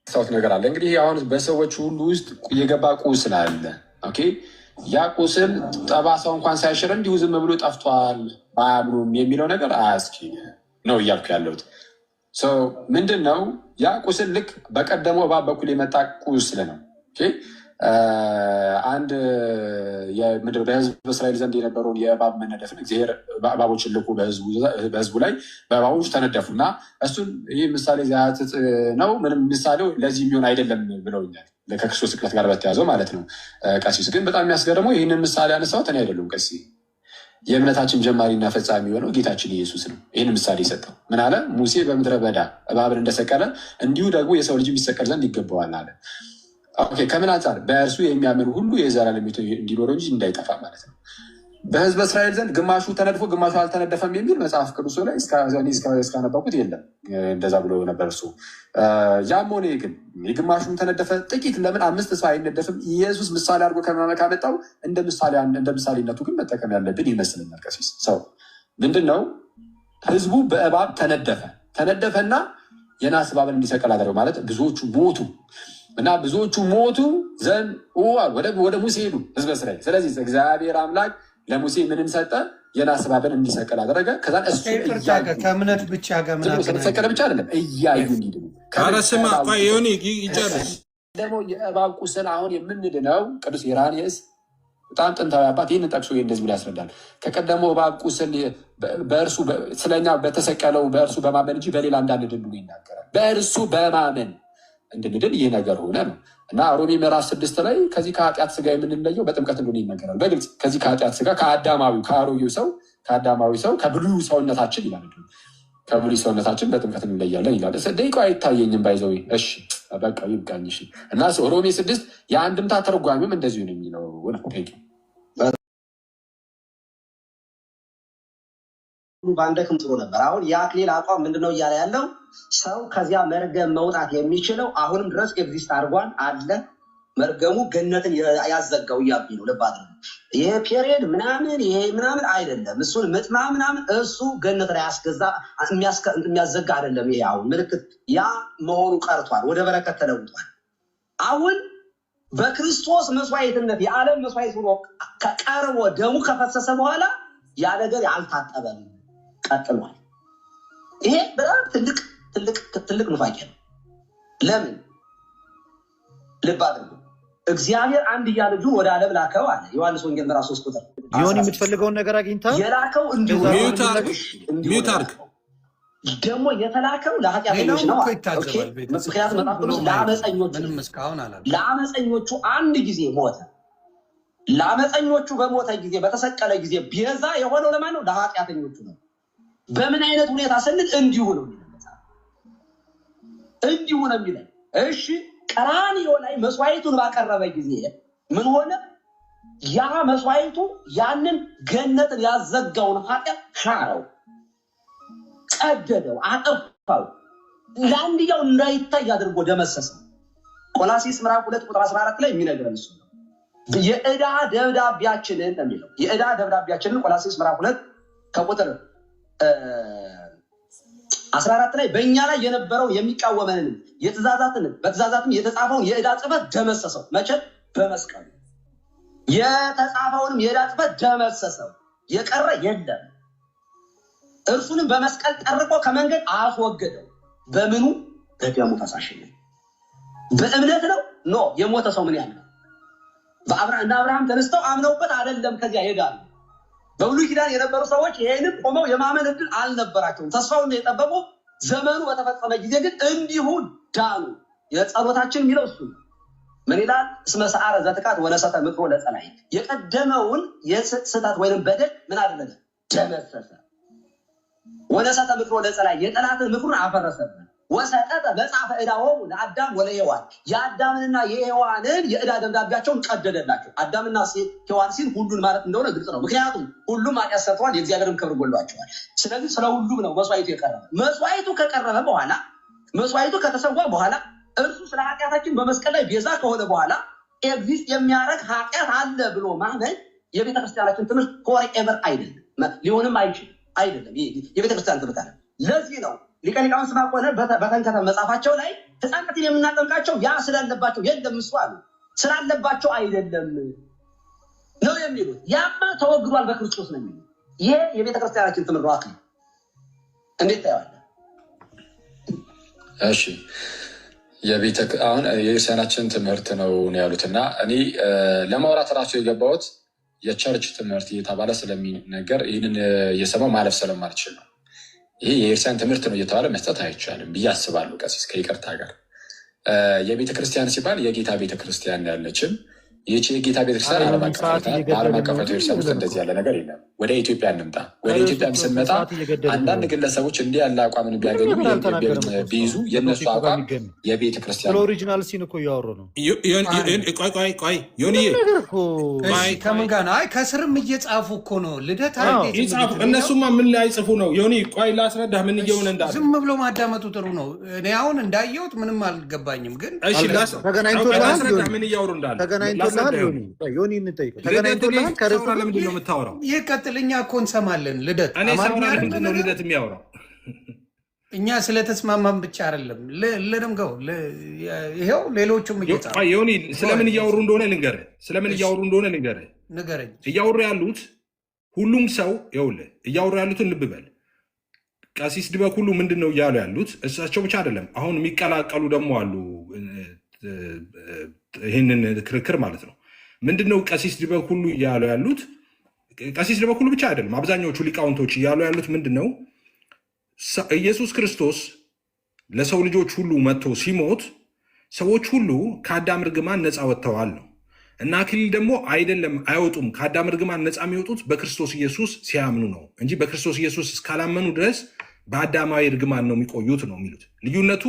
ሰውት ነገር አለ። እንግዲህ አሁን በሰዎች ሁሉ ውስጥ የገባ ቁስል አለ። ኦኬ፣ ያ ቁስል ጠባሳው እንኳን ሳይሽር እንዲሁ ዝም ብሎ ጠፍቷል ባያምኑም የሚለው ነገር አያስኪድ ነው እያልኩ ያለሁት። ምንድን ነው ያ ቁስል? ልክ በቀደመው እባብ በኩል የመጣ ቁስል ነው። አንድ በህዝብ በእስራኤል ዘንድ የነበረውን የእባብ መነደፍን እግዚአብሔር እባቦችን ልኮ በህዝቡ ላይ በእባቦች ተነደፉ እና እሱን ይህ ምሳሌ ዚያትት ነው። ምንም ምሳሌው ለዚህ የሚሆን አይደለም ብለውኛል። ከክርስቶስ ስቅለት ጋር በተያዘው ማለት ነው። ቀሲስ ግን በጣም የሚያስገርመው ይህንን ምሳሌ ያነሳሁት እኔ አይደለም ቀሲስ የእምነታችን ጀማሪና ፈጻሚ የሆነው ጌታችን ኢየሱስ ነው። ይህን ምሳሌ የሰጠው ምን አለ? ሙሴ በምድረ በዳ እባብን እንደሰቀለ እንዲሁ ደግሞ የሰው ልጅ የሚሰቀል ዘንድ ይገባዋል አለ። ከምን አንጻር? በእርሱ የሚያምን ሁሉ የዘላለም ሕይወት እንዲኖረው እንጂ እንዳይጠፋ ማለት ነው። በህዝበ እስራኤል ዘንድ ግማሹ ተነድፎ ግማሹ አልተነደፈም የሚል መጽሐፍ ቅዱስ ላይ እስካነበብኩት የለም። እንደዛ ብሎ ነበር እሱ። ያም ሆነ ግን የግማሹም ተነደፈ ጥቂት። ለምን 5 ሰው አይነደፍም? ኢየሱስ ምሳሌ አድርጎ ካመጣው እንደ ምሳሌነቱ ግን መጠቀም ያለብን ይመስለኛል። ቀሲስ ሰው ምንድን ነው ህዝቡ በእባብ ተነደፈና የናስ እባብን እንዲሰቀል አደረገው ማለት ብዙዎቹ ሞቱ እና ብዙዎቹ ሞቱ ዘንድ ወደ ሙሴ ሄዱ ህዝበ እስራኤል። ስለዚህ እግዚአብሔር አምላክ ለሙሴ ምንን ሰጠ? የናስ እባብን እንዲሰቀል አደረገ። ከዛ እሱ ከእምነት ብቻ ጋር ስለተሰቀለ ብቻ አይደለም እያዩ እንዲድ ስማ ሆኒ ይጨርስ ደግሞ የእባብ ቁስል አሁን የምንድነው ቅዱስ ኢራኒስ በጣም ጥንታዊ አባት ይህን ጠቅሶ እንደዚህ ብሎ ያስረዳል። ከቀደመው እባብ ቁስል በእርሱ ስለኛ በተሰቀለው በእርሱ በማመን እንጂ በሌላ እንዳንድን ብሎ ይናገራል። በእርሱ በማመን እንድንድን ይህ ነገር ሆነ ነው እና ሮሜ ምዕራፍ 6 ላይ ከዚህ ከኃጢአት ስጋ የምንለየው በጥምቀት እንደሆነ ይነገራል። በግልጽ ከዚህ ከኃጢአት ስጋ ከአሮጌው ሰው ከብሉይ ሰውነታችን ይላል። ከብሉይ ሰውነታችን በጥምቀት እንለያለን ይላል። ደቂቃ አይታየኝም ባይዘው። እሺ በቃ ይብቃኝ። እሺ እና ሮሜ 6 የአንድምታ ተረጓሚም እንደዚሁ ነው የሚለው። ባንደክም ጥሩ ነበር። አሁን የአክሊል አቋም ምንድነው እያለ ያለው? ሰው ከዚያ መርገም መውጣት የሚችለው አሁንም ድረስ ኤግዚስት አድርጓል አለ። መርገሙ ገነትን ያዘጋው እያሉኝ ነው። ልብ አድርጉ። ይሄ ፔሪየድ ምናምን ይሄ ምናምን አይደለም። እሱን ምጥማ ምናምን እሱ ገነት ላይ የሚያዘጋ አይደለም። ይሄ አሁን ምልክት ያ መሆኑ ቀርቷል፣ ወደ በረከት ተለውጧል። አሁን በክርስቶስ መስዋዕትነት የዓለም መስዋዕት ሆኖ ቀርቦ ደሙ ከፈሰሰ በኋላ ያ ነገር አልታጠበም፣ ቀጥሏል። ይሄ በጣም ትልቅ ንፋቄ ነው። ለምን? ልብ አድርጉ። እግዚአብሔር አንድያ ልጁን ወደ ዓለም ላከው አለ ዮሐንስ ወንጌል ምዕራፍ 3 ቁጥር ዮኒ የምትፈልገውን ነገር አግኝታ የላከው እንዲሁ ደግሞ የተላከው ለኃጢአተኞች ነው። ምክንያቱም መጽሐፍ ቅዱስ ለአመፀኞቹ አንድ ጊዜ ሞተ። ለአመፀኞቹ በሞተ ጊዜ በተሰቀለ ጊዜ ቤዛ የሆነው ለማን ነው? ለኃጢአተኞቹ ነው። በምን አይነት ሁኔታ ስንል እንዲሁ ነው የሚለን። እሺ ቀራንዮ ላይ መስዋዕቱን ባቀረበ ጊዜ ምን ሆነ? ያ መስዋዕቱ ያንን ገነትን ያዘጋውን ኃጢአት ሻረው፣ ቀደደው፣ አጠፋው፣ ለአንድያው እንዳይታይ አድርጎ ደመሰሰ። ቆላስይስ ምዕራፍ 2 ቁጥር 14 ላይ የሚነግረን እሱ ነው። የዕዳ ደብዳቤያችንን የሚለው የዕዳ ደብዳቤያችንን ቆላስይስ ምዕራፍ 2 ከቁጥር 14 ላይ በእኛ ላይ የነበረው የሚቃወመንን በትእዛዛትም የተጻፈውን የዕዳ ጽሕፈት ደመሰሰው። መቼ? በመስቀሉ የተጻፈውንም የዕዳ ጽሕፈት ደመሰሰው፣ የቀረ የለም። እርሱንም በመስቀል ጠርቆ ከመንገድ አስወገደው። በምኑ? በደሙ ፈሳሽነት። በእምነት ነው ኖ የሞተ ሰው ምን ያህል ነው? እነ አብርሃም ተነስተው አምነውበት አይደለም ከዚያ ይሄዳሉ። በብሉይ ኪዳን የነበሩ ሰዎች ይሄንን ቆመው የማመን እድል አልነበራቸውም። ተስፋውን የጠበቁ ዘመኑ በተፈጸመ ጊዜ ግን እንዲሁ ዳኑ። የጸሎታችን የሚለው እሱ ነው። ምን ይላል? እስመ ሰዓረ ዘጥቃት ወነሰተ ምክሮ ለጸላይ። የቀደመውን የስህተት ወይም በደል ምን አደረገ? ደመሰሰ። ወነሰተ ምክሮ ለጸላይ፣ የጠላትን ምክሩን አፈረሰብን። ወሰጠጠ መጽሐፈ ዕዳሆሙ ለአዳም ወለሔዋን፣ የአዳምንና የሔዋንን የዕዳ ደብዳቤያቸውን ቀደደላቸው። አዳምና ሔዋን ሲል ሁሉን ማለት እንደሆነ ግልጽ ነው። ምክንያቱም ሁሉም ኃጢአት ሰርተዋል፣ የእግዚአብሔርን ክብር ጎድሏቸዋል። ስለዚህ ስለ ሁሉም ነው መስዋዕቱ የቀረበ። መስዋዕቱ ከቀረበ በኋላ መስዋዕቱ ከተሰዋ በኋላ እርሱ ስለ ኃጢአታችን በመስቀል ላይ ቤዛ ከሆነ በኋላ ኤግዚስት የሚያደርግ ኃጢአት አለ ብሎ ማመን የቤተክርስቲያናችን ትምህርት ፎርኤቨር አይደለም፣ ሊሆንም አይደለም። የቤተክርስቲያን ትምህርት አለ። ለዚህ ነው ሊቀ ሊቃውንት ስብሐት ሆነ በተንከተ መጽሐፋቸው ላይ ሕፃናትን የምናጠምቃቸው ያ ስላለባቸው የለም እሱ አሉ ስላለባቸው አይደለም ነው የሚሉት። ያማ ተወግዷል በክርስቶስ ነው የሚሉት። ይሄ የቤተክርስቲያናችን ትምህርት ነው። እንዴት ታየዋለህ? እሺ አሁን የቤተክርስቲያናችን ትምህርት ነው ያሉትና እኔ ለማውራት ራሱ የገባሁት የቸርች ትምህርት እየተባለ ስለሚነገር ይህንን እየሰማው ማለፍ ስለማልችል ነው። ይሄ የቤተክርስቲያን ትምህርት ነው እየተባለ መስጠት አይቻልም ብዬ አስባለሁ። ቀሲስ ከይቅርታ ጋር የቤተክርስቲያን ሲባል የጌታ ቤተክርስቲያን ያለችን ይህች የጌታ ቤተክርስቲያን ዓለም አቀፍ ቤተክርስቲያን ውስጥ እንደዚህ ያለ ነገር የለም። ወደ ኢትዮጵያ እንምጣ። ወደ ኢትዮጵያ ስንመጣ አንዳንድ ግለሰቦች እንዲህ ያለ አቋምን ቢያገኙ ቢይዙ የእነሱ አቋም የቤተ ክርስቲያን ኦሪጂናል ሲን እኮ እያወሩ ነው። ቆይ ዮኒዬ ከምን ጋር ነው? አይ ከስርም እየጻፉ እኮ ነው። ልደት ይጻፉ። እነሱማ ምን ላይ ጽፉ ነው? ዮኒ ቆይ ላስረዳህ ምን እየሆነ እንዳለ። ዝም ብሎ ማዳመጡ ጥሩ ነው። እኔ አሁን እንዳየሁት ምንም አልገባኝም፣ ግን እሺ ላስረዳህ ምን እያወሩ እንዳለ። ተገናኝቶልሃል ዮኒ? እንጠይቀው። ተገናኝቶልሃል? ከርሱ ለምንድን ነው የምታወራው? ይቀጥልኛ እኮ እንሰማለን። ልደት እኔ ሰውራ ለምንድን ነው ልደት የሚያወራው? እኛ ስለተስማማን ብቻ አይደለም። ልንምገው ይሄው ሌሎቹም እየጻፉ ዮኒ ስለምን እያወሩ እንደሆነ ልንገርህ። ስለምን እያወሩ እንደሆነ ልንገርህ። ንገረኝ። እያወሩ ያሉት ሁሉም ሰው ይኸውልህ፣ እያወሩ ያሉትን ልብ በል። ቀሲስ ድበኩሉ ምንድን ነው እያሉ ያሉት? እሳቸው ብቻ አይደለም፣ አሁን የሚቀላቀሉ ደግሞ አሉ። ይህንን ክርክር ማለት ነው። ምንድን ነው ቀሲስ ድበኩሉ እያሉ ያሉት? ቀሲስ ድበኩሉ ብቻ አይደለም፣ አብዛኛዎቹ ሊቃውንቶች እያሉ ያሉት ምንድን ነው? ኢየሱስ ክርስቶስ ለሰው ልጆች ሁሉ መጥቶ ሲሞት ሰዎች ሁሉ ከአዳም እርግማን ነፃ ወጥተዋል ነው። እና አክሊል ደግሞ አይደለም አይወጡም። ከአዳም እርግማን ነፃ የሚወጡት በክርስቶስ ኢየሱስ ሲያምኑ ነው እንጂ በክርስቶስ ኢየሱስ እስካላመኑ ድረስ በአዳማዊ እርግማን ነው የሚቆዩት ነው የሚሉት። ልዩነቱ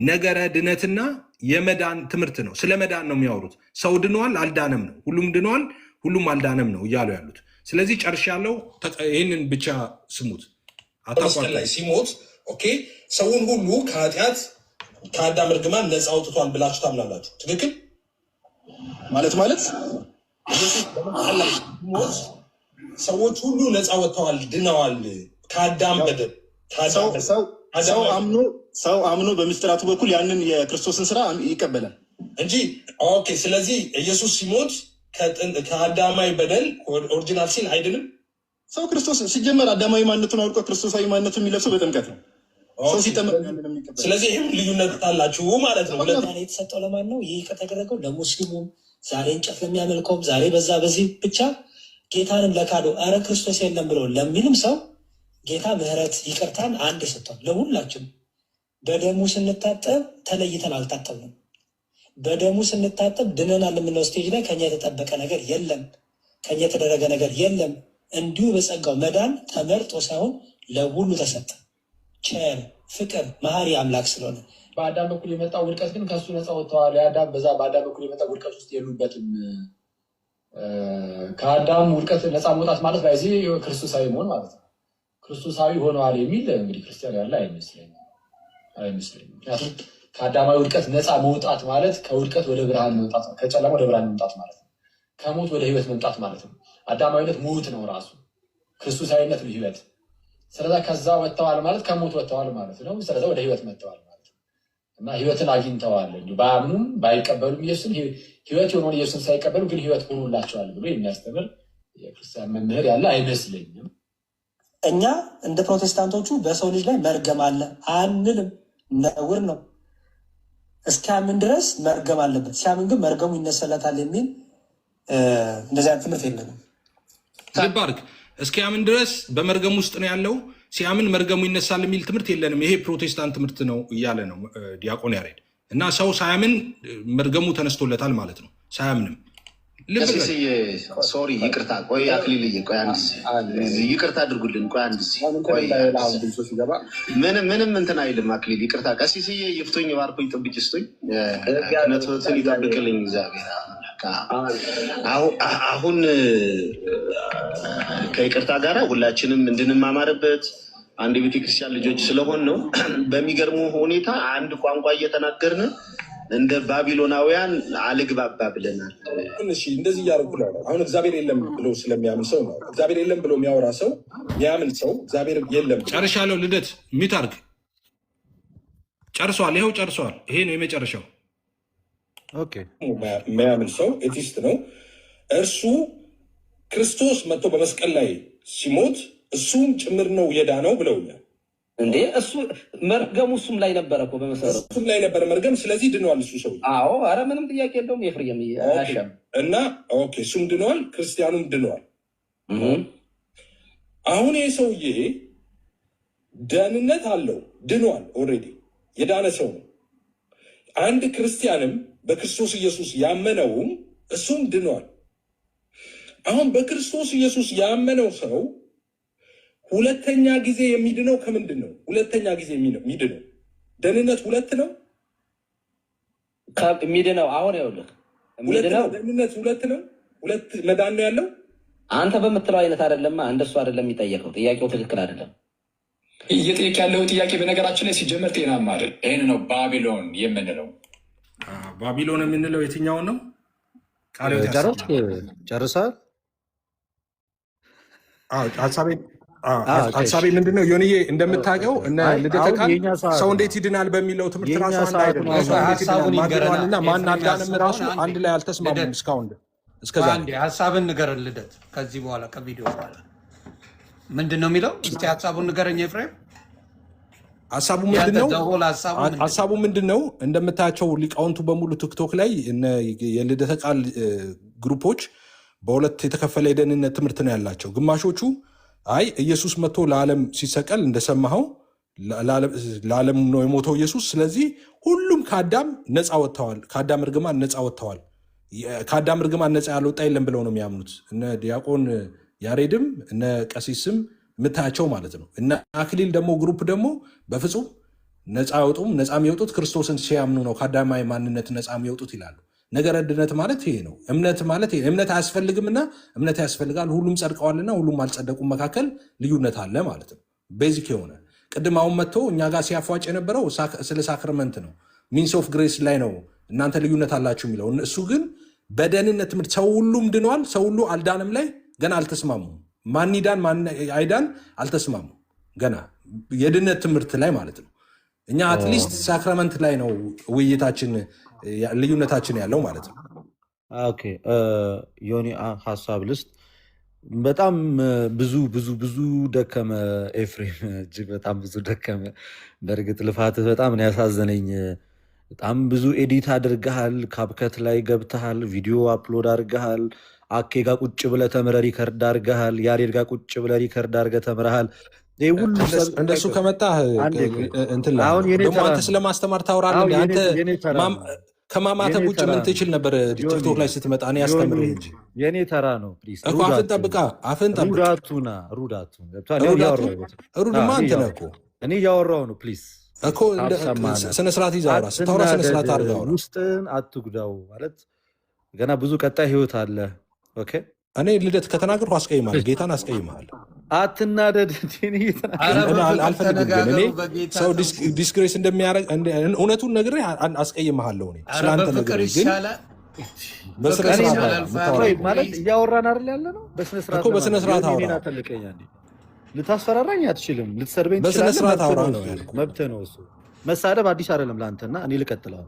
ነገረ ድነትና የመዳን ትምህርት ነው። ስለ መዳን ነው የሚያወሩት። ሰው ድነዋል አልዳነም ነው። ሁሉም ድነዋል ሁሉም አልዳነም ነው እያሉ ያሉት። ስለዚህ ጨርሻለሁ። ይህንን ብቻ ስሙት። መስቀል ላይ ሲሞት ሰውን ሁሉ ከኃጢአት ከአዳም እርግማን ነፃ አውጥቷል ብላችሁ ታምናላችሁ? ትክክል ማለት ኢየሱስ በመስቀል ላይ ሲሞት ሰዎች ሁሉ ነፃ ወጥተዋል፣ ድነዋል ከአዳም በደል። ሰው አምኖ በምስጢራቱ በኩል ያንን የክርስቶስን ስራ ይቀበላል እንጂ። ስለዚህ ኢየሱስ ሲሞት ከአዳማዊ በደል ኦሪጂናል ሲን አይድንም። ሰው ክርስቶስ ሲጀመር አዳማዊ ማንነቱን አውልቆ ክርስቶሳዊ ማንነቱን የሚለብሰው በጥምቀት ነው። ሰው ሲጠመቅ። ስለዚህ ይህም ልዩነት አላችሁ ማለት ነው። የተሰጠው ለማን ነው? ይህ ከተደረገው ለሙስሊሙም፣ ዛሬ እንጨት ለሚያመልከውም፣ ዛሬ በዛ በዚህ ብቻ ጌታንም ለካዶ አረ ክርስቶስ የለም ብሎ ለሚልም ሰው ጌታ ምሕረት ይቅርታን አንድ ሰጥቷል ለሁላችን። በደሙ ስንታጠብ ተለይተን አልታጠብንም። በደሙ ስንታጠብ ድነናል የምንለው ስቴጅ ላይ ከኛ የተጠበቀ ነገር የለም፣ ከኛ የተደረገ ነገር የለም። እንዲሁ በጸጋው መዳን ተመርጦ ሳይሆን ለሁሉ ተሰጠ። ቸር ፍቅር መሐሪ አምላክ ስለሆነ በአዳም በኩል የመጣው ውድቀት ግን ከሱ ነፃ ወጥተዋል። የአዳም በአዳም በኩል የመጣው ውድቀት ውስጥ የሉበትም። ከአዳም ውድቀት ነፃ መውጣት ማለት በዚህ ክርስቶሳዊ መሆን ማለት ነው። ክርስቶሳዊ ሆነዋል የሚል እንግዲህ ክርስቲያን ያለ አይመስለኝም። ምክንያቱም ከአዳማዊ ውድቀት ነፃ መውጣት ማለት ከውድቀት ወደ ብርሃን መምጣት ነው። ከጨለማ ወደ ብርሃን መምጣት ማለት ነው። ከሞት ወደ ህይወት መምጣት ማለት ነው። አዳማዊነት ሞት ነው ራሱ፣ ክርስቶሳዊነት ነው ህይወት። ስለዛ ከዛ ወጥተዋል ማለት ከሞት ወጥተዋል ማለት ነው። ስለዛ ወደ ህይወት መጥተዋል ማለት ነው እና ህይወትን አግኝተዋል። ባያምኑም ባይቀበሉም ኢየሱስን ህይወት የሆነውን ኢየሱስን ሳይቀበሉ ግን ህይወት ሆኖላቸዋል ብሎ የሚያስተምር የክርስቲያን መምህር ያለ አይመስለኝም። እኛ እንደ ፕሮቴስታንቶቹ በሰው ልጅ ላይ መርገም አለ አንልም። ነውር ነው። እስኪያምን ድረስ መርገም አለበት። ሲያምን ግን መርገሙ ይነሰለታል የሚል እንደዚህ አይነት ትምህርት የለንም። ልባርክ እስኪያምን ድረስ በመርገም ውስጥ ነው ያለው። ሲያምን መርገሙ ይነሳል የሚል ትምህርት የለንም። ይሄ ፕሮቴስታንት ትምህርት ነው እያለ ነው ዲያቆን ያሬድ። እና ሰው ሳያምን መርገሙ ተነስቶለታል ማለት ነው። ሳያምንም ሶሪ ይቅርታ፣ ቆይ አክሊልዬ፣ ቆይ ይቅርታ አድርጉልን። ቆይ ምንም እንትን አይልም አክሊል፣ ይቅርታ። ቀሲስዬ ይፍቶኝ፣ ባርኮኝ፣ ጥብጭ ስቶኝ፣ ክነቶትን ይጠብቅልኝ እግዚአብሔር። አሁን ከይቅርታ ጋር ሁላችንም እንድንማማርበት አንድ የቤተክርስቲያን ልጆች ስለሆን ነው። በሚገርሙ ሁኔታ አንድ ቋንቋ እየተናገርን እንደ ባቢሎናውያን አልግባባ ብለናል። እንደዚህ እያደረጉ አሁን እግዚአብሔር የለም ብሎ ስለሚያምን ሰው ነው። እግዚአብሔር የለም ብሎ የሚያወራ ሰው የሚያምን ሰው እግዚአብሔር የለም። ጨርሻለሁ። ልደት ሚታርግ ጨርሷል። ይኸው ጨርሷል። ይሄ ነው የመጨረሻው። የሚያምን ሰው ኤቲስት ነው። እርሱ ክርስቶስ መጥቶ በመስቀል ላይ ሲሞት እሱም ጭምር ነው የዳነው ብለውኛል። እንዴ እሱ መርገሙ እሱም ላይ ነበረ እኮ በመሰረቱ እሱም ላይ ነበረ መርገም። ስለዚህ ድነዋል እሱ ሰው። አዎ፣ አረ ምንም ጥያቄ የለውም። የፍርየም አሻም እና እሱም ድነዋል፣ ክርስቲያኑም ድነዋል። አሁን ይህ ሰውዬ ደህንነት አለው፣ ድነዋል። ኦልሬዲ የዳነ ሰው ነው። አንድ ክርስቲያንም በክርስቶስ ኢየሱስ ያመነውም እሱም ድኗል። አሁን በክርስቶስ ኢየሱስ ያመነው ሰው ሁለተኛ ጊዜ የሚድነው ከምንድን ነው? ሁለተኛ ጊዜ የሚድነው ደህንነት ሁለት ነው የሚድነው። አሁን ይኸውልህ የሚድነው ደህንነት ሁለት ነው። ሁለት መዳን ነው ያለው። አንተ በምትለው አይነት አይደለማ። እንደሱ አይደለም የሚጠየቀው። ጥያቄው ትክክል አይደለም። እየጠየቅ ያለው ጥያቄ በነገራችን ላይ ሲጀመር ጤናማ አይደል። ይህን ነው ባቢሎን የምንለው። ባቢሎን የምንለው የትኛውን ነው? ጨርሳል። ሀሳቤ ምንድን ነው ዮኒዬ? እንደምታውቀው እነ ልደተ ቃል ሰው እንዴት ይድናል በሚለው ትምህርት ራሱ አንድ አይደለምና ማን አዳንም ራሱ አንድ ላይ አልተስማሙም እስካሁን እስከዛ። ሀሳብን ንገረን ልደት። ከዚህ በኋላ ከቪዲዮ በኋላ ምንድን ነው የሚለው? እስኪ ሀሳቡን ንገረኝ ኤፍሬም። ሀሳቡ ምንድን ነው? እንደምታያቸው ሊቃውንቱ በሙሉ ቲክቶክ ላይ የልደተ ቃል ግሩፖች በሁለት የተከፈለ የደህንነት ትምህርት ነው ያላቸው። ግማሾቹ አይ ኢየሱስ መጥቶ ለዓለም ሲሰቀል እንደሰማኸው ለዓለም ነው የሞተው ኢየሱስ፣ ስለዚህ ሁሉም ከአዳም ነፃ ወጥተዋል፣ ከአዳም እርግማን ነፃ ወጥተዋል፣ ከአዳም እርግማን ነፃ ያልወጣ የለም ብለው ነው የሚያምኑት። እነ ዲያቆን ያሬድም እነ ቀሲስም የምታያቸው ማለት ነው። እነ አክሊል ደግሞ ግሩፕ ደግሞ በፍጹም ነፃ አይወጡም። ነፃ የሚወጡት ክርስቶስን ሲያምኑ ነው፣ ከአዳማዊ ማንነት ነፃ የሚወጡት ይላሉ። ነገረ ድነት ማለት ይሄ ነው። እምነት ማለት ይሄ እምነት አያስፈልግምና እምነት ያስፈልጋል። ሁሉም ጸድቀዋልና ሁሉም አልጸደቁም መካከል ልዩነት አለ ማለት ነው። ቤዚክ የሆነ ቅድም አሁን መጥቶ እኛ ጋር ሲያፏጭ የነበረው ስለ ሳክረመንት ነው፣ ሚንስ ኦፍ ግሬስ ላይ ነው እናንተ ልዩነት አላችሁ የሚለው። እሱ ግን በደህንነት ትምህርት ሰው ሁሉም ድኗል፣ ሰው ሁሉ አልዳንም ላይ ገና አልተስማሙም። ማን ይዳን ማን አይዳን አልተስማሙም ገና የድነት ትምህርት ላይ ማለት ነው። እኛ አትሊስት ሳክረመንት ላይ ነው ውይይታችን ልዩነታችን ያለው ማለት ነው። ኦኬ ዮኒ ሀሳብ ልስጥ። በጣም ብዙ ደከመ ኤፍሬም፣ እጅግ በጣም ብዙ ደከመ። በእርግጥ ልፋትህ በጣም ነው ያሳዘነኝ። በጣም ብዙ ኤዲት አድርገሃል፣ ካፕከት ላይ ገብተሃል፣ ቪዲዮ አፕሎድ አድርገሃል፣ አኬ ጋር ቁጭ ብለህ ተምረህ ሪከርድ አድርገሃል፣ ያሬድ ጋር ቁጭ ብለህ ሪከርድ አድርገህ ተምረሃል። እንደሱ ከመጣህ አንተ ስለማስተማር ታወራለህ። አንተ ከማማተብ ውጭ ምን ትችል ነበር? ቲክቶክ ላይ ስትመጣ እኔ ያስተምርህ እንጂ የኔ ተራ ነው እኮ። አፍን ጠብቃ፣ አፍን ጠብቅ። ሩድማ አንተ ነህ እኮ። እኔ እያወራሁ ነው። ፕሊዝ እኮ ስነስርዓት ይዘህ አውራ። ስታወራ ስነስርዓት አድርገህ አውራ። ውስጥህን አትጉዳው ማለት ገና ብዙ ቀጣይ ህይወት አለ። ኦኬ እኔ ልደት ከተናገርኩ አስቀይምሃለሁ፣ ጌታን አስቀይምሃለሁ። አትናደድ። አልፈልግም ግን እኔ ሰው ዲስግሬስ እንደሚያደርግ እውነቱን ነግሬ አስቀይምሃለሁ። እኔ ስለአንተ ነግሬ ግን ማለት እያወራን አይደል ያለ ነው። በስነስርዓት አውራ። ልታስፈራራኝ አትችልም። ልትሰርበኝ በስነስርዓት አውራ ነው ያልኩህ። መብትህ ነው እሱ። መሳደብ አዲስ አይደለም ለአንተና እኔ ልቀጥለው።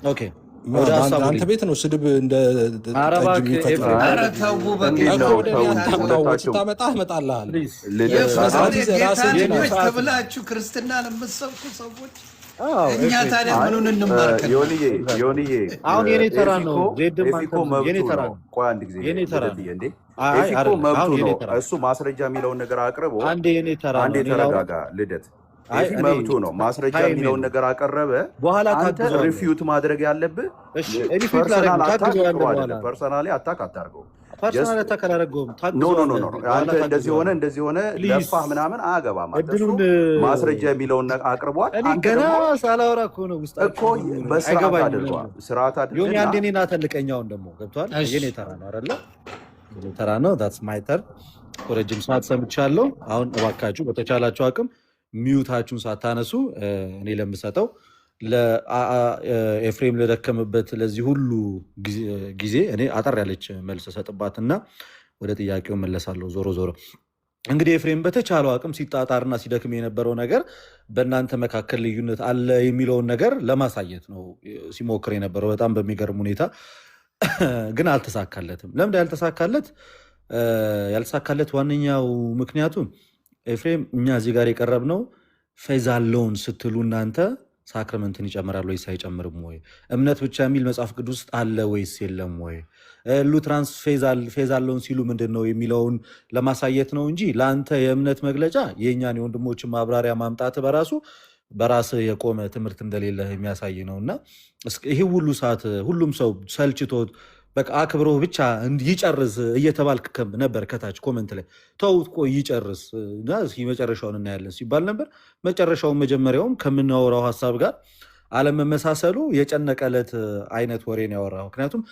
ኦኬ አንተ ቤት ነው ስድብ እንደ ስታመጣ እመጣልሃለሁ። ተብላችሁ ክርስትና ለምትሰብኩ ሰዎች እኛ ታዲያ ምኑን እንማርከን? አሁን የኔ ተራ ነው። የኔ ተራ ነው። እሱ ማስረጃ የሚለውን ነገር አቅርቦ አንዴ የኔ ተራ ነው። አንዴ ተረጋጋ ልደት። መብቱ ነው። ማስረጃ የሚለውን ነገር አቀረበ። በኋላ አንተ ሪፊዩት ማድረግ ያለብህ ፐርሰናሊ አታክ አታርገው። አንተ እንደዚህ ሆነ ለፋህ ምናምን አያገባም። ማስረጃ የሚለውን አቅርቧል። ገና ሳላወራ እኮ ነው ውስጥ እኮ በስርዓት አድርገዋል። ስርዓት አድርገው አንዴ እኔን አተልቀኛውን ደግሞ ገብቷል። የኔ ተራ ነው አይደለ? የኔ ተራ ነው። ዳትስ ማይ ተር። ረጅም ሰዓት ሰምቻለሁ። አሁን እባካችሁ በተቻላችሁ አቅም ሚዩታችሁን ሳታነሱ እኔ ለምሰጠው ለኤፍሬም ለደከምበት ለዚህ ሁሉ ጊዜ እኔ አጠር ያለች መልስ ሰጥባትና ወደ ጥያቄው መለሳለሁ። ዞሮ እንግዲህ ኤፍሬም በተቻለው አቅም ሲጣጣርና ሲደክም የነበረው ነገር በእናንተ መካከል ልዩነት አለ የሚለውን ነገር ለማሳየት ነው ሲሞክር የነበረው በጣም በሚገርም ሁኔታ። ግን አልተሳካለትም። ለምንድን ያልተሳካለት ዋነኛው ምክንያቱም ኤፍሬም እኛ እዚህ ጋር የቀረብነው ፌዝ አለውን ስትሉ እናንተ ሳክረመንትን ይጨምራል ወይስ አይጨምርም ወይ? እምነት ብቻ የሚል መጽሐፍ ቅዱስ ውስጥ አለ ወይስ የለም ወይ? ሉትራንስ ፌዝ አለውን ሲሉ ምንድን ነው የሚለውን ለማሳየት ነው እንጂ ለአንተ የእምነት መግለጫ የእኛን የወንድሞችን ማብራሪያ ማምጣት በራስህ የቆመ ትምህርት እንደሌለ የሚያሳይ ነው። እና ይህ ሁሉ ሰዓት ሁሉም ሰው ሰልችቶት በቃ አክብሮ ብቻ ይጨርስ እየተባልክ ነበር። ከታች ኮመንት ላይ ተውት ቆይ ይጨርስ እና እስኪ መጨረሻውን እናያለን ሲባል ነበር። መጨረሻውን መጀመሪያውም ከምናወራው ሀሳብ ጋር አለመመሳሰሉ የጨነቀለት አይነት ወሬ ነው ያወራው። ምክንያቱም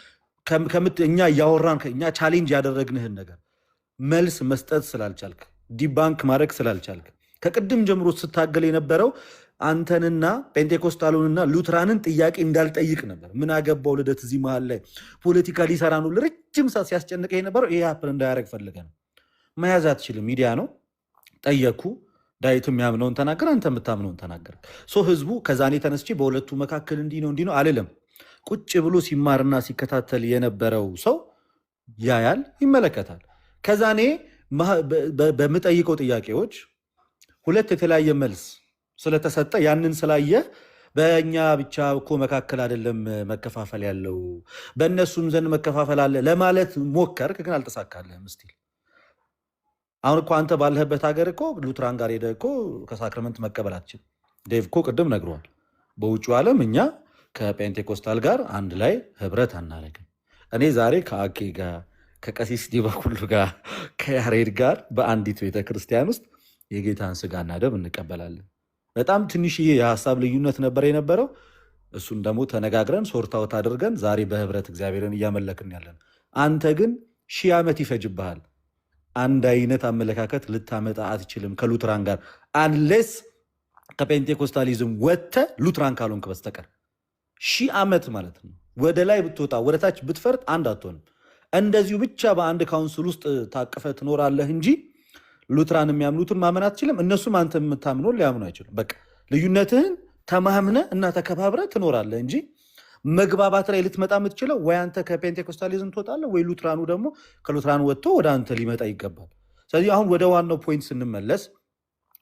እኛ እያወራን እኛ ቻሌንጅ ያደረግንህን ነገር መልስ መስጠት ስላልቻልክ፣ ዲባንክ ማድረግ ስላልቻልክ፣ ከቅድም ጀምሮ ስታገል የነበረው አንተንና ጴንቴኮስታሉንና ሉትራንን ጥያቄ እንዳልጠይቅ ነበር። ምን አገባው ልደት እዚህ መሀል ላይ ፖለቲካ ሊሰራ ነው ለረጅም ሰዓት ሲያስጨንቀ የነበረው ይሄ ሀፕን እንዳያደረግ ፈልገ ነው። መያዝ አትችልም። ሚዲያ ነው። ጠየኩ። ዳዊት የሚያምነውን ተናገር፣ አንተ የምታምነውን ተናገር። ህዝቡ ከዛኔ ተነስቼ በሁለቱ መካከል እንዲህ ነው አልልም። ቁጭ ብሎ ሲማርና ሲከታተል የነበረው ሰው ያያል፣ ይመለከታል። ከዛኔ በምጠይቀው ጥያቄዎች ሁለት የተለያየ መልስ ስለተሰጠ ያንን ስላየ በእኛ ብቻ እኮ መካከል አይደለም መከፋፈል ያለው በእነሱም ዘንድ መከፋፈል አለ ለማለት ሞከርክ፣ ግን አልተሳካልህም። ስቲል አሁን እኮ አንተ ባለህበት ሀገር እኮ ሉትራን ጋር ሄደህ እኮ ከሳክረመንት መቀበል አትችልም። ዴቭ እኮ ቅድም ነግሯል። በውጭ ዓለም እኛ ከጴንቴኮስታል ጋር አንድ ላይ ህብረት አናደርግም። እኔ ዛሬ ከአኬ ጋር ከቀሲስ ዲባኩሉ ጋር ከያሬድ ጋር በአንዲት ቤተክርስቲያን ውስጥ የጌታን ስጋና ደም እንቀበላለን። በጣም ትንሽዬ የሀሳብ ልዩነት ነበር የነበረው። እሱን ደግሞ ተነጋግረን ሶርታውት አድርገን ዛሬ በህብረት እግዚአብሔርን እያመለክን ያለን። አንተ ግን 1000 ዓመት ይፈጅብሃል። አንድ አይነት አመለካከት ልታመጣ አትችልም ከሉትራን ጋር አንሌስ ከፔንቴኮስታሊዝም ወጥተህ ሉትራን ካልሆንክ በስተቀር 1000 ዓመት ማለት ነው። ወደ ላይ ብትወጣ ወደ ታች ብትፈርጥ አንድ አትሆንም። እንደዚሁ ብቻ በአንድ ካውንስል ውስጥ ታቅፈ ትኖራለህ እንጂ ሉትራን የሚያምኑትን ማመን አትችልም። እነሱም አንተ የምታምነውን ሊያምኑ አይችሉም። በቃ ልዩነትህን ተማምነ እና ተከባብረ ትኖራለህ እንጂ መግባባት ላይ ልትመጣ የምትችለው ወይ አንተ ከፔንቴኮስታሊዝም ትወጣለህ ወይ ሉትራኑ ደግሞ ከሉትራኑ ወጥቶ ወደ አንተ ሊመጣ ይገባል። ስለዚህ አሁን ወደ ዋናው ፖይንት ስንመለስ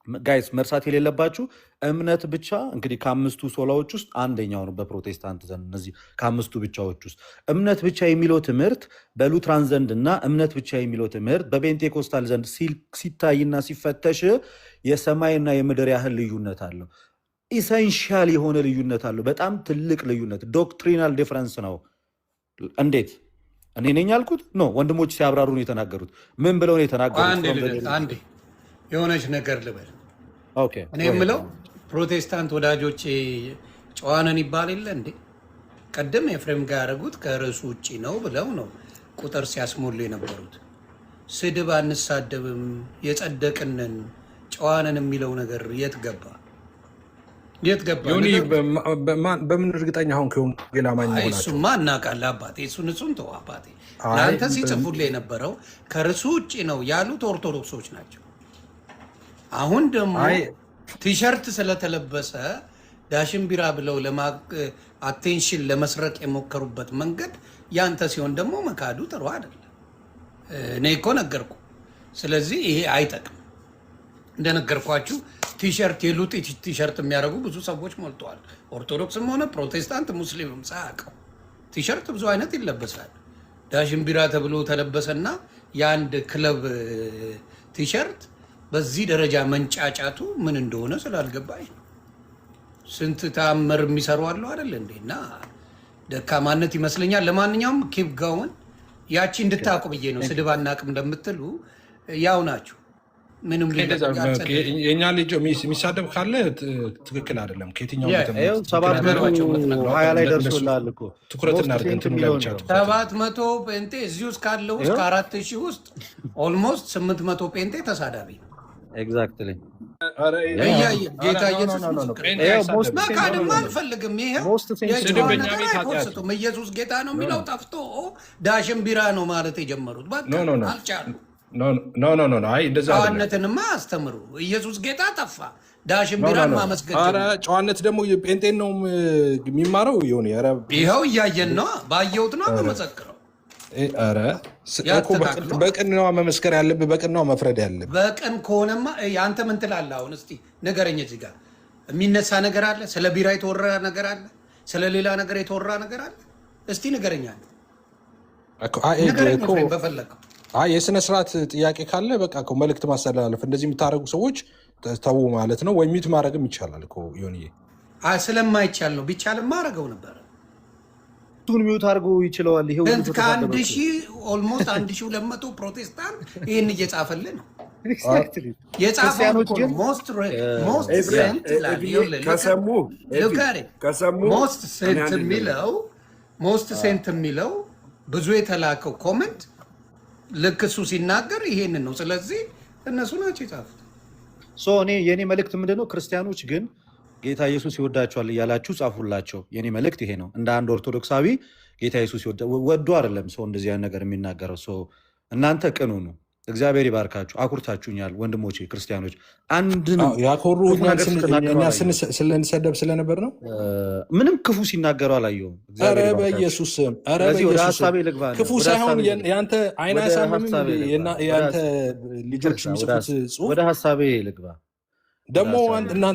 ጋይስ መርሳት የሌለባችሁ እምነት ብቻ እንግዲህ ከአምስቱ ሶላዎች ውስጥ አንደኛው ነው በፕሮቴስታንት ዘንድ። እነዚህ ከአምስቱ ብቻዎች ውስጥ እምነት ብቻ የሚለው ትምህርት በሉትራን ዘንድ እና እምነት ብቻ የሚለው ትምህርት በፔንቴኮስታል ዘንድ ሲታይና ሲፈተሽ የሰማይና የምድር ያህል ልዩነት አለው። ኢሰንሻል የሆነ ልዩነት አለው። በጣም ትልቅ ልዩነት፣ ዶክትሪናል ዲፍረንስ ነው። እንዴት እኔ ነኝ ያልኩት ነው? ወንድሞች ሲያብራሩ ነው የተናገሩት። ምን ብለው ነው የተናገሩት? አንዴ የሆነች ነገር ልበል። እኔ የምለው ፕሮቴስታንት ወዳጆቼ ጨዋነን ይባል የለ እንዴ? ቀደም ኤፍሬም ጋር ያደረጉት ከርዕሱ ውጭ ነው ብለው ነው ቁጥር ሲያስሞሉ የነበሩት። ስድብ አንሳደብም፣ የጸደቅንን ጨዋነን የሚለው ነገር የት ገባ? የት ገባ? በምን እርግጠኛ አሁን ከወንጌል አማኝ ሆናችሁ? እሱማ እናውቃለን አባቴ። እሱን ተው አባቴ። ለአንተ ሲጽፉልህ የነበረው ከርዕሱ ውጭ ነው ያሉት ኦርቶዶክሶች ናቸው። አሁን ደግሞ ቲሸርት ስለተለበሰ ዳሽን ቢራ ብለው አቴንሽን ለመስረቅ የሞከሩበት መንገድ ያንተ ሲሆን ደግሞ መካዱ ጥሩ አይደለም። እኔ እኮ ነገርኩ። ስለዚህ ይሄ አይጠቅም። እንደነገርኳችሁ ቲሸርት የሉጥ ቲሸርት የሚያደርጉ ብዙ ሰዎች ሞልተዋል። ኦርቶዶክስም ሆነ ፕሮቴስታንት ሙስሊምም ሳያውቀው ቲሸርት ብዙ አይነት ይለበሳል። ዳሽን ቢራ ተብሎ ተለበሰና የአንድ ክለብ ቲሸርት በዚህ ደረጃ መንጫጫቱ ምን እንደሆነ ስላልገባኝ ስንት ተአምር የሚሰሩ አለው አይደል እንዴ? እና ደካማነት ይመስለኛል። ለማንኛውም ኪፕ ጋውን ያቺ እንድታውቁ ብዬ ነው። ስድብ አናውቅም እንደምትሉ ያው ናችሁ። ምንም የእኛ ልጅ የሚሳደብ ካለ ትክክል አይደለም። ከየትኛው 720 ላይ ደርሶላል እኮ ትኩረት እናድርግ። 700 ጴንጤ እዚህ ውስጥ ካለው እስከ 4000 ውስጥ ኦልሞስት 800 ጴንጤ ተሳዳቢ ነው። ኤግዛክትሊ ጌታ ኢየሱስ መካድም አልፈልግም። ይሄው አይፖስቱም። ኢየሱስ ጌታ ነው የሚለው ጠፍቶ ዳሽን ቢራ ነው ማለት የጀመሩት አልቻሉም። ጨዋነትንማ አስተምሩ። ኢየሱስ ጌታ ጠፋ፣ ዳሽን ቢራን ማመስገን። ጨዋነት ደግሞ ጴንጤን ነው የሚማረው። ይኸው እያየን ነው፣ ባየሁት ነው መመሰክረው። በቅን ነው መመስከር ያለብህ፣ በቅን ነው መፍረድ ያለብህ። በቅን ከሆነማ አንተ ምን ትላለህ? አሁን እስኪ ንገረኝ። እዚህ ጋር የሚነሳ ነገር አለ? ስለ ቢራ የተወራ ነገር አለ? ስለ ሌላ ነገር የተወራ ነገር አለ? እስቲ ንገረኛል። በፈለግከው የስነ ስርዓት ጥያቄ ካለ በቃ መልዕክት ማስተላለፍ። እንደዚህ የምታደርጉ ሰዎች ተው ማለት ነው። ወይ ሚት ማድረግም ይቻላል እኮ ዮኒዬ። ስለማይቻል ነው። ቢቻልም ማድረገው ነበረ። ሁለቱን ሚውት አድርጎ ይችለዋል። ይሄ ሁሉ ከአንድ ሺህ ኦልሞስት 1200 ፕሮቴስታንት ይህን እየጻፈልን ነው የጻፈው እኮ ነው። ሞስት ሴንት ሞስት ሴንት የሚለው ብዙ የተላከው ኮመንት ልክ እሱ ሲናገር ይሄንን ነው። ስለዚህ እነሱ ናቸው የጻፉት። እኔ የኔ መልእክት ምንድነው? ክርስቲያኖች ግን ጌታ ኢየሱስ ይወዳቸዋል እያላችሁ ጻፉላቸው። የኔ መልእክት ይሄ ነው። እንደ አንድ ኦርቶዶክሳዊ ጌታ ኢየሱስ ወዶ አይደለም ሰው እንደዚህ አይነት ነገር የሚናገረው። እናንተ ቅኑ ነው። እግዚአብሔር ይባርካችሁ። አኩርታችሁኛል ወንድሞቼ ክርስቲያኖች። አንድ ነው ያኮሩ እኛ ስንሰደብ ስለነበር ነው። ምንም ክፉ ሲናገሩ አላየሁም። ኧረ በኢየሱስ ስም ክፉ ሳይሆን ያንተ አይና ሳምም ያንተ ልጆች የሚጽፉት ጽሁፍ ወደ ሀሳቤ ልግባ። ደግሞ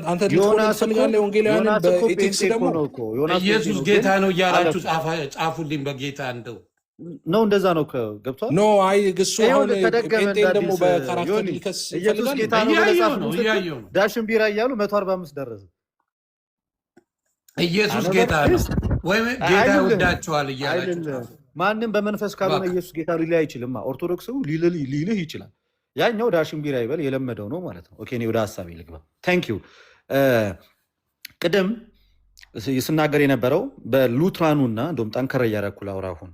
አንተ ትፈልጋለህ ወንጌላውያንን በኤቲክስ ደግሞ ኢየሱስ ጌታ ነው እያላችሁ ጻፉልኝ። በጌታ እንደው ነው እንደዛ ነው ገብቷል። ኖ አይ ግሱ አሁን ጴንጤን ደግሞ በካራክተር ሊከስ ኢየሱስ ጌታ ነው ለጻፍ ነው ዳሽን ቢራ እያሉ 145 ደረሰ። ኢየሱስ ጌታ ነው ወይ ጌታ ይወዳቸዋል እያላችሁ ማንም በመንፈስ ካልሆነ ኢየሱስ ጌታ ሊልህ አይችልም። ኦርቶዶክሱ ሊልህ ይችላል። ያኛው ዳሽን ቢራ ይበል የለመደው ነው ማለት ነው። ኦኬ እኔ ወደ ሀሳቤ ልግባ። ታንክ ዩ። ቅድም ስናገር የነበረው በሉትራኑና እንደውም ጠንከረ እያደረኩ ላውራ አሁን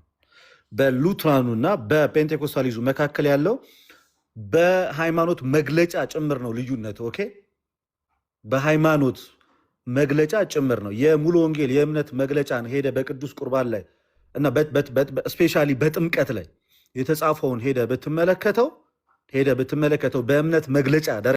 በሉትራኑና በፔንቴኮስታሊዙ መካከል ያለው በሃይማኖት መግለጫ ጭምር ነው ልዩነት። ኦኬ በሃይማኖት መግለጫ ጭምር ነው። የሙሉ ወንጌል የእምነት መግለጫን ሄደ በቅዱስ ቁርባን ላይ እና ስፔሻሊ በጥምቀት ላይ የተጻፈውን ሄደ ብትመለከተው በእምነት መግለጫ